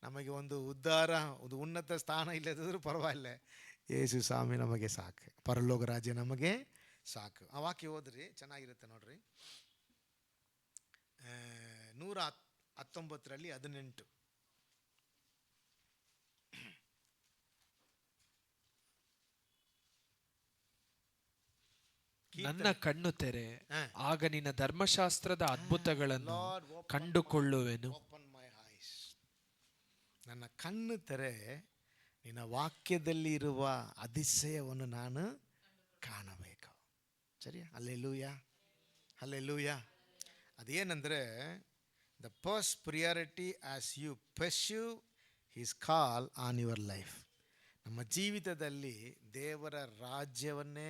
ನಮಗೆ ಒಂದು ಉದ್ಧಾರ, ಒಂದು ಉನ್ನತ ಸ್ಥಾನ ಇಲ್ಲದಿದ್ರೂ ಪರವಾಗಿಲ್ಲ, ಯೇಸು ಸ್ವಾಮಿ ನಮಗೆ ಸಾಕು, ಪರಲೋಕ ರಾಜ್ಯ ನಮಗೆ ಸಾಕು. ಆ ವಾಕ್ಯ ಓದ್ರಿ, ಚೆನ್ನಾಗಿರುತ್ತೆ ನೋಡ್ರಿ. 119:18. ನನ್ನ ಕಣ್ಣು ತೆರೆ, ಆಗ ನಿನ್ನ ಧರ್ಮಶಾಸ್ತ್ರದ ಅದ್ಭುತಗಳನ್ನು ಕಂಡುಕೊಳ್ಳುವೆನು. ನನ್ನ ಕಣ್ಣು ತೆರೆ, ನಿನ್ನ ವಾಕ್ಯದಲ್ಲಿ ಇರುವ ಅತಿಶಯವನ್ನು ನಾನು ಕಾಣಬೇಕು. ಸರಿಯಾ? Hallelujah, hallelujah. ಅದೇನೆಂದರೆ, the first priority as you pursue his call on your life. ನಮ್ಮ ಜೀವಿತದಲ್ಲಿ ದೇವರ ರಾಜ್ಯವನ್ನೇ,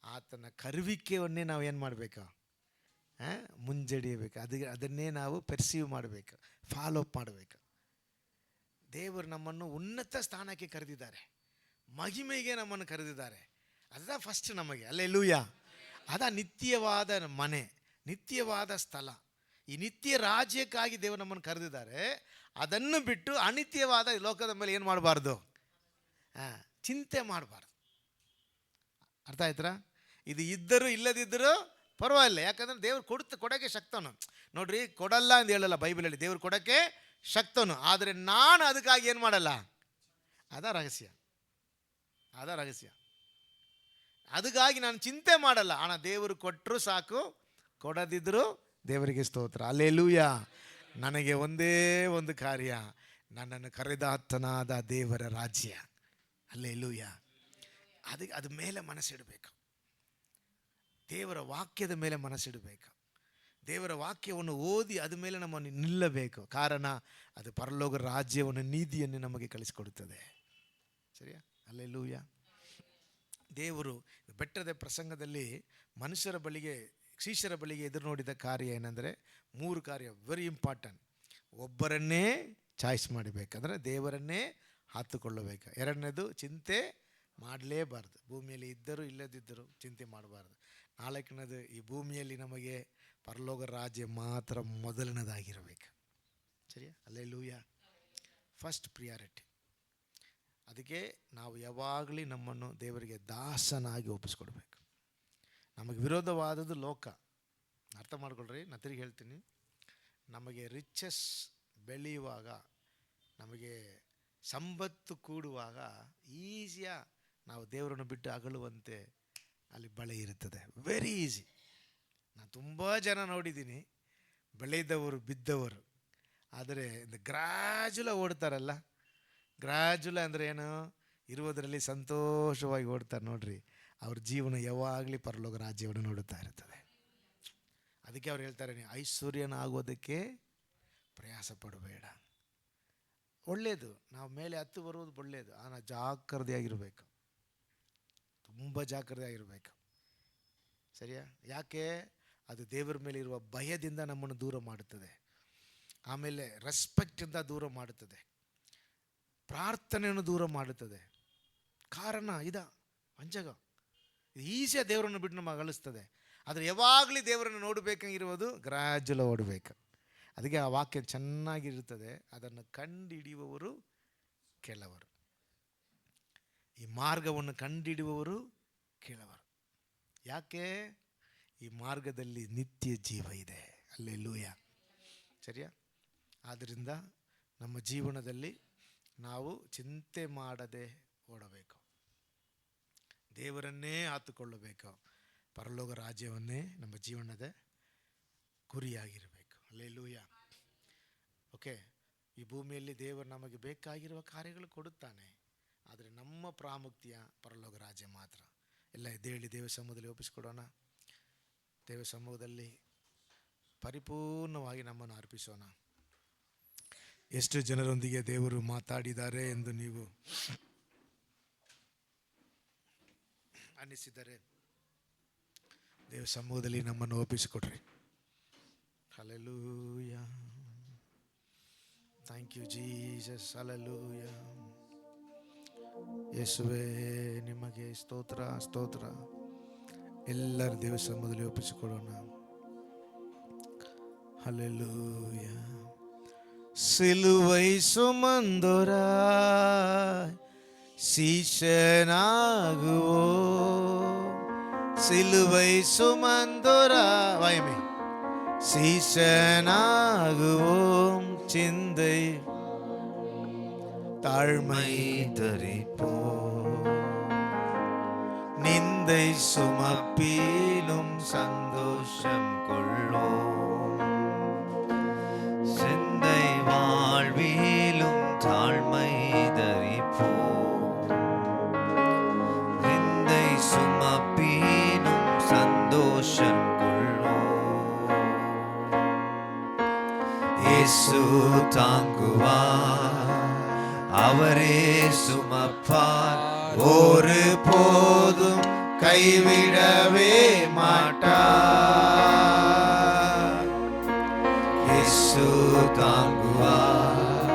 ಆತನ ಕರುವಿಕೆಯನ್ನೇ ನಾವು ಏನು ಮಾಡಬೇಕು? ಮುಂಜಡಿಯಬೇಕು. ಅದನ್ನೇ ನಾವು ಪರ್ಸೀವ್ ಮಾಡಬೇಕು, ಫಾಲೋ ಅಪ್ ಮಾಡಬೇಕು. ದೇವರು ನಮ್ಮನ್ನು ಉನ್ನತ ಸ್ಥಾನಕ್ಕೆ ಕರೆದಿದ್ದಾರೆ, ಮಹಿಮೆಗೆ ನಮ್ಮನ್ನು ಕರೆದಿದ್ದಾರೆ. ಅದ ಫಸ್ಟ್ ನಮಗೆ. ಹಲ್ಲೆಲೂಯ. ಅದ ನಿತ್ಯವಾದ ಮನೆ, ನಿತ್ಯವಾದ ಸ್ಥಳ, ಈ ನಿತ್ಯ ರಾಜ್ಯಕ್ಕಾಗಿ ದೇವರು ನಮ್ಮನ್ನು ಕರೆದಿದ್ದಾರೆ. ಅದನ್ನು ಬಿಟ್ಟು ಅನಿತ್ಯವಾದ ಲೋಕದ ಮೇಲೆ ಏನು ಮಾಡಬಾರ್ದು? ಚಿಂತೆ ಮಾಡಬಾರ್ದು. ಅರ್ಥ ಆಯ್ತಾ? ಇದು ಇದ್ದರೂ ಇಲ್ಲದಿದ್ದರೂ ಪರವಾಗಿಲ್ಲ, ಯಾಕಂದರೆ ದೇವ್ರು ಕೊಡೋಕ್ಕೆ ಶಕ್ತನು. ನೋಡ್ರಿ, ಕೊಡಲ್ಲ ಅಂತ ಹೇಳಲ್ಲ ಬೈಬಲಲ್ಲಿ, ದೇವ್ರು ಕೊಡೋಕ್ಕೆ ಶಕ್ತನು. ಆದರೆ ನಾನು ಅದಕ್ಕಾಗಿ ಏನು ಮಾಡಲ್ಲ, ಅದ ರಹಸ್ಯ, ಅದ ರಹಸ್ಯ. ಅದಕ್ಕಾಗಿ ನಾನು ಚಿಂತೆ ಮಾಡಲ್ಲ. ಹಣ ದೇವರು ಕೊಟ್ಟರು ಸಾಕು, ಕೊಡದಿದ್ದರೂ ದೇವರಿಗೆ ಸ್ತೋತ್ರ. ಹಲ್ಲೆಲೂಯ. ನನಗೆ ಒಂದೇ ಒಂದು ಕಾರ್ಯ, ನನ್ನನ್ನು ಕರೆದಾತನಾದ ದೇವರ ರಾಜ್ಯ. ಹಲ್ಲೆಲೂಯ. ಅದ ಮೇಲೆ ಮನಸ್ಸಿಡಬೇಕು, ದೇವರ ವಾಕ್ಯದ ಮೇಲೆ ಮನಸ್ಸಿಡಬೇಕು. ದೇವರ ವಾಕ್ಯವನ್ನು ಓದಿ ಅದ ಮೇಲೆ ನಮ್ಮನ್ನು ನಿಲ್ಲಬೇಕು. ಕಾರಣ ಅದು ಪರಲೋಕ ರಾಜ್ಯವನ್ನು, ನೀತಿಯನ್ನು ನಮಗೆ ಕಲಿಸಿಕೊಡುತ್ತದೆ. ಸರಿಯಾ? ಹಲ್ಲೆಲೂಯ. ದೇವರು ಬೆಟ್ಟದ ಪ್ರಸಂಗದಲ್ಲಿ ಮನುಷ್ಯರ ಬಳಿಗೆ, ಶಿಷ್ಯರ ಬಳಿಗೆ ಎದುರು ನೋಡಿದ ಕಾರ್ಯ ಏನೆಂದರೆ, 3 ಕಾರ್ಯ ವೆರಿ ಇಂಪಾರ್ಟೆಂಟ್. ಒಬ್ಬರನ್ನೇ ಚಾಯ್ಸ್ ಮಾಡಬೇಕಂದ್ರೆ ದೇವರನ್ನೇ ಹಾತುಕೊಳ್ಳಬೇಕು. 2ನೇದು, ಚಿಂತೆ ಮಾಡಲೇಬಾರ್ದು, ಭೂಮಿಯಲ್ಲಿ ಇದ್ದರೂ ಇಲ್ಲದಿದ್ದರೂ ಚಿಂತೆ ಮಾಡಬಾರ್ದು. 4ನೇದು, ಈ ಭೂಮಿಯಲ್ಲಿ ನಮಗೆ ಪರಲೋಕ ರಾಜ್ಯ ಮಾತ್ರ ಮೊದಲನೇದಾಗಿರಬೇಕು. ಸರಿಯಾ? ಹಲ್ಲೆಲೂಯ. First priority. ಅದಕ್ಕೆ ನಾವು ಯಾವಾಗಲೂ ನಮ್ಮನ್ನು ದೇವರಿಗೆ ದಾಸನಾಗಿ ಒಪ್ಪಿಸ್ಕೊಡ್ಬೇಕು. ನಮಗೆ ವಿರೋಧವಾದದ್ದು ಲೋಕ. ಅರ್ಥ ಮಾಡ್ಕೊಳ್ರಿ, ನಾನು ತಿರುಗಿ ಹೇಳ್ತೀನಿ. ನಮಗೆ ರಿಚಸ್ ಬೆಳೆಯುವಾಗ, ನಮಗೆ ಸಂಪತ್ತು ಕೂಡುವಾಗ ಈಸಿಯಾಗಿ ನಾವು ದೇವರನ್ನು ಬಿಟ್ಟು ಅಗಲುವಂತೆ ಅಲ್ಲಿ ಬಳೆ ಇರುತ್ತದೆ. Very easy. ನಾನು ತುಂಬ ಜನ ನೋಡಿದ್ದೀನಿ, ಬೆಳೆದವರು ಬಿದ್ದವರು. ಆದರೆ ಗ್ರ್ಯಾಜುಲ ಓಡ್ತಾರಲ್ಲ, ಗ್ರ್ಯಾಜುಲ ಅಂದರೆ ಏನು? ಇರುವುದರಲ್ಲಿ ಸಂತೋಷವಾಗಿ ಓಡ್ತಾರೆ ನೋಡ್ರಿ, ಅವ್ರ ಜೀವನ ಯಾವಾಗಲೂ ಪರಲೋಕ ರಾಜ್ಯವನ್ನು ನೋಡುತ್ತಾ ಇರ್ತದೆ. ಅದಕ್ಕೆ ಅವ್ರು ಹೇಳ್ತಾರೆ, ನೀವು ಐಶ್ವರ್ಯನಾಗೋದಕ್ಕೆ ಪ್ರಯಾಸ ಪಡಬೇಡ. ಒಳ್ಳೆಯದು, ನಾವು ಮೇಲೆ ಹತ್ತು ಬರುವುದು ಒಳ್ಳೆಯದು, ஆனால் ಜಾಗ್ರತೆಯಾಗಿರಬೇಕು, ತುಂಬ ಜಾಗ್ರತೆಯಾಗಿರಬೇಕು. ಸರಿಯಾ? ಯಾಕೆ? ಅದು ದೇವರ ಮೇಲೆ ಇರುವ ಭಯದಿಂದ ನಮ್ಮನ್ನು ದೂರ ಮಾಡುತ್ತದೆ. ಆಮೇಲೆ ರೆಸ್ಪೆಕ್ಟಿಂದ ದೂರ ಮಾಡುತ್ತದೆ, ಪ್ರಾರ್ಥನೆಯನ್ನು ದೂರ ಮಾಡುತ್ತದೆ. ಕಾರಣ ವಂಚಕ ಈಸಿಯಾಗಿ ದೇವರನ್ನು ಬಿಟ್ಟು ನಮಗೆ ಅಳಿಸ್ತದೆ. ಆದರೆ ಯಾವಾಗಲೂ ದೇವರನ್ನು ನೋಡಬೇಕಂಗಿರುವುದು ಗ್ರಾಜುಲ ಓಡಬೇಕು. ಅದಕ್ಕೆ ಆ ವಾಕ್ಯ ಚೆನ್ನಾಗಿರುತ್ತದೆ, ಅದನ್ನು ಕಂಡುಹಿಡಿಯುವವರು ಕೆಲವರು, ಈ ಮಾರ್ಗವನ್ನು ಕಂಡುಹಿಡಿಯುವವರು ಕೆಲವರು. ಯಾಕೆ? ಈ ಮಾರ್ಗದಲ್ಲಿ ನಿತ್ಯ ಜೀವ ಇದೆ. ಹಲ್ಲೆಲೂಯಾ. ಸರಿಯಾ? ಆದ್ದರಿಂದ ನಮ್ಮ ಜೀವನದಲ್ಲಿ ನಾವು ಚಿಂತೆ ಮಾಡದೆ ಓಡಬೇಕು, ದೇವರನ್ನೇ ಆತುಕೊಳ್ಳಬೇಕು, ಪರಲೋಕ ರಾಜ್ಯವನ್ನೇ ನಮ್ಮ ಜೀವನದ ಗುರಿಯಾಗಿರಬೇಕು. ಹಲ್ಲೆಲೂಯಾ. ಓಕೆ, ಈ ಭೂಮಿಯಲ್ಲಿ ದೇವರು ನಮಗೆ ಬೇಕಾಗಿರುವ ಕಾರ್ಯಗಳು ಕೊಡುತ್ತಾನೆ, ಆದರೆ ನಮ್ಮ ಪ್ರಾಮುಖ್ಯ ಪರಲೋಕ ರಾಜ್ಯ ಮಾತ್ರ. ಎಲ್ಲ ಎದ್ದೇಳಿ ದೇವ ಸಮೂಹದಲ್ಲಿ ಒಪ್ಪಿಸಿಕೊಡೋಣ. ದೇವ ಸಮೂಹದಲ್ಲಿ ಪರಿಪೂರ್ಣವಾಗಿ ನಮ್ಮನ್ನು ಅರ್ಪಿಸೋಣ. ಎಷ್ಟು ಜನರೊಂದಿಗೆ ದೇವರು ಮಾತಾಡಿದ್ದಾರೆ ಎಂದು ನೀವು ಅನ್ನಿಸಿದರೆ ದೇವ ಸಮೂಹದಲ್ಲಿ ನಮ್ಮನ್ನು ಒಪ್ಪಿಸಿಕೊಡ್ರಿ. Hallelujah. Thank you Jesus. Hallelujah. ಯೇಸುವೇ, ನಿಮಗೆ ಸ್ತೋತ್ರ ಸ್ತೋತ್ರ. ಎಲ್ಲರ ದೇವ ಸಮೂಹದಲ್ಲಿ ಒಪ್ಪಿಸಿಕೊಡೋಣ. ಹಲ್ಲೆಲೂಯಾ. ಸಿಲುವೈ ಸುಮಂದೋರಾಯ್ சீஷனாகுவோ, சிலுவை சுமந்தோராய்மை சீஷனாகுவோம், சிந்தை தாழ்மை தரிப்போம், நிந்தை சுமப்பிலும் சந்தோஷம் கொள்ளோம், சிந்தை வாழ்விலும் தாழ்மை தரிப்போம், நிந்தை சுமப்பினும் சந்தோஷம் கொள்ளோம். இயேசு தாங்குவார், அவரே சுமப்பார், ஒரு போதும் கைவிடவே மாட்டார். இயேசு தாங்குவார்,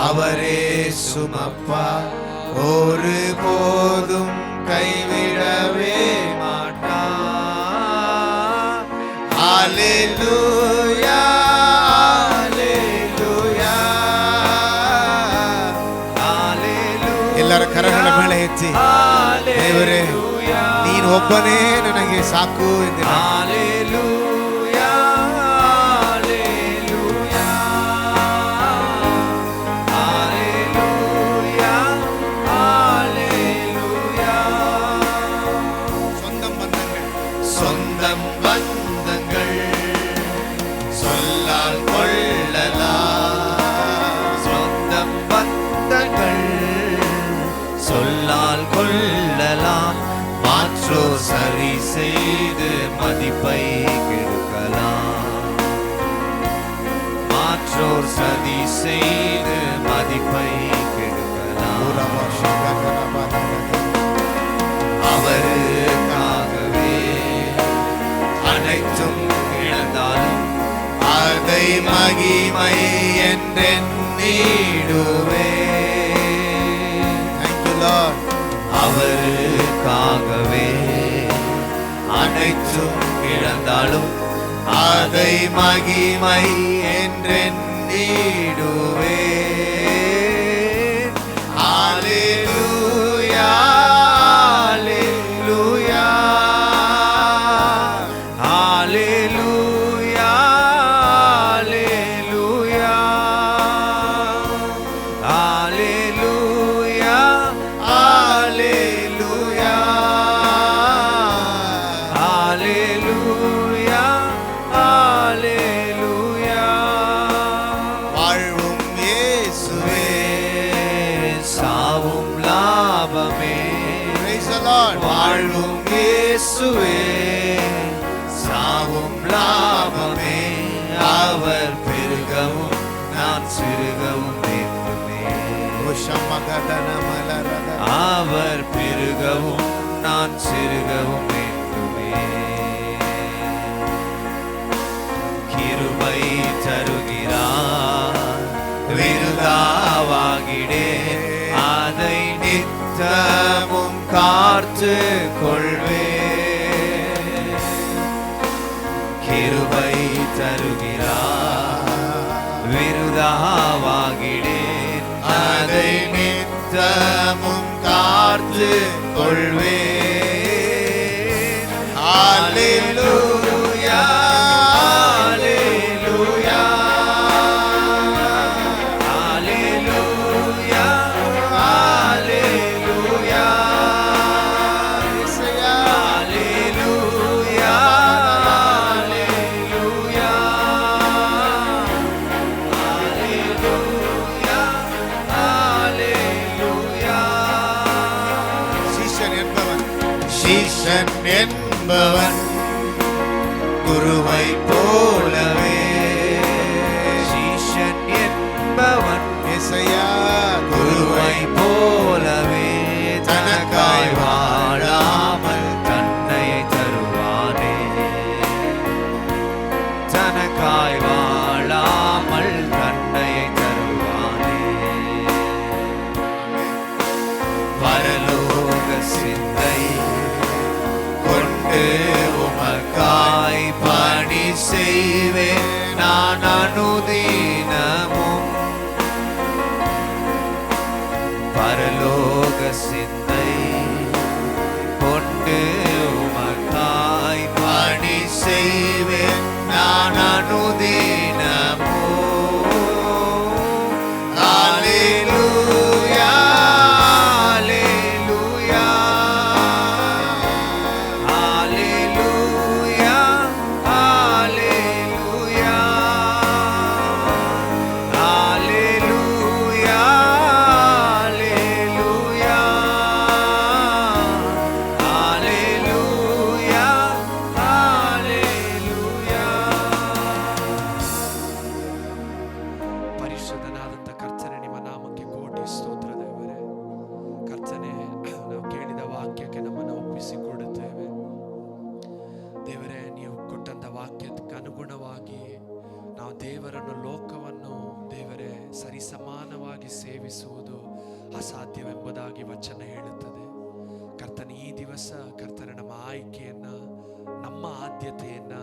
அவரே சுமப்பார், ஒரு போதும் கைவிடவே மாட்டார். ஹல்லேலூயா, ஹல்லேலூயா, ஹல்லேலூயா. ಎಲ್ಲರ ಕರಗಳ ಮೇಲೆ ಎತ್ತಿ, ದೇವರೇ ನೀನು ಒಬ್ಬನೇ ನನಗೆ ಸಾಕು ಎಂದು. Hallelujah, hallelujah, hallelujah, hallelujah. சொந்தம் பந்தங்கள் சொல்லால் கொள்ளலாம், சொந்தம் பந்தங்கள் சொல்லால் கொள்ளலாம், மாற்றோ சரி செய்து மதிப்பை கெடுக்கலாம், மாற்றோர் சதி செய்து மதிப்பை கெடுக்கலாம். அவருக்காகவே அனைத்தும் இழந்தாலும் அதை மகிமை என்றெண்ணிடுவே. அவருக்காகவே அனைத்தும் இழந்தாலும் அதை மகிமை என்றெண்ணிடுவே. ஹல்லேலூயா, ஹல்லேலூயா, ஹல்லேலூயா, ஹல்லேலூயா, ஹல்லேலூயா, ஹல்லேலூயா, ஹல்லேலூயா. வாழ்வும் இயேசுவே, சாவும் லாபமே. வாழ்வும் இயேசுவே, சாவும் லாபமே. அவர் பெருகவும் நான் சிறுகவும் வேண்டுமே. அவர் பெருகவும் நான் சிறுகவும் வேண்டுமே. தருகிறார். விருதாவாகிடே அதை நித்தமும் காத்து கொள்வே. கிருபை தருகிறார். விருதாவாகிடேன் அதை நித்தமும் காத்து கொள்வே. Hallelujah, hallelujah, hallelujah, hallelujah, hallelujah, hallelujah, hallelujah. சீஷன் என்பவன் குருவை போலவே. சீஷன் என்பவன் இசையா குருவை போலவே. தனக்காய் வாழாமல் தன்னையை தருவானே. தனக்காய் வாழாமல் தன்னையை தருவானே. பரலோக சிந்தை கொண்டு உமக்காய் பணி செய்வேன் நான் அனுதினமும். பரலோக சிந்தை கொண்டு உமக்காய் பணி செய்வேன் நான் அனுதினமும். Hallelujah, hallelujah, hallelujah, hallelujah, hallelujah, hallelujah, hallelujah. ಪರಿಶುದ್ಧನಾದಂಥ ಕರ್ತನೆ, ನಿಮ್ಮ ನಾಮಕ್ಕೆ ಕೋಟಿ ಸ್ತೋತ್ರ ದೇವರೇ. ಕರ್ತನೆ, ನಾವು ಕೇಳಿದ ವಾಕ್ಯಕ್ಕೆ ನಮ್ಮನ್ನು ಒಪ್ಪಿಸಿಕೊಡುತ್ತೇವೆ ದೇವರೇ. ನೀವು ಕೊಟ್ಟಂಥ ವಾಕ್ಯಕ್ಕೆ ಅನುಗುಣವಾಗಿ ನಾವು ದೇವರನ್ನು, ಲೋಕವನ್ನು ದೇವರೇ ಸರಿಸಮಾನವಾಗಿ ಸೇವಿಸುವುದು ಅಸಾಧ್ಯವೆಂಬುದಾಗಿ ವಚನ ಹೇಳುತ್ತದೆ. ಕರ್ತನೆ, ಈ ದಿವಸ ಕರ್ತನೆ ನಮ್ಮ ಆಯ್ಕೆಯನ್ನ, ನಮ್ಮ ಆದ್ಯತೆಯನ್ನ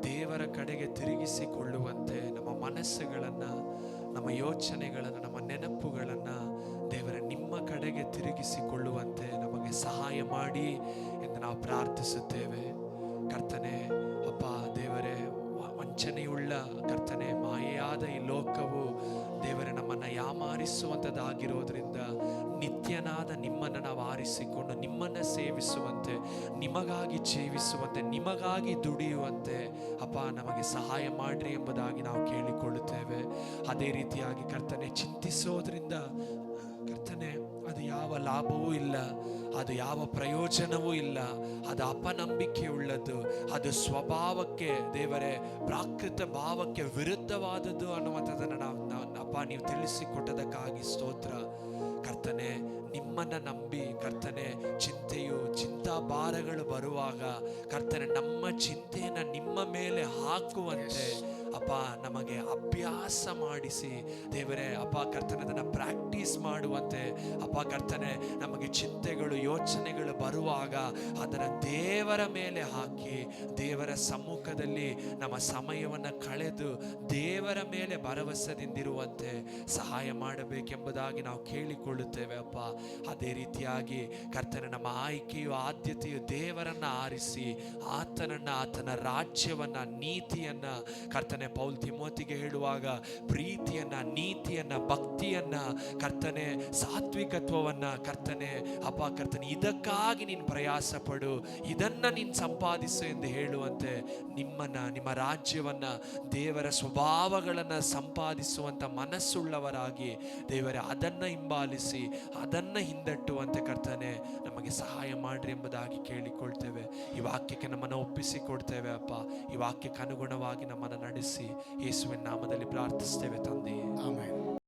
ದೇವರ ಕಡೆಗೆ ತಿರುಗಿಸಿಕೊಳ್ಳುವಂತೆ ನಮ್ಮ ಮನಸ್ಸುಗಳನ್ನ, ನಮ್ಮ ಯೋಚನೆಗಳನ್ನು, ನಮ್ಮ ನೆನಪುಗಳನ್ನು ದೇವರ ನಿಮ್ಮ ಕಡೆಗೆ ತಿರುಗಿಸಿಕೊಳ್ಳುವಂತೆ ನಮಗೆ ಸಹಾಯ ಮಾಡಿ ಎಂದು ನಾವು ಪ್ರಾರ್ಥಿಸುತ್ತೇವೆ ಕರ್ತನೆ. ಅಪ್ಪ ದೇವರೇ, ವಂಚನೆಯುಳ್ಳ ಕರ್ತನೆ, ಮಾಯೆಯಾದ ಈ ಲೋಕವು ದೇವರೇ ನಮ್ಮನ್ನು ಯಾಮಾರಿಸುವಂಥದ್ದಾಗಿರೋದ್ರಿಂದ ನಿತ್ಯನಾದ ನಿಮ್ಮನ್ನು ನಾವು ಆರಿಸಿಕೊಂಡು ನಿಮ್ಮನ್ನು ಸೇವಿಸುವಂತೆ, ನಿಮಗಾಗಿ ಜೀವಿಸುವಂತೆ, ನಿಮಗಾಗಿ ದುಡಿಯುವಂತೆ ಅಪ್ಪ ನಮಗೆ ಸಹಾಯ ಮಾಡ್ರಿ ಎಂಬುದಾಗಿ ನಾವು ಕೇಳಿಕೊಳ್ಳುತ್ತೇವೆ. ಅದೇ ರೀತಿಯಾಗಿ ಕರ್ತನೆ, ಚಿಂತಿಸೋದ್ರಿಂದ ಕರ್ತನೆ ಅದು ಯಾವ ಲಾಭವೂ ಇಲ್ಲ, ಅದು ಯಾವ ಪ್ರಯೋಜನವೂ ಇಲ್ಲ. ಅದು ಅಪನಂಬಿಕೆ ಉಳ್ಳದ್ದು, ಅದು ಸ್ವಭಾವಕ್ಕೆ ದೇವರೇ ಪ್ರಾಕೃತ ಭಾವಕ್ಕೆ ವಿರುದ್ಧವಾದದ್ದು ಅನ್ನುವಂಥದ್ದನ್ನು ಅಪ್ಪ ನೀವು ತಿಳಿಸಿಕೊಟ್ಟದಕ್ಕಾಗಿ ಸ್ತೋತ್ರ ಕರ್ತನೆ. ನಿಮ್ಮನ್ನು ನಂಬಿ ಕರ್ತನೆ, ಚಿಂತೆಯು ಚಿಂತಾಭಾರಗಳು ಬರುವಾಗ ಕರ್ತನೆ ನಮ್ಮ ಚಿಂತೆಯನ್ನು ನಿಮ್ಮ ಮೇಲೆ ಹಾಕುವಂತೆ ಅಪ್ಪ ನಮಗೆ ಅಭ್ಯಾಸ ಮಾಡಿಸಿ ದೇವರೇ ಅಪ್ಪ ಕರ್ತನೆ, ಅದನ್ನು ಪ್ರಾಕ್ಟೀಸ್ ಮಾಡುವಂತೆ ಅಪ್ಪ ಕರ್ತನೆ, ನಮಗೆ ಚಿಂತೆಗಳು ಯೋಚನೆಗಳು ಬರುವಾಗ ಅದನ್ನು ದೇವರ ಮೇಲೆ ಹಾಕಿ ದೇವರ ಸಮ್ಮುಖದಲ್ಲಿ ನಮ್ಮ ಸಮಯವನ್ನು ಕಳೆದು ದೇವರ ಮೇಲೆ ಭರವಸೆದಿಂದಿರುವಂತೆ ಸಹಾಯ ಮಾಡಬೇಕೆಂಬುದಾಗಿ ನಾವು ಕೇಳಿಕೊಳ್ಳುತ್ತೇವೆ ಅಪ್ಪ. ಅದೇ ರೀತಿಯಾಗಿ ಕರ್ತನೆ, ನಮ್ಮ ಆಯ್ಕೆಯು ಆದ್ಯತೆಯು ದೇವರನ್ನ ಆರಿಸಿ ಆತನನ್ನ, ಆತನ ರಾಜ್ಯವನ್ನ, ನೀತಿಯನ್ನ ಕರ್ತನೆ ಪೌಲ್ ತಿಮೋತಿಗೆ ಹೇಳುವಾಗ ಪ್ರೀತಿಯನ್ನ, ನೀತಿಯನ್ನ, ಭಕ್ತಿಯನ್ನ ಕರ್ತನೆ, ಸಾತ್ವಿಕತ್ವವನ್ನ ಕರ್ತನೆ ಅಪ್ಪ ಕರ್ತನೆ, ಇದಕ್ಕಾಗಿ ನೀನು ಪ್ರಯಾಸ ಪಡು, ಇದನ್ನ ನೀನು ಸಂಪಾದಿಸು ಎಂದು ಹೇಳುವಂತೆ ನಿಮ್ಮನ್ನ, ನಿಮ್ಮ ರಾಜ್ಯವನ್ನ, ದೇವರ ಸ್ವಭಾವಗಳನ್ನ ಸಂಪಾದಿಸುವಂತ ಮನಸ್ಸುಳ್ಳವರಾಗಿ ದೇವರೇ ಅದನ್ನ ಹಿಂಬಾಲಿಸಿ ಅದನ್ನ ಹಿಂದಟ್ಟುವಂತೆ ಕರ್ತನೆ ನಮಗೆ ಸಹಾಯ ಮಾಡ್ರಿ ಎಂಬುದಾಗಿ ಕೇಳಿಕೊಳ್ತೇವೆ. ಈ ವಾಕ್ಯಕ್ಕೆ ನಮ್ಮನ್ನು ಒಪ್ಪಿಸಿಕೊಡ್ತೇವೆ ಅಪ್ಪ. ಈ ವಾಕ್ಯಕ್ಕೆ ಅನುಗುಣವಾಗಿ ನಮ್ಮನ್ನು ನಡೆಸಿ ಯೇಸುವಿನ ನಾಮದಲ್ಲಿ ಪ್ರಾರ್ಥಿಸ್ತೇವೆ ತಂದೆಯೇ, ಆಮೆನ್.